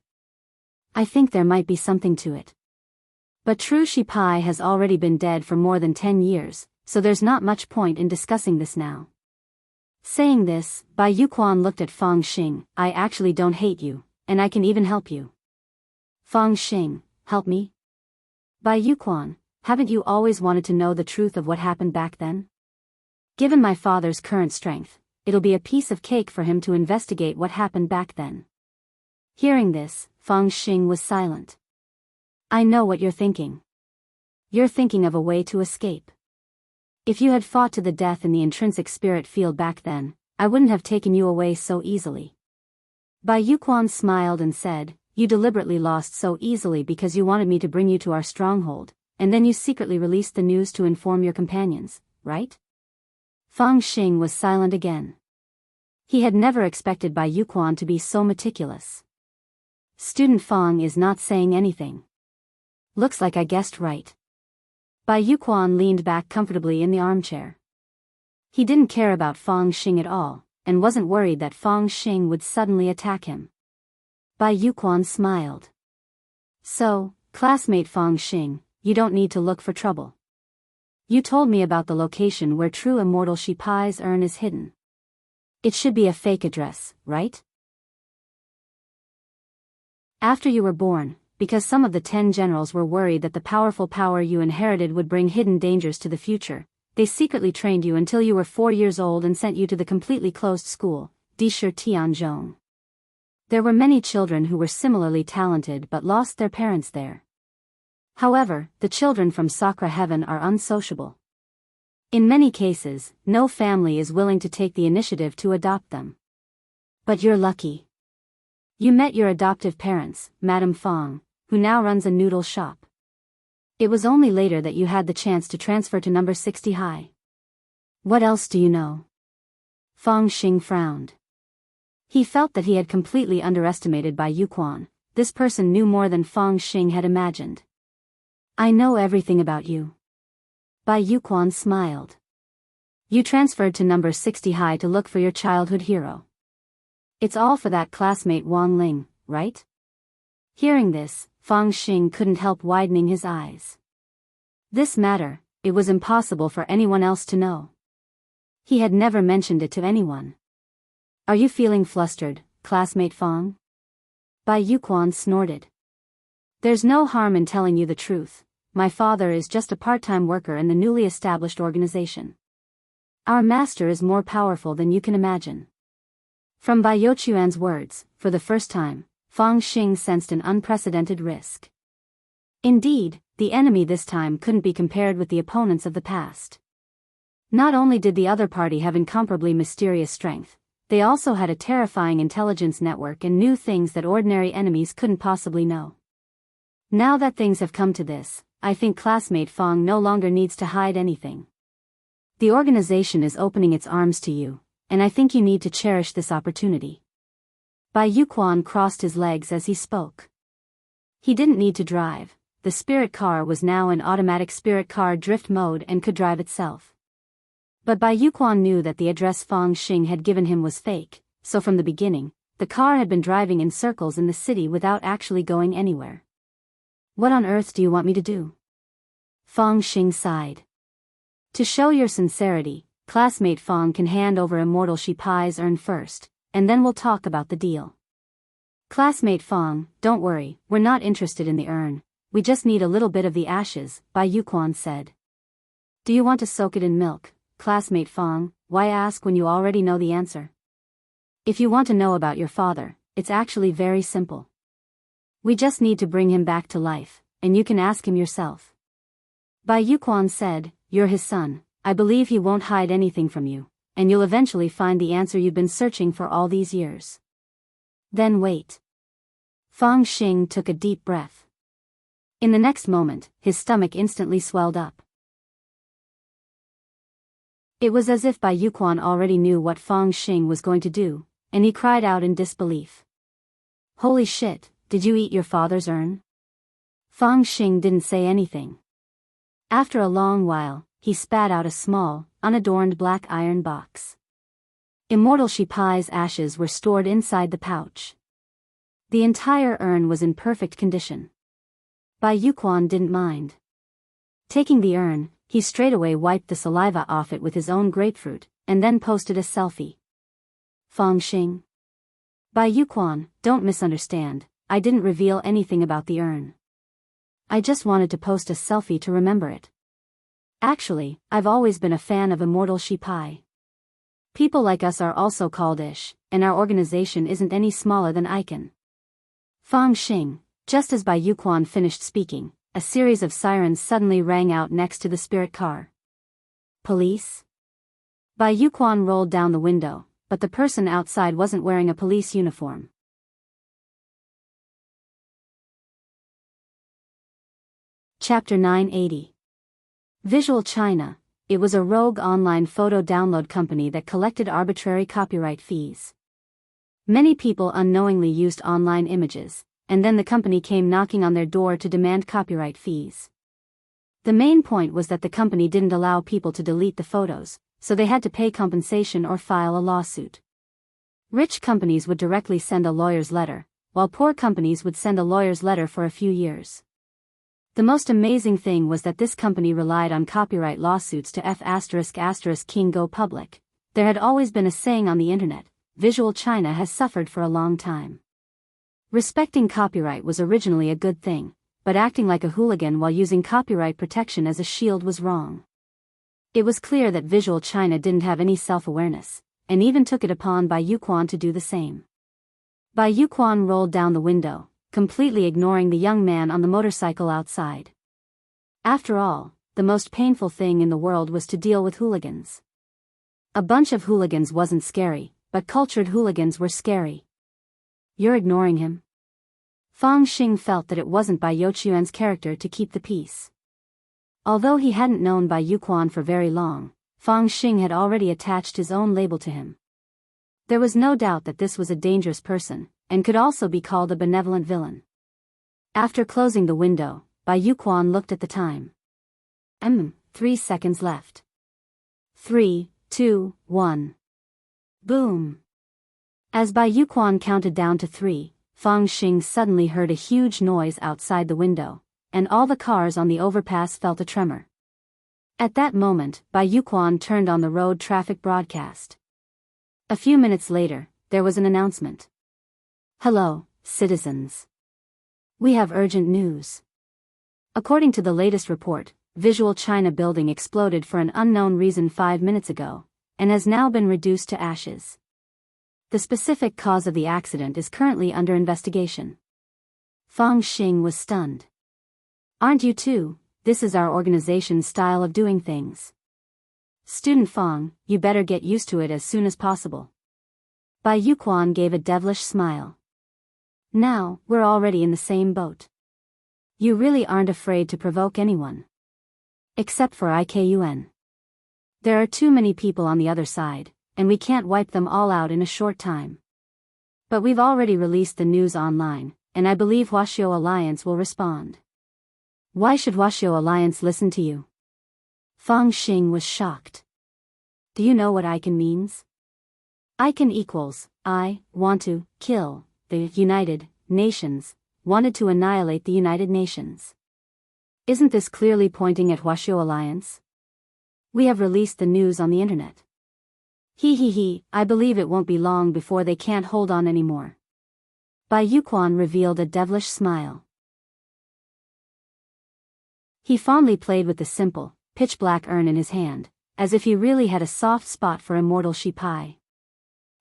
I think there might be something to it. But true Shipai has already been dead for more than 10 years, so there's not much point in discussing this now." Saying this, Bai Youquan looked at Fang Xing. "I actually don't hate you, and I can even help you." Fang Xing, "Help me?" "Bai Youquan, haven't you always wanted to know the truth of what happened back then? Given my father's current strength, it'll be a piece of cake for him to investigate what happened back then." Hearing this, Fang Xing was silent. "I know what you're thinking. You're thinking of a way to escape. If you had fought to the death in the intrinsic spirit field back then, I wouldn't have taken you away so easily." Bai Youquan smiled and said, "You deliberately lost so easily because you wanted me to bring you to our stronghold, and then you secretly released the news to inform your companions, right? Fang Xing was silent again. He had never expected Bai Yuquan to be so meticulous. Student Fang is not saying anything. Looks like I guessed right. Bai Yuquan leaned back comfortably in the armchair. He didn't care about Fang Xing at all, and wasn't worried that Fang Xing would suddenly attack him. Bai Yuquan smiled. So, classmate Fang Xing, you don't need to look for trouble. You told me about the location where true Immortal Shi Pai's urn is hidden. It should be a fake address, right? After you were born, because some of the 10 generals were worried that the powerful power you inherited would bring hidden dangers to the future, they secretly trained you until you were 4 years old and sent you to the completely closed school, Disher Tianzhong. There were many children who were similarly talented but lost their parents there. However, the children from Sakra Heaven are unsociable. In many cases, no family is willing to take the initiative to adopt them. But you're lucky. You met your adoptive parents, Madame Fang, who now runs a noodle shop. It was only later that you had the chance to transfer to number 60 high. What else do you know? Fang Xing frowned. He felt that he had completely underestimated Bai Yuquan. This person knew more than Fang Xing had imagined. I know everything about you. Bai Yuquan smiled. You transferred to number 60 high to look for your childhood hero. It's all for that classmate Wang Ling, right? Hearing this, Fang Xing couldn't help widening his eyes. This matter, it was impossible for anyone else to know. He had never mentioned it to anyone. Are you feeling flustered, classmate Fang? Bai Yuquan snorted. There's no harm in telling you the truth. My father is just a part-time worker in the newly established organization. Our master is more powerful than you can imagine. From Bai Youquan's words, for the first time, Fang Xing sensed an unprecedented risk. Indeed, the enemy this time couldn't be compared with the opponents of the past. Not only did the other party have incomparably mysterious strength, they also had a terrifying intelligence network and knew things that ordinary enemies couldn't possibly know. Now that things have come to this, I think classmate Fang no longer needs to hide anything. The organization is opening its arms to you, and I think you need to cherish this opportunity. Bai Yuquan crossed his legs as he spoke. He didn't need to drive. The spirit car was now in automatic spirit car drift mode and could drive itself. But Bai Yuquan knew that the address Fang Xing had given him was fake, so from the beginning, the car had been driving in circles in the city without actually going anywhere. What on earth do you want me to do? Fang Xing sighed. To show your sincerity, classmate Fang can hand over Immortal Shi Pai's urn first, and then we'll talk about the deal. Classmate Fang, don't worry, we're not interested in the urn. We just need a little bit of the ashes, Bai Yuquan said. Do you want to soak it in milk, classmate Fang? Why ask when you already know the answer? If you want to know about your father, it's actually very simple. We just need to bring him back to life, and you can ask him yourself. Bai Yuquan said, you're his son, I believe he won't hide anything from you, and you'll eventually find the answer you've been searching for all these years. Then wait. Fang Xing took a deep breath. In the next moment, his stomach instantly swelled up. It was as if Bai Yuquan already knew what Fang Xing was going to do, and he cried out in disbelief. Holy shit, did you eat your father's urn? Fang Xing didn't say anything. After a long while, he spat out a small, unadorned black iron box. Immortal Shi Pai's ashes were stored inside the pouch. The entire urn was in perfect condition. Bai Yuquan didn't mind. Taking the urn, he straightaway wiped the saliva off it with his own grapefruit, and then posted a selfie. Fang Xing. Bai Yuquan, don't misunderstand, I didn't reveal anything about the urn. I just wanted to post a selfie to remember it. Actually, I've always been a fan of Immortal Shi Pai. People like us are also called Ish, and our organization isn't any smaller than Icon. Fang Xing. Just as Bai Yuquan finished speaking, a series of sirens suddenly rang out next to the spirit car. Police? Bai Yuquan rolled down the window, but the person outside wasn't wearing a police uniform. Chapter 980. Visual China. It was a rogue online photo download company that collected arbitrary copyright fees. Many people unknowingly used online images, and then the company came knocking on their door to demand copyright fees. The main point was that the company didn't allow people to delete the photos, so they had to pay compensation or file a lawsuit. Rich companies would directly send a lawyer's letter, while poor companies would send a lawyer's letter for a few years. The most amazing thing was that this company relied on copyright lawsuits to ***King go public. There had always been a saying on the internet, Visual China has suffered for a long time. Respecting copyright was originally a good thing, but acting like a hooligan while using copyright protection as a shield was wrong. It was clear that Visual China didn't have any self-awareness, and even took it upon Bai Yuquan to do the same. Bai Yuquan rolled down the window, completely ignoring the young man on the motorcycle outside. After all, the most painful thing in the world was to deal with hooligans. A bunch of hooligans wasn't scary, but cultured hooligans were scary. You're ignoring him? Fang Xing felt that it wasn't Bai Youquan's character to keep the peace. Although he hadn't known Bai Yuquan for very long, Fang Xing had already attached his own label to him. There was no doubt that this was a dangerous person, and could also be called a benevolent villain. After closing the window, Bai Yuquan looked at the time. 3 seconds left. 3, 2, 1. Boom. As Bai Yuquan counted down to 3, Fang Xing suddenly heard a huge noise outside the window, and all the cars on the overpass felt a tremor. At that moment, Bai Yuquan turned on the road traffic broadcast. A few minutes later, there was an announcement. Hello, citizens. We have urgent news. According to the latest report, Visual China building exploded for an unknown reason 5 minutes ago, and has now been reduced to ashes. The specific cause of the accident is currently under investigation. Fang Xing was stunned. Aren't you too? This is our organization's style of doing things. Student Fang, you better get used to it as soon as possible. Bai Yuquan gave a devilish smile. Now, we're already in the same boat. You really aren't afraid to provoke anyone. Except for IKUN. There are too many people on the other side, and we can't wipe them all out in a short time. But we've already released the news online, and I believe Huaxiao Alliance will respond. Why should Huaxiao Alliance listen to you? Fang Xing was shocked. Do you know what ICAN means? ICAN equals, I want to kill. The United Nations wanted to annihilate the United Nations. Isn't this clearly pointing at Huaxiao Alliance? We have released the news on the internet. I believe it won't be long before they can't hold on anymore. Bai Yuquan revealed a devilish smile. He fondly played with the simple, pitch-black urn in his hand, as if he really had a soft spot for Immortal sheep pie.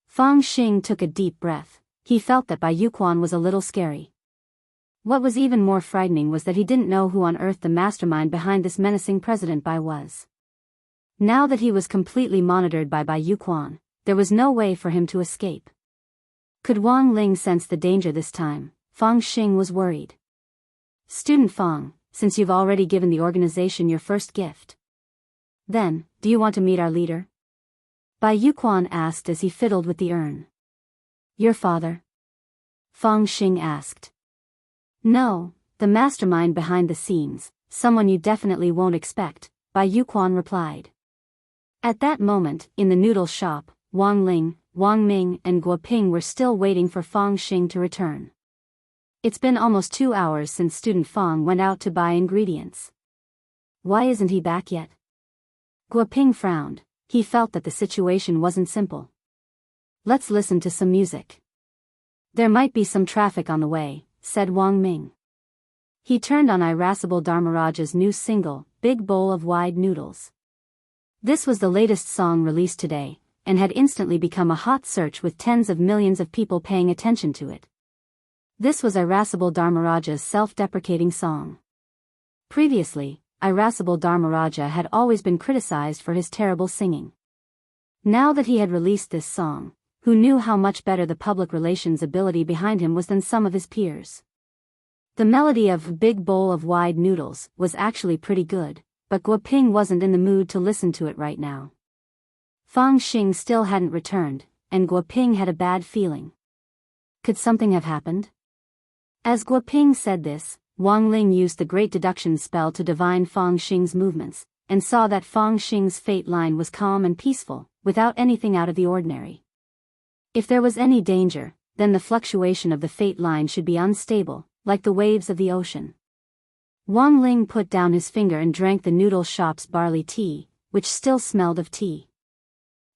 Fang Xing took a deep breath. He felt that Bai Yuquan was a little scary. What was even more frightening was that he didn't know who on earth the mastermind behind this menacing President Bai was. Now that he was completely monitored by Bai Yuquan, there was no way for him to escape. Could Wang Ling sense the danger this time? Fang Xing was worried. Student Fang, since you've already given the organization your first gift. Then, do you want to meet our leader? Bai Yuquan asked as he fiddled with the urn. Your father? Fang Xing asked. No, the mastermind behind the scenes, someone you definitely won't expect, Bai Yuquan replied. At that moment, in the noodle shop, Wang Ling, Wang Ming and Guo Ping were still waiting for Fang Xing to return. It's been almost 2 hours since student Fang went out to buy ingredients. Why isn't he back yet? Guo Ping frowned. He felt that the situation wasn't simple. Let's listen to some music. There might be some traffic on the way, said Wang Ming. He turned on Irascible Dharmaraja's new single, Big Bowl of Wide Noodles. This was the latest song released today, and had instantly become a hot search with tens of millions of people paying attention to it. This was Irascible Dharmaraja's self-deprecating song. Previously, Irascible Dharmaraja had always been criticized for his terrible singing. Now that he had released this song, who knew how much better the public relations ability behind him was than some of his peers? The melody of "Big Bowl of Wide Noodles" was actually pretty good, but Guo Ping wasn't in the mood to listen to it right now. Fang Xing still hadn't returned, and Guo Ping had a bad feeling. Could something have happened? As Guo Ping said this, Wang Ling used the great deduction spell to divine Fang Xing's movements, and saw that Fang Xing's fate line was calm and peaceful, without anything out of the ordinary. If there was any danger, then the fluctuation of the fate line should be unstable, like the waves of the ocean. Wang Ling put down his finger and drank the noodle shop's barley tea, which still smelled of tea.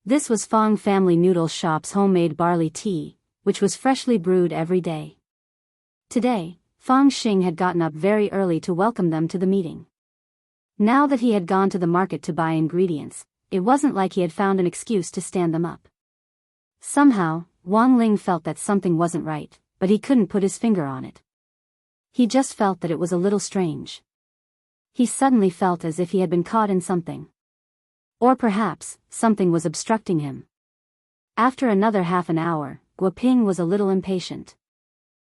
This was Fang family noodle shop's homemade barley tea, which was freshly brewed every day. Today, Fang Xing had gotten up very early to welcome them to the meeting. Now that he had gone to the market to buy ingredients, it wasn't like he had found an excuse to stand them up. Somehow, Wang Ling felt that something wasn't right, but he couldn't put his finger on it. He just felt that it was a little strange. He suddenly felt as if he had been caught in something. Or perhaps, something was obstructing him. After another half an hour, Guo Ping was a little impatient.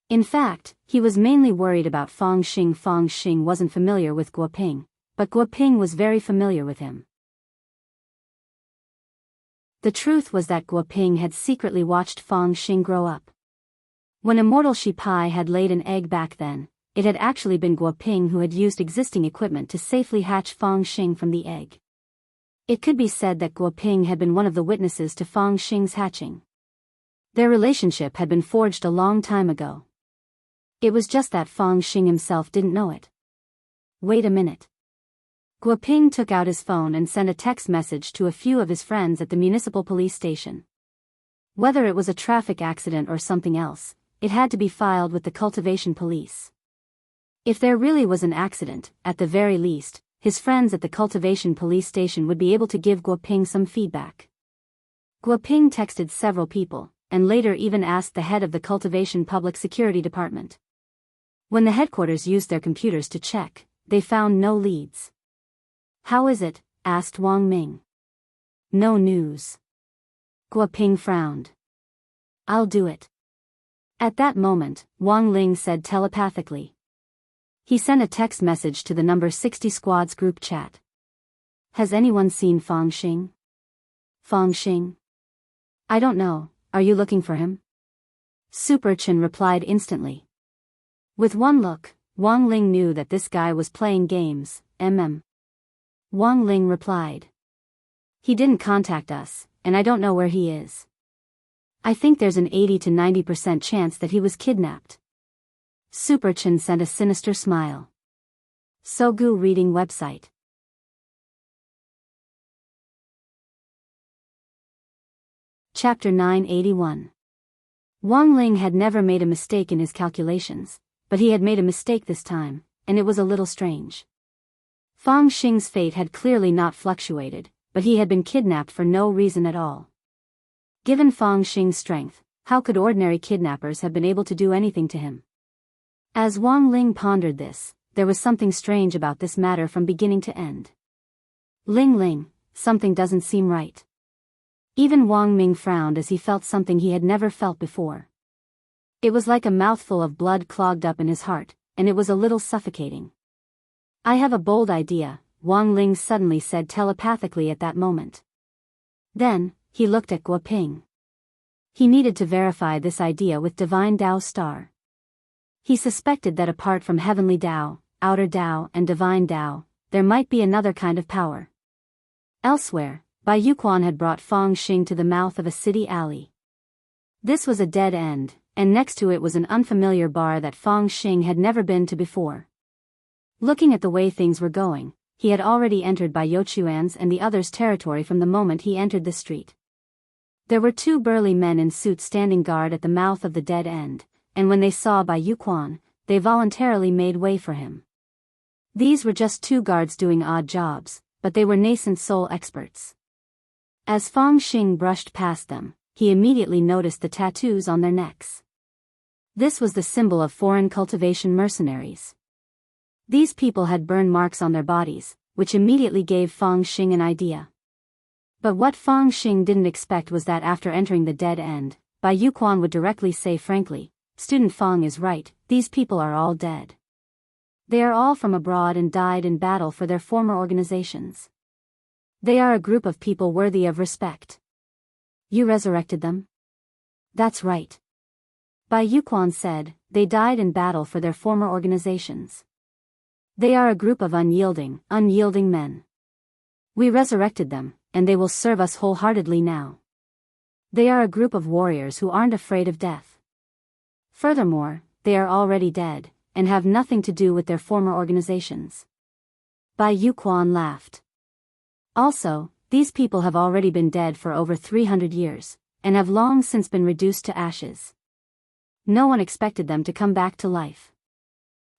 In fact, he was mainly worried about Fang Xing. Fang Xing wasn't familiar with Guo Ping, but Guo Ping was very familiar with him. The truth was that Guo Ping had secretly watched Fang Xing grow up. When Immortal Shi Pai had laid an egg back then, it had actually been Guo Ping who had used existing equipment to safely hatch Fang Xing from the egg. It could be said that Guo Ping had been one of the witnesses to Fang Xing's hatching. Their relationship had been forged a long time ago. It was just that Fang Xing himself didn't know it. Wait a minute. Guo Ping took out his phone and sent a text message to a few of his friends at the municipal police station. Whether it was a traffic accident or something else, it had to be filed with the cultivation police. If there really was an accident, at the very least, his friends at the cultivation police station would be able to give Guo Ping some feedback. Guo Ping texted several people, and later even asked the head of the cultivation public security department. When the headquarters used their computers to check, they found no leads. "How is it?" asked Wang Ming. "No news." Guo Ping frowned. "I'll do it." At that moment, Wang Ling said telepathically. He sent a text message to the number 60 squad's group chat. "Has anyone seen Fang Xing?" "Fang Xing? I don't know, are you looking for him?" Super Chen replied instantly. With one look, Wang Ling knew that this guy was playing games. Wang Ling replied. "He didn't contact us, and I don't know where he is. I think there's an 80 to 90% chance that he was kidnapped." Super Chen sent a sinister smile. Sogu reading website. Chapter 981. Wang Ling had never made a mistake in his calculations, but he had made a mistake this time, and it was a little strange. Fang Xing's fate had clearly not fluctuated, but he had been kidnapped for no reason at all. Given Fang Xing's strength, how could ordinary kidnappers have been able to do anything to him? As Wang Ling pondered this, there was something strange about this matter from beginning to end. Ling, something doesn't seem right. Even Wang Ming frowned as he felt something he had never felt before. It was like a mouthful of blood clogged up in his heart, and it was a little suffocating. "I have a bold idea," Wang Ling suddenly said telepathically at that moment. Then, he looked at Guo Ping. He needed to verify this idea with Divine Tao Star. He suspected that apart from Heavenly Tao, Outer Tao and Divine Tao, there might be another kind of power. Elsewhere, Bai Yuquan had brought Fang Xing to the mouth of a city alley. This was a dead end, and next to it was an unfamiliar bar that Fang Xing had never been to before. Looking at the way things were going, he had already entered Bai Youquan's and the others' territory from the moment he entered the street. There were two burly men in suits standing guard at the mouth of the dead end, and when they saw Bai Yuquan, they voluntarily made way for him. These were just two guards doing odd jobs, but they were nascent soul experts. As Fang Xing brushed past them, he immediately noticed the tattoos on their necks. This was the symbol of foreign cultivation mercenaries. These people had burn marks on their bodies, which immediately gave Fang Xing an idea. But what Fang Xing didn't expect was that after entering the dead end, Bai Yuquan would directly say frankly, "Student Fang is right, these people are all dead. They are all from abroad and died in battle for their former organizations. They are a group of people worthy of respect. You resurrected them? That's right. Bai Yuquan said, they died in battle for their former organizations. They are a group of unyielding men. We resurrected them, and they will serve us wholeheartedly now. They are a group of warriors who aren't afraid of death. Furthermore, they are already dead, and have nothing to do with their former organizations. Bai Yuquan laughed. Also, these people have already been dead for over 300 years, and have long since been reduced to ashes. No one expected them to come back to life.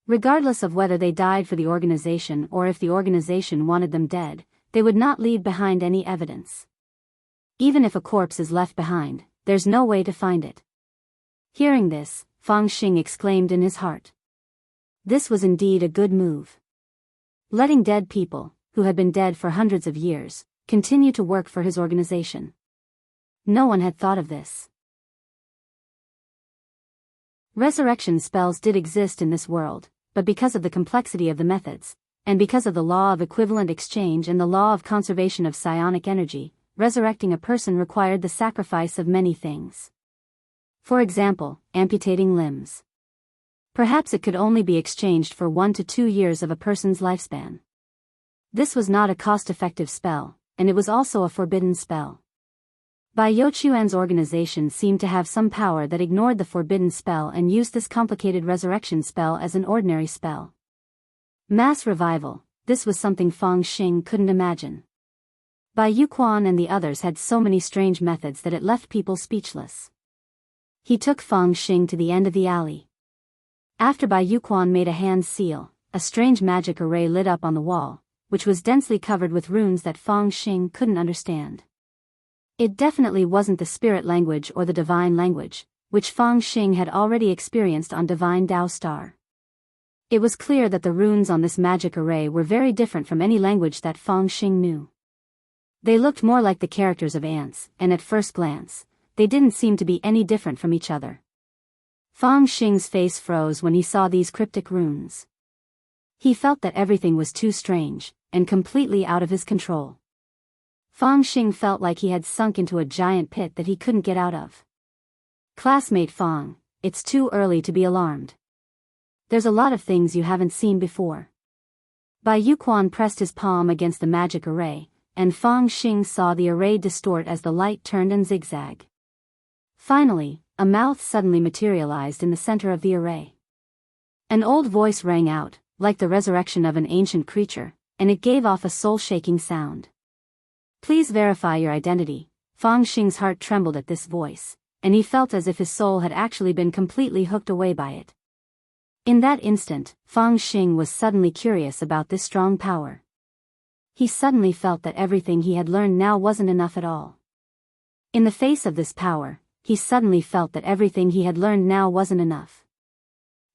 Regardless of whether they died for the organization or if the organization wanted them dead, they would not leave behind any evidence. Even if a corpse is left behind, there's no way to find it. Hearing this, Fang Xing exclaimed in his heart. This was indeed a good move. Letting dead people, who had been dead for hundreds of years, continue to work for his organization. No one had thought of this. Resurrection spells did exist in this world, but because of the complexity of the methods, and because of the law of equivalent exchange and the law of conservation of psionic energy, resurrecting a person required the sacrifice of many things. For example, amputating limbs. Perhaps it could only be exchanged for 1 to 2 years of a person's lifespan. This was not a cost-effective spell, and it was also a forbidden spell. Bai Youquan's organization seemed to have some power that ignored the forbidden spell and used this complicated resurrection spell as an ordinary spell. Mass revival, this was something Fang Xing couldn't imagine. Bai Yuquan and the others had so many strange methods that it left people speechless. He took Fang Xing to the end of the alley. After Bai Yuquan made a hand seal, a strange magic array lit up on the wall, which was densely covered with runes that Fang Xing couldn't understand. It definitely wasn't the spirit language or the divine language, which Fang Xing had already experienced on Divine Dao Star. It was clear that the runes on this magic array were very different from any language that Fang Xing knew. They looked more like the characters of ants, and at first glance, they didn't seem to be any different from each other. Fang Xing's face froze when he saw these cryptic runes. He felt that everything was too strange, and completely out of his control. Fang Xing felt like he had sunk into a giant pit that he couldn't get out of. Classmate Fang, it's too early to be alarmed. There's a lot of things you haven't seen before. Bai Yuquan pressed his palm against the magic array, and Fang Xing saw the array distort as the light turned and zigzag. Finally, a mouth suddenly materialized in the center of the array. An old voice rang out, like the resurrection of an ancient creature, and it gave off a soul-shaking sound. Please verify your identity. Fang Xing's heart trembled at this voice, and he felt as if his soul had actually been completely hooked away by it. In that instant, Fang Xing was suddenly curious about this strong power. He suddenly felt that everything he had learned now wasn't enough at all. In the face of this power, he suddenly felt that everything he had learned now wasn't enough.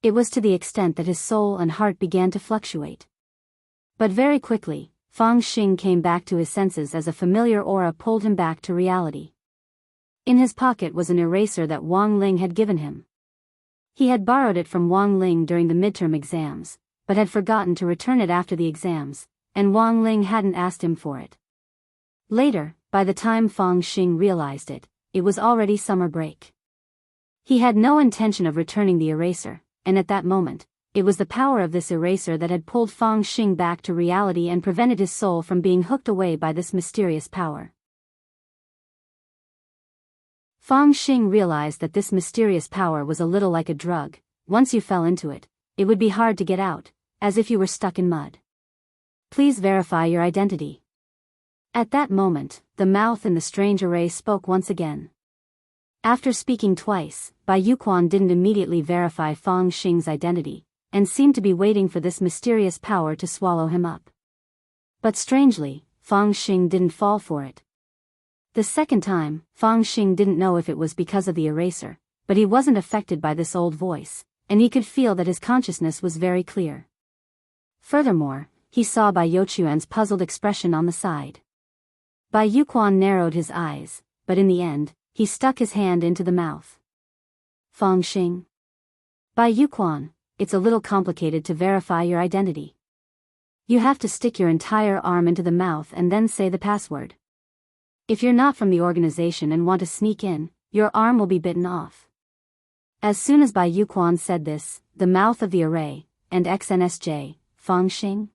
It was to the extent that his soul and heart began to fluctuate. But very quickly, Fang Xing came back to his senses as a familiar aura pulled him back to reality. In his pocket was an eraser that Wang Ling had given him. He had borrowed it from Wang Ling during the midterm exams, but had forgotten to return it after the exams, and Wang Ling hadn't asked him for it. Later, by the time Fang Xing realized it, it was already summer break. He had no intention of returning the eraser, and at that moment, it was the power of this eraser that had pulled Fang Xing back to reality and prevented his soul from being hooked away by this mysterious power. Fang Xing realized that this mysterious power was a little like a drug. Once you fell into it, it would be hard to get out, as if you were stuck in mud. Please verify your identity. At that moment, the mouth in the strange array spoke once again. After speaking twice, Bai Yuquan didn't immediately verify Fang Xing's identity, and seemed to be waiting for this mysterious power to swallow him up. But strangely, Fang Xing didn't fall for it. The second time, Fang Xing didn't know if it was because of the eraser, but he wasn't affected by this old voice, and he could feel that his consciousness was very clear. Furthermore, he saw Bai Youquan's puzzled expression on the side. Bai Yuquan narrowed his eyes, but in the end, he stuck his hand into the mouth. Fang Xing. Bai Yuquan, it's a little complicated to verify your identity. You have to stick your entire arm into the mouth and then say the password. If you're not from the organization and want to sneak in, your arm will be bitten off. As soon as Bai Yuquan said this, the mouth of the array, and XNSJ, Fang Xing.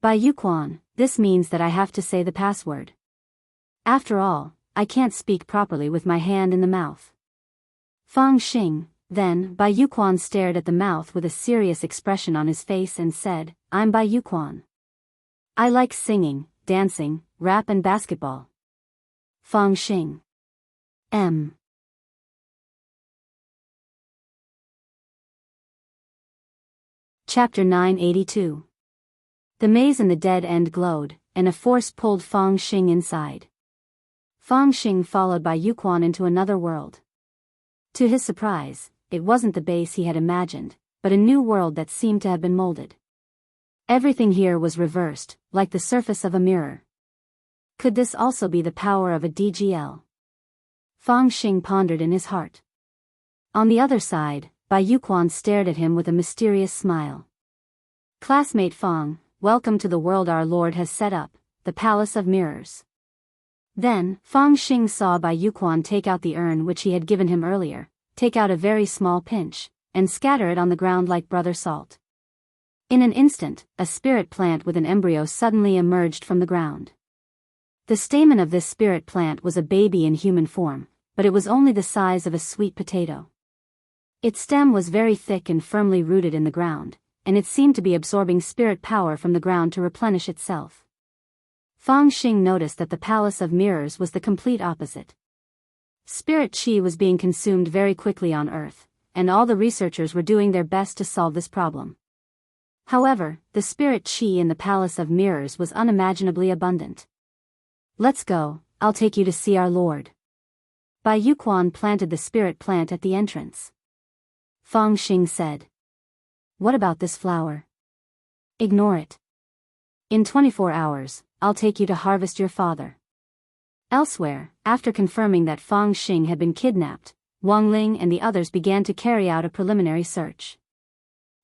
Bai Yuquan, this means that I have to say the password. After all, I can't speak properly with my hand in the mouth. Fang Xing, then, Bai Yuquan stared at the mouth with a serious expression on his face and said, I'm Bai Yuquan. I like singing, dancing, rap and basketball. Fang Xing. M. Chapter 982. The maze in the dead end glowed, and a force pulled Fang Xing inside. Fang Xing followed Bai Yuquan into another world. To his surprise, it wasn't the base he had imagined, but a new world that seemed to have been molded. Everything here was reversed, like the surface of a mirror. Could this also be the power of a DGL? Fang Xing pondered in his heart. On the other side, Bai Yuquan stared at him with a mysterious smile. Classmate Fang, welcome to the world our Lord has set up, the Palace of Mirrors. Then, Fang Xing saw Bai Yuquan take out the urn which he had given him earlier, take out a very small pinch, and scatter it on the ground like brother salt. In an instant, a spirit plant with an embryo suddenly emerged from the ground. The stamen of this spirit plant was a baby in human form, but it was only the size of a sweet potato. Its stem was very thick and firmly rooted in the ground, and it seemed to be absorbing spirit power from the ground to replenish itself. Fang Xing noticed that the Palace of Mirrors was the complete opposite. Spirit chi was being consumed very quickly on Earth, and all the researchers were doing their best to solve this problem. However, the spirit chi in the Palace of Mirrors was unimaginably abundant. Let's go, I'll take you to see our Lord. Bai Yuquan planted the spirit plant at the entrance. Fang Xing said. What about this flower? Ignore it. In 24 hours, I'll take you to harvest your father. Elsewhere, after confirming that Fang Xing had been kidnapped, Wang Ling and the others began to carry out a preliminary search.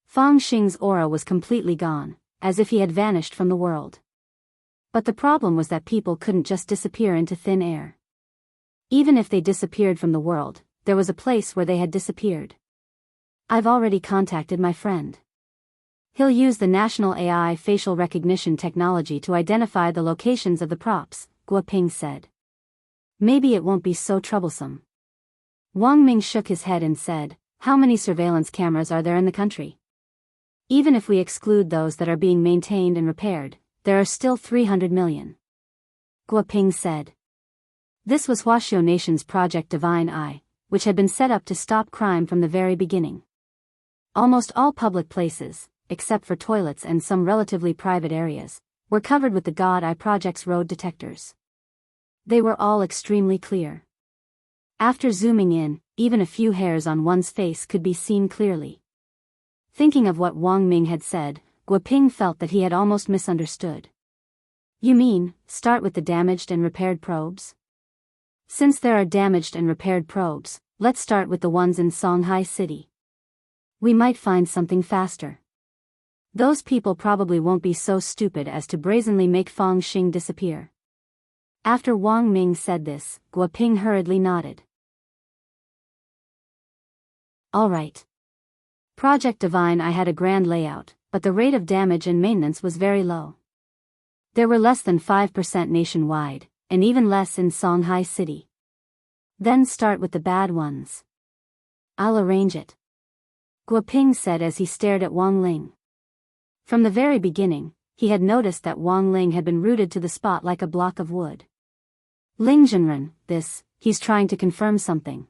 Fang Xing's aura was completely gone, as if he had vanished from the world. But the problem was that people couldn't just disappear into thin air. Even if they disappeared from the world, there was a place where they had disappeared. I've already contacted my friend. He'll use the national AI facial recognition technology to identify the locations of the props, Guoping said. Maybe it won't be so troublesome. Wang Ming shook his head and said, how many surveillance cameras are there in the country? Even if we exclude those that are being maintained and repaired, there are still 300 million. Guoping said. This was Huaxiao Nation's Project Divine Eye, which had been set up to stop crime from the very beginning. Almost all public places, except for toilets and some relatively private areas, were covered with the God Eye Project's road detectors. They were all extremely clear. After zooming in, even a few hairs on one's face could be seen clearly. Thinking of what Wang Ming had said, Guoping felt that he had almost misunderstood. You mean, start with the damaged and repaired probes? Since there are damaged and repaired probes, let's start with the ones in Songhai City. We might find something faster. Those people probably won't be so stupid as to brazenly make Fang Xing disappear. After Wang Ming said this, Guoping hurriedly nodded. All right. Project Divine I had a grand layout, but the rate of damage and maintenance was very low. There were less than 5% nationwide, and even less in Songhai City. Then start with the bad ones. I'll arrange it. Guoping said as he stared at Wang Ling. From the very beginning, he had noticed that Wang Ling had been rooted to the spot like a block of wood. Ling Zhenren, he's trying to confirm something.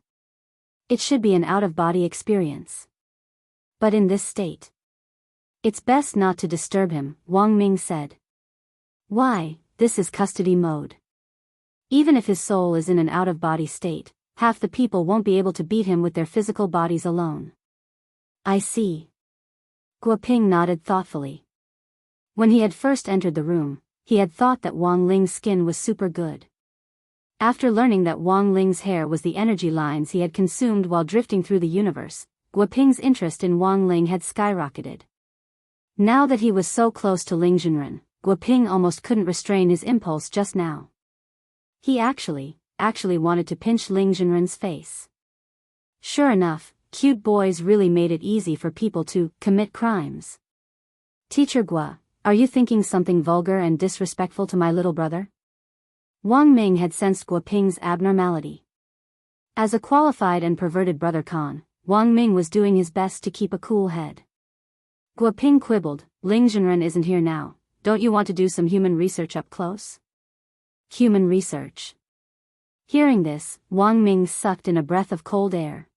It should be an out-of-body experience. But in this state, it's best not to disturb him, Wang Ming said. Why, this is custody mode. Even if his soul is in an out-of-body state, half the people won't be able to beat him with their physical bodies alone. I see. Guoping nodded thoughtfully. When he had first entered the room, he had thought that Wang Ling's skin was super good. After learning that Wang Ling's hair was the energy lines he had consumed while drifting through the universe, Guoping's interest in Wang Ling had skyrocketed. Now that he was so close to Ling Junren, Guoping almost couldn't restrain his impulse just now. He actually wanted to pinch Ling Junren's face. Sure enough, cute boys really made it easy for people to commit crimes. Teacher Gua, are you thinking something vulgar and disrespectful to my little brother? Wang Ming had sensed Guoping's abnormality. As a qualified and perverted brother Khan, Wang Ming was doing his best to keep a cool head. Guoping quibbled, Ling Junren isn't here now, don't you want to do some human research up close? Human research. Hearing this, Wang Ming sucked in a breath of cold air.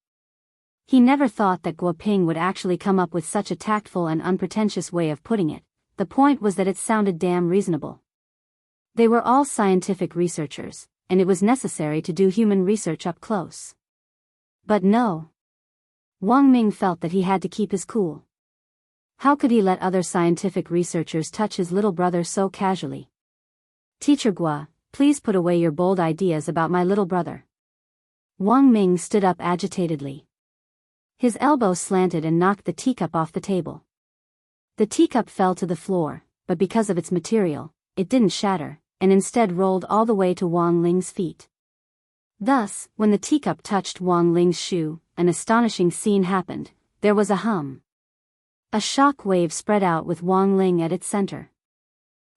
He never thought that Guoping would actually come up with such a tactful and unpretentious way of putting it. The point was that it sounded damn reasonable. They were all scientific researchers, and it was necessary to do human research up close. But no. Wang Ming felt that he had to keep his cool. How could he let other scientific researchers touch his little brother so casually? Teacher Gua, please put away your bold ideas about my little brother. Wang Ming stood up agitatedly. His elbow slanted and knocked the teacup off the table. The teacup fell to the floor, but because of its material, it didn't shatter, and instead rolled all the way to Wang Ling's feet. Thus, when the teacup touched Wang Ling's shoe, an astonishing scene happened. There was a hum. A shock wave spread out with Wang Ling at its center.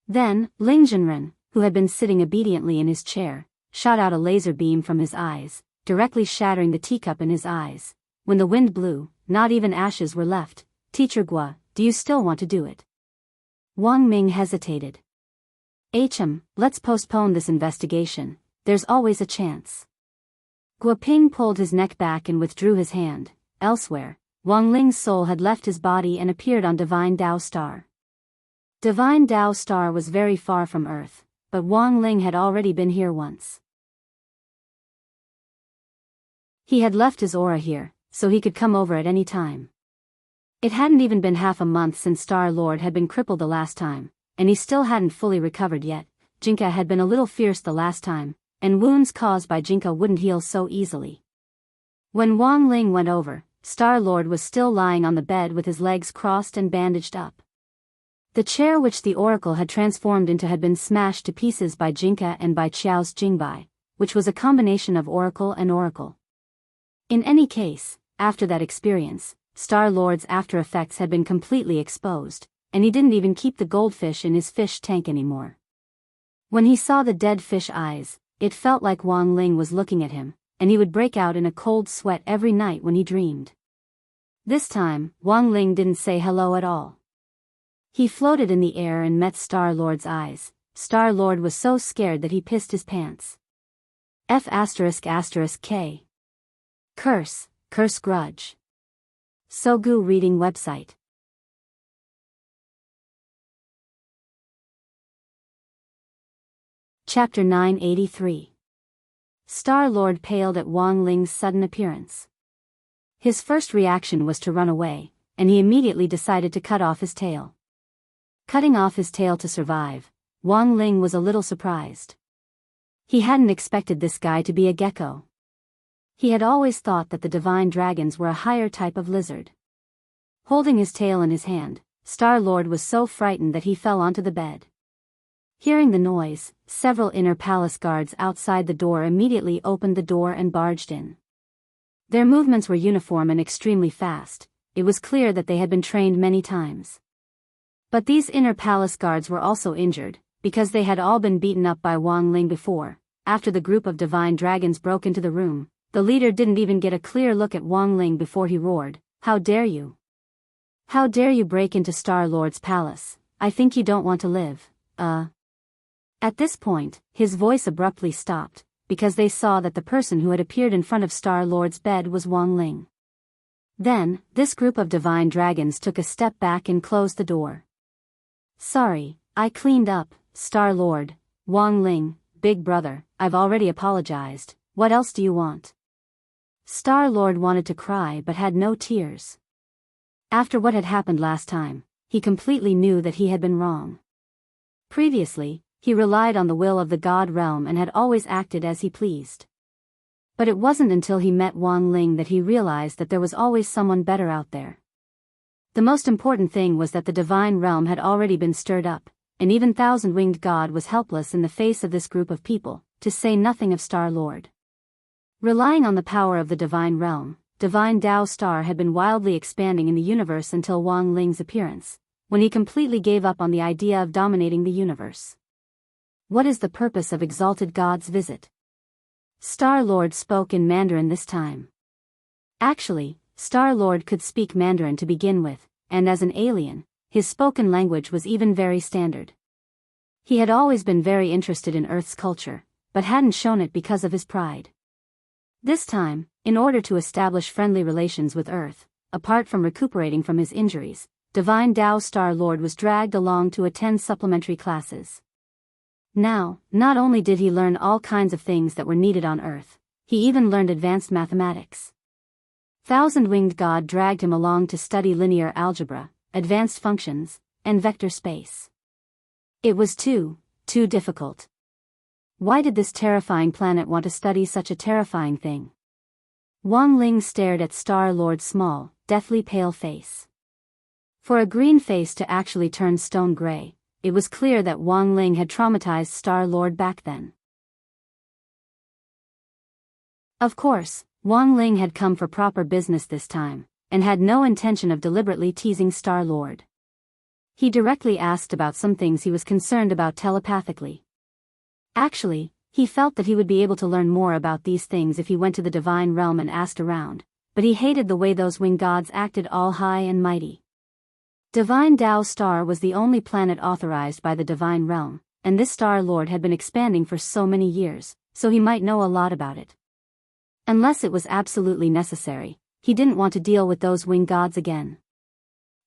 Then, Ling Junren, who had been sitting obediently in his chair, shot out a laser beam from his eyes, directly shattering the teacup in his eyes. When the wind blew, not even ashes were left. Teacher Gua, do you still want to do it? Wang Ming hesitated. Let's postpone this investigation, there's always a chance. Guoping pulled his neck back and withdrew his hand. Elsewhere, Wang Ling's soul had left his body and appeared on Divine Dao Star. Divine Dao Star was very far from Earth, but Wang Ling had already been here once. He had left his aura here, so he could come over at any time. It hadn't even been half a month since Star Lord had been crippled the last time, and he still hadn't fully recovered yet. Jinka had been a little fierce the last time, and wounds caused by Jinka wouldn't heal so easily. When Wang Ling went over, Star Lord was still lying on the bed with his legs crossed and bandaged up. The chair which the oracle had transformed into had been smashed to pieces by Jinka and by Qiao's Jingbai, which was a combination of oracle and oracle. In any case, after that experience, Star Lord's after effects had been completely exposed, and he didn't even keep the goldfish in his fish tank anymore. When he saw the dead fish eyes, it felt like Wang Ling was looking at him, and he would break out in a cold sweat every night when he dreamed. This time, Wang Ling didn't say hello at all. He floated in the air and met Star Lord's eyes. Star Lord was so scared that he pissed his pants. F***K. Curse grudge. Sogu reading website. Chapter 983. Star Lord paled at Wang Ling's sudden appearance. His first reaction was to run away, and he immediately decided to cut off his tail. Cutting off his tail to survive, Wang Ling was a little surprised. He hadn't expected this guy to be a gecko. He had always thought that the divine dragons were a higher type of lizard. Holding his tail in his hand, Star Lord was so frightened that he fell onto the bed. Hearing the noise, several inner palace guards outside the door immediately opened the door and barged in. Their movements were uniform and extremely fast. It was clear that they had been trained many times. But these inner palace guards were also injured, because they had all been beaten up by Wang Ling before. After the group of divine dragons broke into the room, the leader didn't even get a clear look at Wang Ling before he roared, "How dare you? How dare you break into Star Lord's palace? I think you don't want to live, At this point, his voice abruptly stopped, because they saw that the person who had appeared in front of Star Lord's bed was Wang Ling. Then, this group of divine dragons took a step back and closed the door. "Sorry, I cleaned up, Star Lord." "Wang Ling, big brother, I've already apologized, what else do you want?" Star Lord wanted to cry but had no tears. After what had happened last time, he completely knew that he had been wrong. Previously, he relied on the will of the God realm and had always acted as he pleased. But it wasn't until he met Wang Ling that he realized that there was always someone better out there. The most important thing was that the divine realm had already been stirred up, and even Thousand-Winged God was helpless in the face of this group of people, to say nothing of Star-Lord. Relying on the power of the divine realm, Divine Tao Star had been wildly expanding in the universe until Wang Ling's appearance, when he completely gave up on the idea of dominating the universe. What is the purpose of Exalted God's visit? Star-Lord spoke in Mandarin this time. Actually, Star-Lord could speak Mandarin to begin with, and as an alien, his spoken language was even very standard. He had always been very interested in Earth's culture, but hadn't shown it because of his pride. This time, in order to establish friendly relations with Earth, apart from recuperating from his injuries, Divine Tao Star-Lord was dragged along to attend supplementary classes. Now, not only did he learn all kinds of things that were needed on Earth, he even learned advanced mathematics. Thousand-Winged God dragged him along to study linear algebra, advanced functions, and vector space. It was too difficult. Why did this terrifying planet want to study such a terrifying thing? Wang Ling stared at Star-Lord's small, deathly pale face. For a green face to actually turn stone gray, it was clear that Wang Ling had traumatized Star-Lord back then. Of course, Wang Ling had come for proper business this time, and had no intention of deliberately teasing Star-Lord. He directly asked about some things he was concerned about telepathically. Actually, he felt that he would be able to learn more about these things if he went to the divine realm and asked around, but he hated the way those winged gods acted all high and mighty. Divine Tao Star was the only planet authorized by the divine realm, and this Star-Lord had been expanding for so many years, so he might know a lot about it. Unless it was absolutely necessary, he didn't want to deal with those winged gods again.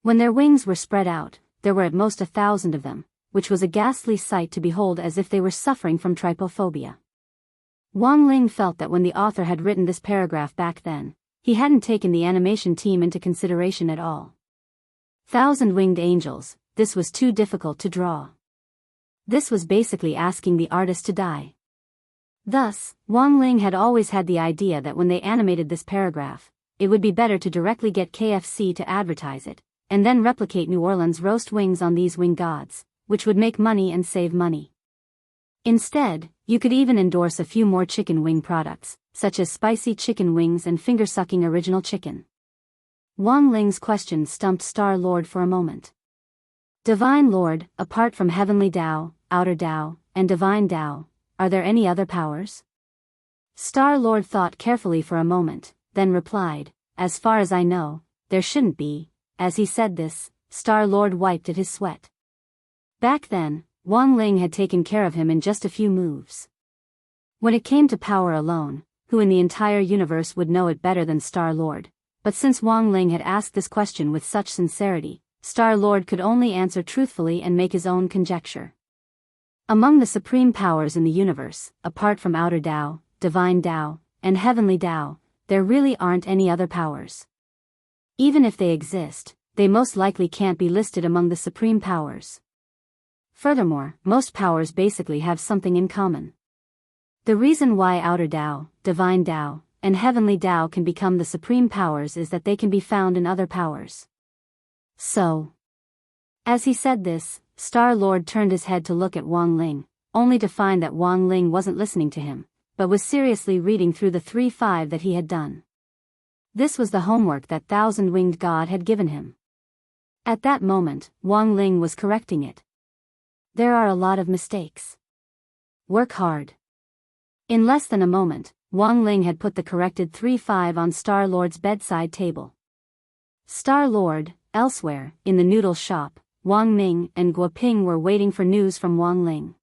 When their wings were spread out, there were at most 1,000 of them, which was a ghastly sight to behold, as if they were suffering from trypophobia. Wang Ling felt that when the author had written this paragraph back then, he hadn't taken the animation team into consideration at all. Thousand-winged angels, this was too difficult to draw. This was basically asking the artist to die. Thus, Wang Ling had always had the idea that when they animated this paragraph, it would be better to directly get KFC to advertise it, and then replicate New Orleans roast wings on these winged gods, which would make money and save money. Instead, you could even endorse a few more chicken wing products, such as spicy chicken wings and finger-sucking original chicken. Wang Ling's question stumped Star-Lord for a moment. Divine Lord, apart from Heavenly Tao, Outer Tao, and Divine Tao, are there any other powers? Star-Lord thought carefully for a moment, then replied, as far as I know, there shouldn't be. As he said this, Star-Lord wiped at his sweat. Back then, Wang Ling had taken care of him in just a few moves. When it came to power alone, who in the entire universe would know it better than Star-Lord? But since Wang Ling had asked this question with such sincerity, Star-Lord could only answer truthfully and make his own conjecture. Among the supreme powers in the universe, apart from Outer Tao, Divine Tao, and Heavenly Tao, there really aren't any other powers. Even if they exist, they most likely can't be listed among the supreme powers. Furthermore, most powers basically have something in common. The reason why Outer Tao, Divine Tao, and Heavenly Tao can become the supreme powers is that they can be found in other powers. So, as he said this, Star-Lord turned his head to look at Wang Ling, only to find that Wang Ling wasn't listening to him, but was seriously reading through the 3-5 that he had done. This was the homework that Thousand-Winged God had given him. At that moment, Wang Ling was correcting it. There are a lot of mistakes. Work hard. In less than a moment, Wang Ling had put the corrected 3-5 on Star-Lord's bedside table. Star-Lord, elsewhere, in the noodle shop, Wang Ming and Guo Ping were waiting for news from Wang Ling.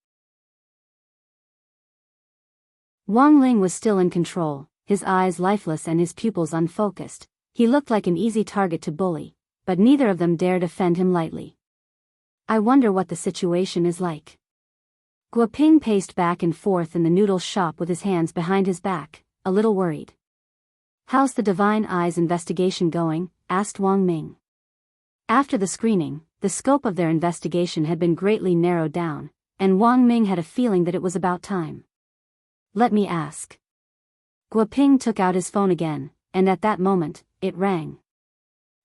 Wang Ling was still in control, his eyes lifeless and his pupils unfocused. He looked like an easy target to bully, but neither of them dared offend him lightly. I wonder what the situation is like. Guo Ping paced back and forth in the noodle shop with his hands behind his back, a little worried. How's the Divine Eyes investigation going? Asked Wang Ming. After the screening, the scope of their investigation had been greatly narrowed down, and Wang Ming had a feeling that it was about time. Let me ask. Guoping took out his phone again, and at that moment, it rang.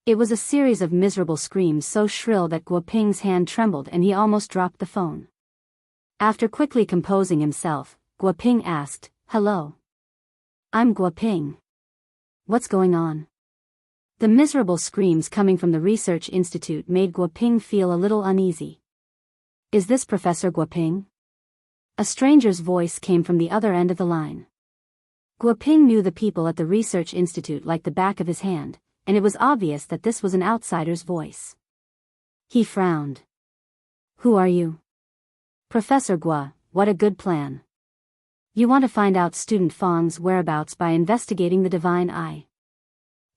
It was a series of miserable screams so shrill that Guoping's hand trembled and he almost dropped the phone. After quickly composing himself, Guoping asked, "Hello. I'm Guoping. What's going on?" The miserable screams coming from the research institute made Guoping feel a little uneasy. "Is this Professor Guoping?" A stranger's voice came from the other end of the line. Guoping knew the people at the research institute like the back of his hand, and it was obvious that this was an outsider's voice. He frowned. "Who are you?" "Professor Gua, what a good plan. You want to find out student Fong's whereabouts by investigating the divine eye."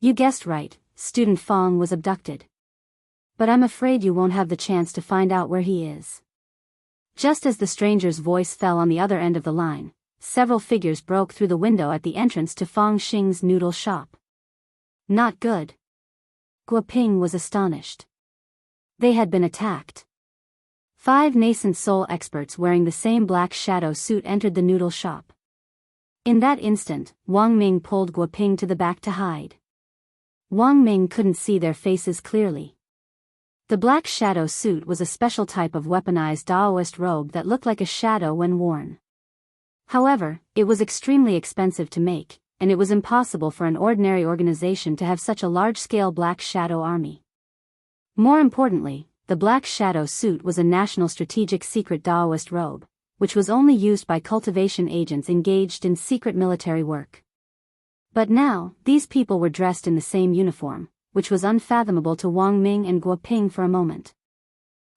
"You guessed right, student Fong was abducted. But I'm afraid you won't have the chance to find out where he is." Just as the stranger's voice fell on the other end of the line, several figures broke through the window at the entrance to Fong Xing's noodle shop. Not good. Guoping was astonished. They had been attacked. 5 nascent soul experts wearing the same black shadow suit entered the noodle shop. In that instant, Wang Ming pulled Guoping to the back to hide. Wang Ming couldn't see their faces clearly. The black shadow suit was a special type of weaponized Daoist robe that looked like a shadow when worn. However, it was extremely expensive to make, and it was impossible for an ordinary organization to have such a large-scale black shadow army. More importantly, the black shadow suit was a national strategic secret Daoist robe, which was only used by cultivation agents engaged in secret military work. But now, these people were dressed in the same uniform, which was unfathomable to Wang Ming and Guoping for a moment.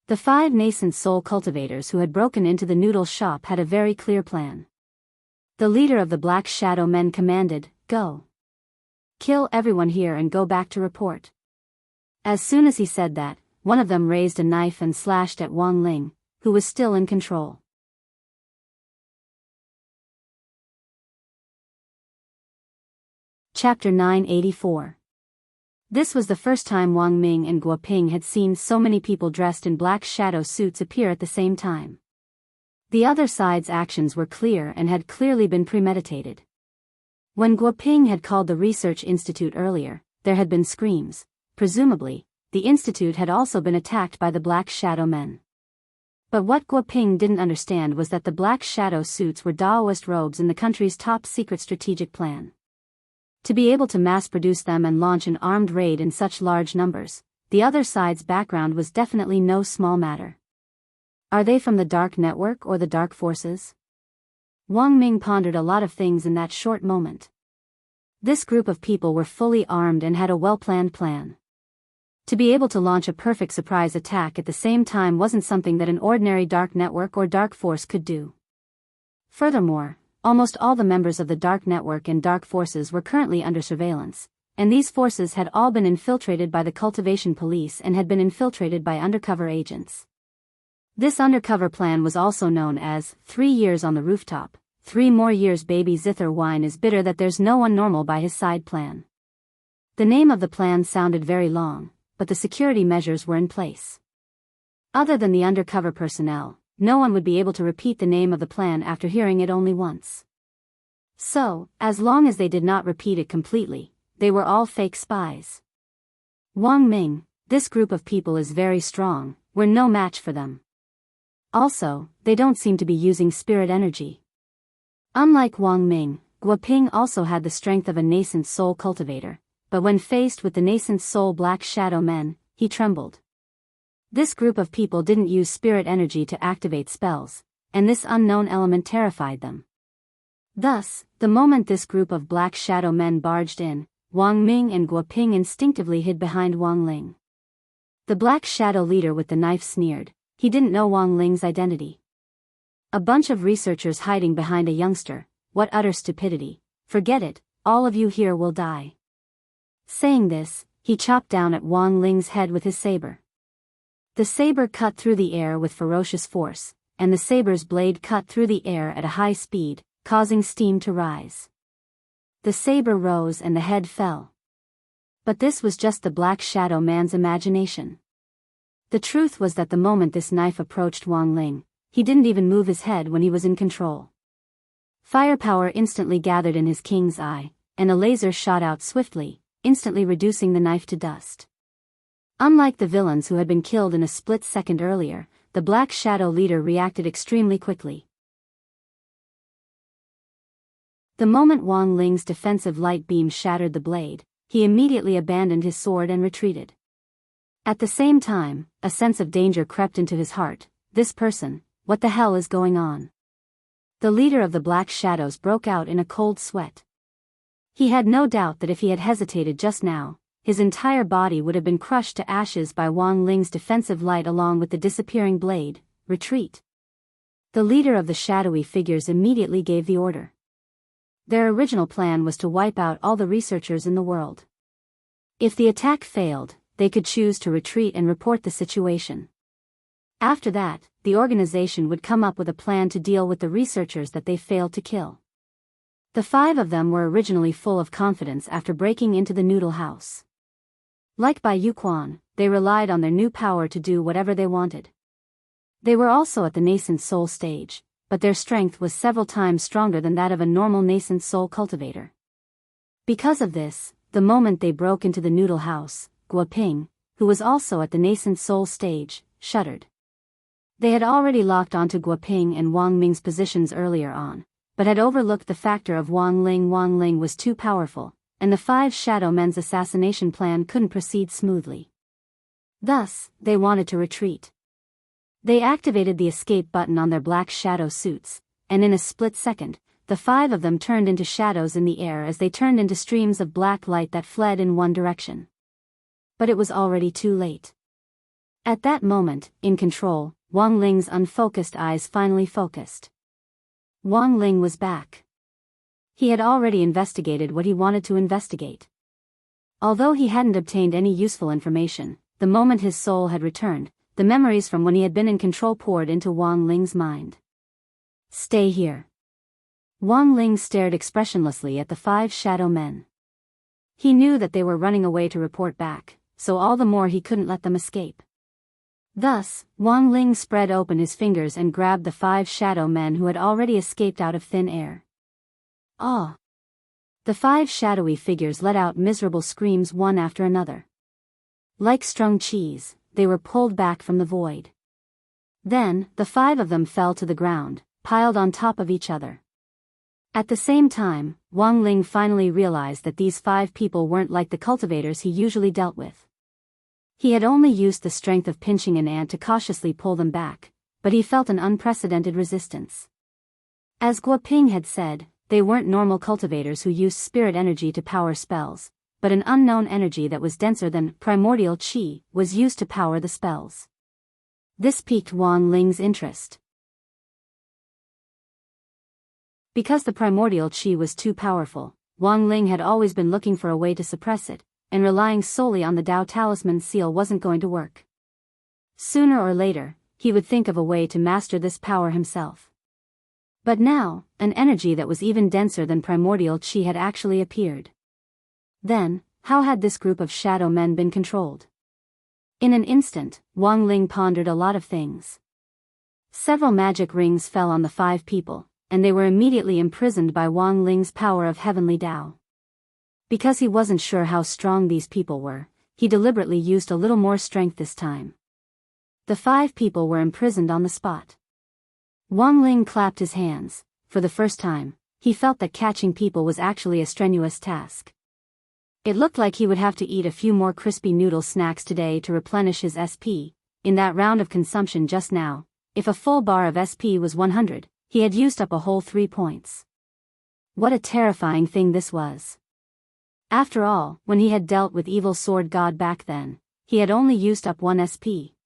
The 5 nascent soul cultivators who had broken into the noodle shop had a very clear plan. The leader of the Black Shadow Men commanded, "Go. Kill everyone here and go back to report." As soon as he said that, one of them raised a knife and slashed at Wang Ling, who was still in control. Chapter 984. This was the first time Wang Ming and Guoping had seen so many people dressed in black shadow suits appear at the same time. The other side's actions were clear and had clearly been premeditated. When Guoping had called the research institute earlier, there had been screams. Presumably, the institute had also been attacked by the Black Shadow Men. But what Guoping didn't understand was that the black shadow suits were Daoist robes in the country's top secret strategic plan. To be able to mass-produce them and launch an armed raid in such large numbers, the other side's background was definitely no small matter. Are they from the Dark Network or the Dark Forces? Wang Ming pondered a lot of things in that short moment. This group of people were fully armed and had a well-planned plan. To be able to launch a perfect surprise attack at the same time wasn't something that an ordinary Dark Network or Dark Force could do. Furthermore, almost all the members of the Dark Network and Dark Forces were currently under surveillance, and these forces had all been infiltrated by the cultivation police and had been infiltrated by undercover agents. This undercover plan was also known as 3 years on the rooftop, 3 more years baby zither wine is bitter that there's no one normal by his side plan. The name of the plan sounded very long, but the security measures were in place. Other than the undercover personnel, no one would be able to repeat the name of the plan after hearing it only once. So, as long as they did not repeat it completely, they were all fake spies. Wang Ming, this group of people is very strong, we're no match for them. Also, they don't seem to be using spirit energy. Unlike Wang Ming, Guoping also had the strength of a nascent soul cultivator, but when faced with the nascent soul Black Shadow Men, he trembled. This group of people didn't use spirit energy to activate spells, and this unknown element terrified them. Thus, the moment this group of Black Shadow Men barged in, Wang Ming and Guoping instinctively hid behind Wang Ling. The Black Shadow leader with the knife sneered. He didn't know Wang Ling's identity. A bunch of researchers hiding behind a youngster, what utter stupidity, forget it, all of you here will die. Saying this, he chopped down at Wang Ling's head with his saber. The saber cut through the air with ferocious force, and the saber's blade cut through the air at a high speed, causing steam to rise. The saber rose and the head fell. But this was just the Black Shadow Man's imagination. The truth was that the moment this knife approached Wang Ling, he didn't even move his head when he was in control. Firepower instantly gathered in his king's eye, and a laser shot out swiftly, instantly reducing the knife to dust. Unlike the villains who had been killed in a split second earlier, the Black Shadow leader reacted extremely quickly. The moment Wang Ling's defensive light beam shattered the blade, he immediately abandoned his sword and retreated. At the same time, a sense of danger crept into his heart. This person, what the hell is going on? The leader of the Black Shadows broke out in a cold sweat. He had no doubt that if he had hesitated just now, his entire body would have been crushed to ashes by Wang Ling's defensive light along with the disappearing blade. Retreat. The leader of the shadowy figures immediately gave the order. Their original plan was to wipe out all the researchers in the world. If the attack failed, they could choose to retreat and report the situation. After that, the organization would come up with a plan to deal with the researchers that they failed to kill. The 5 of them were originally full of confidence after breaking into the Noodle House. Like Bai Yuquan, they relied on their new power to do whatever they wanted. They were also at the nascent soul stage, but their strength was several times stronger than that of a normal nascent soul cultivator. Because of this, the moment they broke into the Noodle House, Guoping, who was also at the nascent soul stage, shuddered. They had already locked onto Guoping and Wang Ming's positions earlier on, but had overlooked the factor of Wang Ling. Wang Ling was too powerful, and the 5 Shadow Men's assassination plan couldn't proceed smoothly. Thus, they wanted to retreat. They activated the escape button on their black shadow suits, and in a split second, the 5 of them turned into shadows in the air as they turned into streams of black light that fled in one direction. But it was already too late. At that moment, in control, Wang Ling's unfocused eyes finally focused. Wang Ling was back. He had already investigated what he wanted to investigate. Although he hadn't obtained any useful information, the moment his soul had returned, the memories from when he had been in control poured into Wang Ling's mind. Stay here. Wang Ling stared expressionlessly at the 5 shadow men. He knew that they were running away to report back, so all the more he couldn't let them escape. Thus, Wang Ling spread open his fingers and grabbed the 5 shadow men who had already escaped out of thin air. Ah! The 5 shadowy figures let out miserable screams one after another. Like strung cheese, they were pulled back from the void. Then, the 5 of them fell to the ground, piled on top of each other. At the same time, Wang Ling finally realized that these 5 people weren't like the cultivators he usually dealt with. He had only used the strength of pinching an ant to cautiously pull them back, but he felt an unprecedented resistance. As Guoping had said, they weren't normal cultivators who used spirit energy to power spells, but an unknown energy that was denser than primordial qi was used to power the spells. This piqued Wang Ling's interest. Because the primordial qi was too powerful, Wang Ling had always been looking for a way to suppress it, and relying solely on the Dao Talisman seal wasn't going to work. Sooner or later, he would think of a way to master this power himself. But now, an energy that was even denser than primordial qi had actually appeared. Then, how had this group of shadow men been controlled? In an instant, Wang Ling pondered a lot of things. Several magic rings fell on the 5 people, and they were immediately imprisoned by Wang Ling's power of heavenly Dao. Because he wasn't sure how strong these people were, he deliberately used a little more strength this time. The 5 people were imprisoned on the spot. Wang Ling clapped his hands. For the first time, he felt that catching people was actually a strenuous task. It looked like he would have to eat a few more crispy noodle snacks today to replenish his SP. In that round of consumption just now, if a full bar of SP was 100, he had used up a whole 3 points. What a terrifying thing this was. After all, when he had dealt with Evil Sword God back then, he had only used up 1 SP.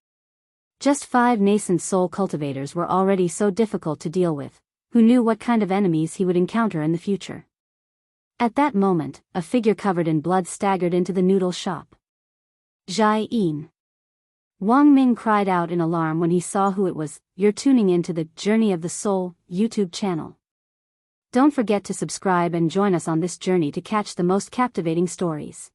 Just 5 nascent soul cultivators were already so difficult to deal with. Who knew what kind of enemies he would encounter in the future? At that moment, a figure covered in blood staggered into the noodle shop. Jai Yin. Wang Ming cried out in alarm when he saw who it was. You're tuning into the Journey of the Soul YouTube channel. Don't forget to subscribe and join us on this journey to catch the most captivating stories.